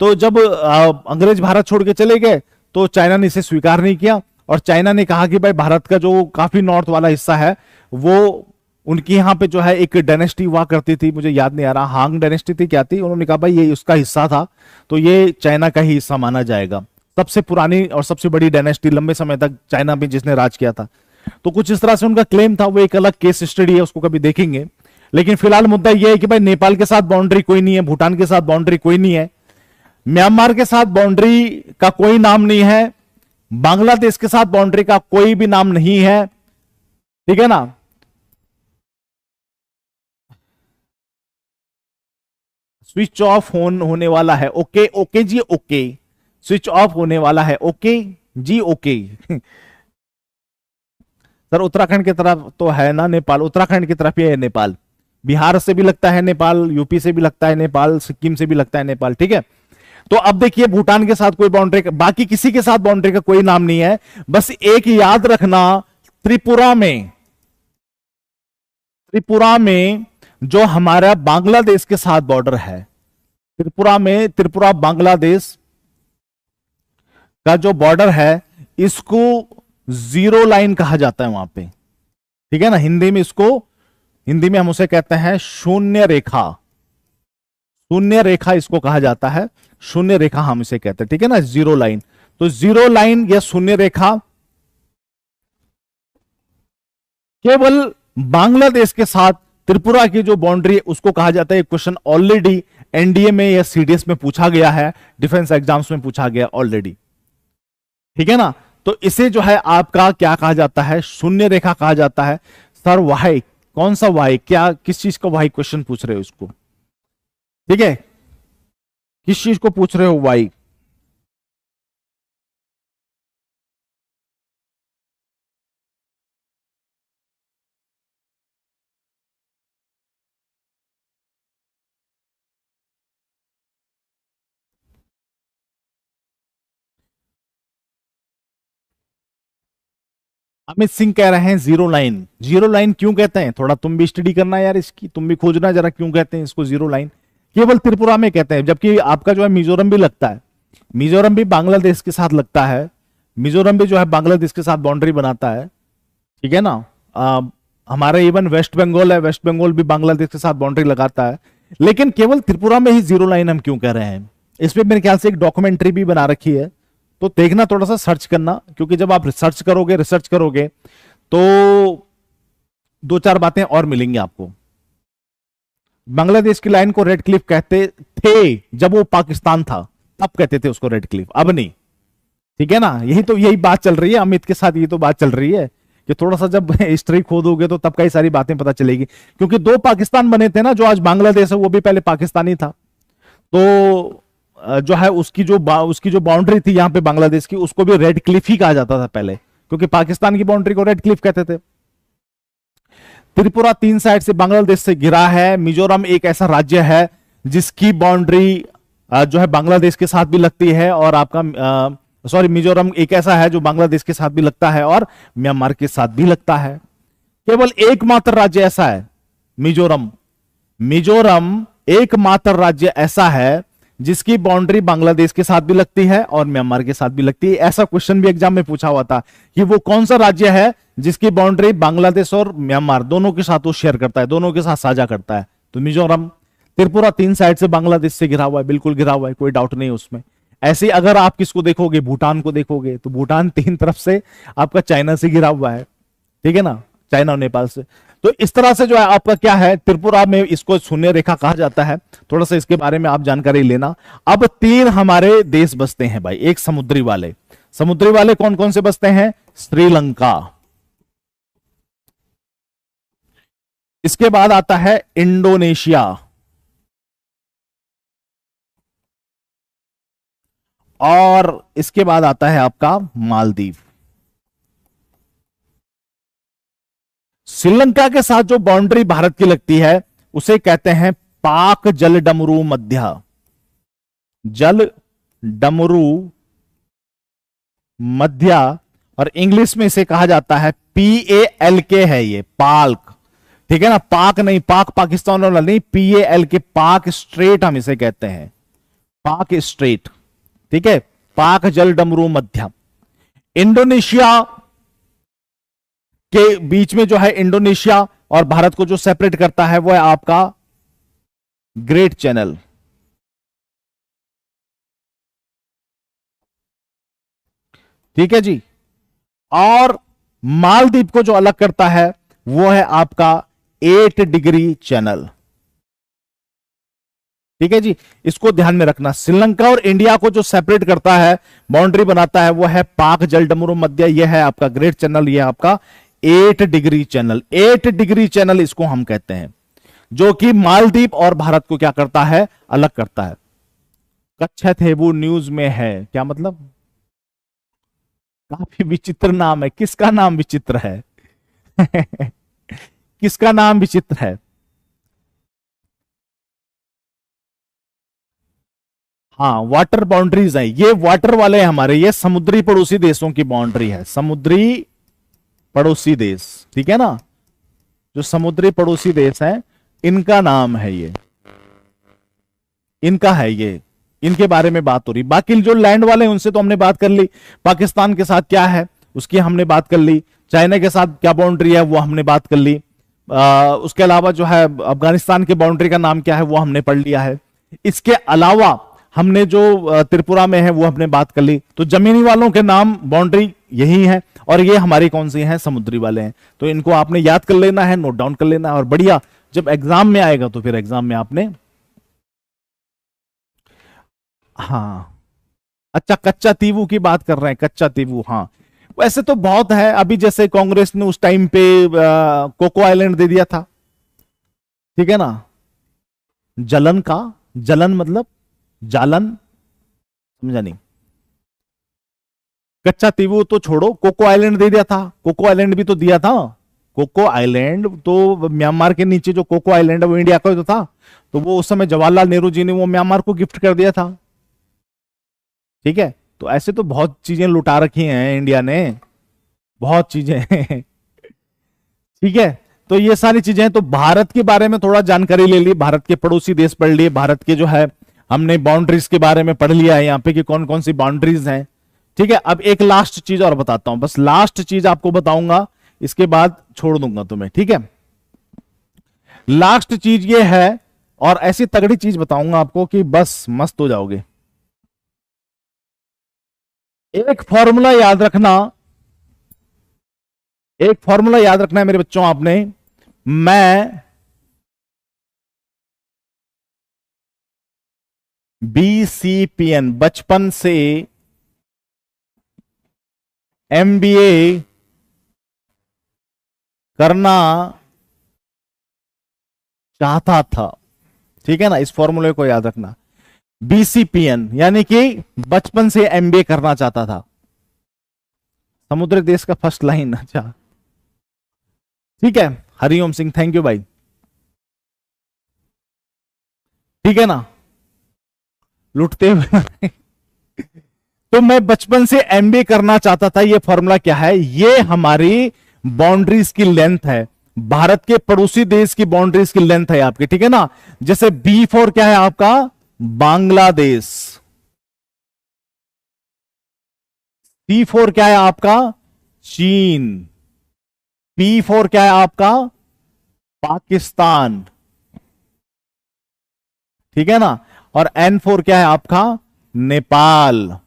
तो जब अंग्रेज भारत छोड़ के चले गए तो चाइना ने इसे स्वीकार नहीं किया, और चाइना ने कहा कि भाई भारत का जो काफी नॉर्थ वाला हिस्सा है वो, उनकी यहाँ पे जो है एक डायनेस्टी हुआ करती थी, मुझे याद नहीं आ रहा, हांग डायनेस्टी थी क्या थी, उन्होंने कहा भाई ये उसका हिस्सा था तो ये चाइना का ही हिस्सा माना जाएगा। सबसे पुरानी और सबसे बड़ी डायनेस्टी लंबे समय तक चाइना में जिसने राज किया था, तो कुछ इस तरह से उनका क्लेम था, वो एक अलग केस स्टडी है, उसको कभी देखेंगे। लेकिन फिलहाल मुद्दा यह है कि भाई नेपाल के साथ बाउंड्री कोई नहीं है, भूटान के साथ बाउंड्री कोई नहीं है, म्यांमार के साथ बाउंड्री का कोई नाम नहीं है, बांग्लादेश के साथ बाउंड्री का कोई भी नाम नहीं है, ठीक है ना। स्विच ऑफ होने वाला है, ओके ओके जी ओके, स्विच ऑफ होने वाला है, ओके जी ओके सर उत्तराखंड की तरफ तो है ना नेपाल, उत्तराखंड की तरफ ही है नेपाल, बिहार से भी लगता है नेपाल, यूपी से भी लगता है नेपाल, सिक्किम से भी लगता है नेपाल, ठीक है। तो अब देखिए भूटान के साथ कोई बाउंड्री, बाकी किसी के साथ बाउंड्री का कोई नाम नहीं है। बस एक याद रखना, त्रिपुरा में, त्रिपुरा में जो हमारा बांग्लादेश के साथ बॉर्डर है, त्रिपुरा में, त्रिपुरा बांग्लादेश का जो बॉर्डर है इसको जीरो लाइन कहा जाता है वहां पे, ठीक है ना। हिंदी में इसको, हिंदी में हम उसे कहते हैं शून्य रेखा, शून्य रेखा इसको कहा जाता है, शून्य रेखा हम इसे कहते हैं, ठीक है ना, जीरो लाइन। तो जीरो लाइन या शून्य रेखा केवल बांग्लादेश के साथ त्रिपुरा की जो बाउंड्री है उसको कहा जाता है। क्वेश्चन ऑलरेडी एनडीए में या सीडीएस में पूछा गया है, डिफेंस एग्जाम्स में पूछा गया ऑलरेडी, ठीक है ना। तो इसे जो है आपका क्या कहा जाता है, शून्य रेखा कहा जाता है। सर वाई, कौन सा वाई, क्या किस चीज का वाई क्वेश्चन पूछ रहे हो इसको, ठीक है, किस चीज को पूछ रहे हो वाई। अमित सिंह कह रहे हैं जीरो लाइन, जीरो लाइन क्यों कहते हैं, थोड़ा तुम भी स्टडी करना यार इसकी, तुम भी खोजना जरा क्यों कहते हैं इसको जीरो लाइन। केवल त्रिपुरा में कहते हैं, जबकि आपका जो है मिजोरम भी लगता है, मिजोरम भी बांग्लादेश के साथ लगता है, मिजोरम भी जो है बांग्लादेश के साथ बाउंड्री बनाता है, ठीक है ना। हमारा इवन वेस्ट बंगाल है, वेस्ट बंगाल भी बांग्लादेश के साथ बाउंड्री लगाता है, लेकिन केवल त्रिपुरा में ही जीरो लाइन हम क्यों कह रहे हैं, इस पे मेरे ख्याल से एक डॉक्यूमेंट्री भी बना रखी है, तो देखना, थोड़ा सा सर्च करना, क्योंकि जब आप रिसर्च करोगे तो दो चार बातें और मिलेंगी आपको। बांग्लादेश की लाइन को रेड क्लिफ कहते थे जब वो पाकिस्तान था, तब कहते थे उसको रेड क्लिफ, अब नहीं, ठीक है ना। यही बात चल रही है अमित के साथ, यही तो बात चल रही है कि थोड़ा सा जब हिस्ट्री खोदोगे तो तब कई सारी बातें पता चलेगी, क्योंकि दो पाकिस्तान बने थे ना, जो आज बांग्लादेश है वो भी पहले पाकिस्तानी था, तो जो है उसकी जो बाउंड्री थी यहां पे बांग्लादेश की, उसको भी रेड क्लिफ ही कहा जाता था पहले, क्योंकि पाकिस्तान की बाउंड्री को रेड क्लिफ कहते थे। त्रिपुरा 3 साइड से बांग्लादेश से घिरा है। मिजोरम एक ऐसा राज्य है जिसकी बाउंड्री जो है बांग्लादेश के साथ भी लगती है, और आपका मिजोरम एक ऐसा है जो बांग्लादेश के साथ भी लगता है और म्यांमार के साथ भी लगता है। केवल एकमात्र राज्य ऐसा है मिजोरम, मिजोरम एकमात्र राज्य ऐसा है जिसकी बाउंड्री बांग्लादेश के साथ भी लगती है और म्यांमार के साथ भी लगती है। ऐसा क्वेश्चन भी एग्जाम में पूछा हुआ था कि वो कौन सा राज्य है जिसकी बाउंड्री बांग्लादेश और म्यांमार दोनों के साथ वो शेयर करता है, दोनों के साथ साझा करता है, तो मिजोरम। त्रिपुरा 3 साइड से बांग्लादेश से घिरा हुआ है, बिल्कुल घिरा हुआ है, कोई डाउट नहीं उसमें। ऐसे अगर आप किसको देखोगे, भूटान को देखोगे, तो भूटान 3 तरफ से आपका चाइना से घिरा हुआ है, ठीक है ना, चाइना और नेपाल से। तो इस तरह से जो है आपका क्या है, त्रिपुरा में इसको शून्य रेखा कहा जाता है, थोड़ा सा इसके बारे में आप जानकारी लेना। अब 3 हमारे देश बसते हैं भाई, एक समुद्री वाले। समुद्री वाले कौन कौन से बसते हैं? श्रीलंका, इसके बाद आता है इंडोनेशिया, और इसके बाद आता है आपका मालदीव। श्रीलंका के साथ जो बाउंड्री भारत की लगती है उसे कहते हैं पाक जल डमरू मध्य, जल डमरू मध्य, और इंग्लिश में इसे कहा जाता है PALK है ये, पाल्क, ठीक है ना, पाक नहीं, पाक पाकिस्तान वाला नहीं, PALK, पाक स्ट्रेट हम इसे कहते हैं, पाक स्ट्रेट, ठीक है, पाक जल डमरू मध्य। इंडोनेशिया के बीच में जो है, इंडोनेशिया और भारत को जो सेपरेट करता है वो है आपका ग्रेट चैनल, ठीक है जी। और मालदीव को जो अलग करता है वो है आपका 8 डिग्री चैनल, ठीक है जी, इसको ध्यान में रखना। श्रीलंका और इंडिया को जो सेपरेट करता है, बाउंड्री बनाता है, वो है पाक जल डमरू मध्य, यह है आपका ग्रेट चैनल, यह आपका 8 डिग्री चैनल। 8 डिग्री चैनल इसको हम कहते हैं, जो कि मालदीव और भारत को क्या करता है, अलग करता है। कच्छथेबू न्यूज में है, क्या मतलब? काफी विचित्र नाम है, किसका नाम विचित्र है? किसका नाम विचित्र है? हाँ, वाटर बाउंड्रीज है, ये वाटर वाले हमारे, ये समुद्री पड़ोसी देशों की बाउंड्री है, समुद्री पड़ोसी देश, ठीक है ना, जो समुद्री पड़ोसी देश हैं इनका नाम है ये, इनका है ये, इनके बारे में बात हो रही। बाकी जो लैंड वाले हैं उनसे तो हमने बात कर ली, पाकिस्तान के साथ क्या है उसकी हमने बात कर ली, चाइना के साथ क्या बाउंड्री है वो हमने बात कर ली, उसके अलावा जो है अफगानिस्तान की बाउंड्री का नाम क्या है वो हमने पढ़ लिया है। इसके अलावा हमने जो त्रिपुरा में है वो हमने बात कर ली। तो जमीनी वालों के नाम बाउंड्री यही है, और ये हमारी कौन सी हैं, समुद्री वाले हैं। तो इनको आपने याद कर लेना है, नोट डाउन कर लेना है, और बढ़िया जब एग्जाम में आएगा तो फिर एग्जाम में आपने, हाँ अच्छा, कच्चा तीवू की बात कर रहे हैं, कच्चा तीवू, हाँ वैसे तो बहुत है। अभी जैसे कांग्रेस ने उस टाइम पे कोको आइलैंड दे दिया था, ठीक है ना, जलन का, जलन मतलब जालन, समझा नहीं, कच्चा तीवू तो छोड़ो, कोको आइलैंड दे दिया था, कोको आइलैंड भी तो दिया था, कोको आइलैंड तो म्यांमार के नीचे जो कोको आइलैंड है वो इंडिया का तो था, तो वो उस समय जवाहरलाल नेहरू जी ने वो म्यांमार को गिफ्ट कर दिया था, ठीक है। तो ऐसे तो बहुत चीजें लुटा रखी हैं इंडिया ने, बहुत चीजें। ठीक है, तो ये सारी चीजें हैं। तो भारत के बारे में थोड़ा जानकारी ले ली, भारत के पड़ोसी देश पढ़ लिए, भारत के जो है हमने बाउंड्रीज के बारे में पढ़ लिया है यहाँ पे कि कौन कौन सी बाउंड्रीज हैं। ठीक है, अब एक लास्ट चीज और बताता हूं, बस लास्ट चीज आपको बताऊंगा, इसके बाद छोड़ दूंगा तुम्हें। ठीक है, लास्ट चीज ये है, और ऐसी तगड़ी चीज बताऊंगा आपको कि बस मस्त हो जाओगे। एक फॉर्मूला याद रखना, एक फॉर्मूला याद रखना है मेरे बच्चों आपने, मैं BCPN बचपन से MBA करना चाहता था। ठीक है ना, इस फॉर्मूले को याद रखना। BCPN यानी कि बचपन से MBA करना चाहता था। समुद्र देश का फर्स्ट लाइन। अच्छा ठीक है, हरिओम सिंह थैंक यू भाई। ठीक है ना, लुटते हुए तो मैं बचपन से MBA करना चाहता था। ये फॉर्मूला क्या है? ये हमारी बाउंड्रीज की लेंथ है, भारत के पड़ोसी देश की बाउंड्रीज की लेंथ है आपकी। ठीक है ना, जैसे B4 क्या है आपका? बांग्लादेश। C4 क्या है आपका? चीन। P4 क्या है आपका? पाकिस्तान। ठीक है ना, और N4 क्या है आपका? नेपाल।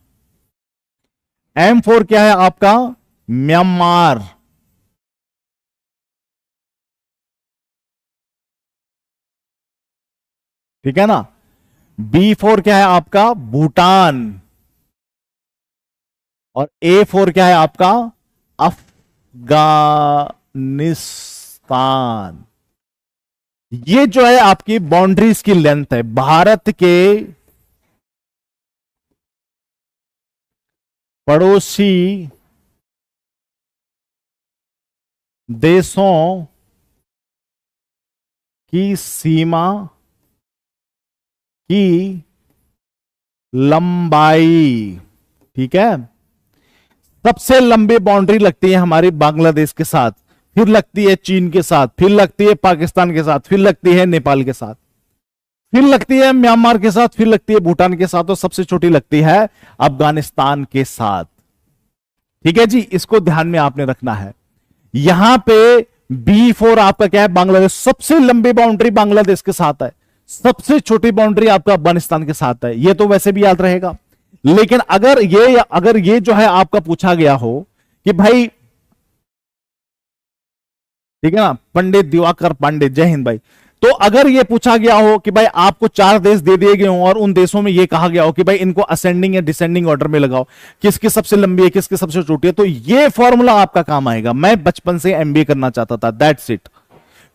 M4 क्या है आपका? म्यांमार। ठीक है ना, B4 क्या है आपका? भूटान। और A4 क्या है आपका? अफगानिस्तान। ये जो है आपकी बाउंड्रीज की लेंथ है भारत के पड़ोसी देशों की सीमा की लंबाई। ठीक है, सबसे लंबी बाउंड्री लगती है हमारी बांग्लादेश के साथ, फिर लगती है चीन के साथ, फिर लगती है पाकिस्तान के साथ, फिर लगती है नेपाल के साथ, फिर लगती है म्यांमार के साथ, फिर लगती है भूटान के साथ, और सबसे छोटी लगती है अफगानिस्तान के साथ। ठीक है जी, इसको ध्यान में आपने रखना है। यहां पे B4 आपका क्या है? बांग्लादेश। सबसे लंबी बाउंड्री बांग्लादेश के साथ है, सबसे छोटी बाउंड्री आपका अफगानिस्तान के साथ है। ये तो वैसे भी याद रहेगा, लेकिन अगर ये जो है आपका पूछा गया हो कि भाई, ठीक है ना, पंडित दिवाकर पांडे जय हिंद भाई, तो अगर ये पूछा गया हो कि भाई आपको 4 देश दे दिए गए हो और उन देशों में ये कहा गया हो कि भाई इनको असेंडिंग या डिसेंडिंग ऑर्डर में लगाओ, किसकी सबसे लंबी है किसकी सबसे छोटी है, तो ये फॉर्मूला आपका काम आएगा। मैं बचपन से MBA करना चाहता था, दैट्स इट।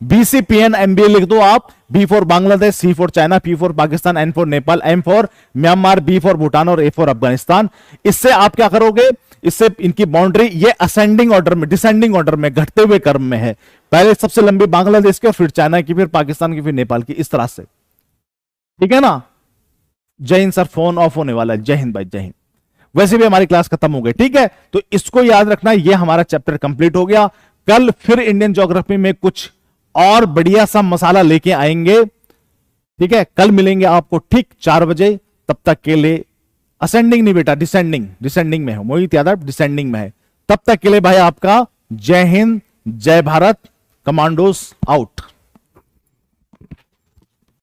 BCPN MBA लिख दो आप। B4 Bangladesh, C4 China, P4 Pakistan, N4 Nepal, M4 Myanmar, B4 Bhutan और A4 अफगानिस्तान। इससे आप क्या करोगे? इससे इनकी बाउंड्री ये असेंडिंग ऑर्डर में, डिसेंडिंग ऑर्डर में, घटते हुए क्रम में है। पहले सबसे लंबी बांग्लादेश की, और फिर चाइना की, फिर पाकिस्तान की, फिर नेपाल की, इस तरह से। ठीक है ना। जय हिंद सर, फोन ऑफ होने वाला है। जय हिंद भाई, जय हिंद। वैसे भी हमारी क्लास खत्म हो गई। ठीक है, तो इसको याद रखना, ये हमारा चैप्टर कंप्लीट हो गया। कल फिर इंडियन ज्योग्राफी में कुछ और बढ़िया सा मसाला लेके आएंगे। ठीक है, कल मिलेंगे आपको ठीक 4 बजे। तब तक के लिए असेंडिंग नहीं बेटा, डिसेंडिंग में हो। मोहित यादव डिसेंडिंग में है। तब तक के लिए भाई आपका जय हिंद, जय भारत, कमांडोज आउट।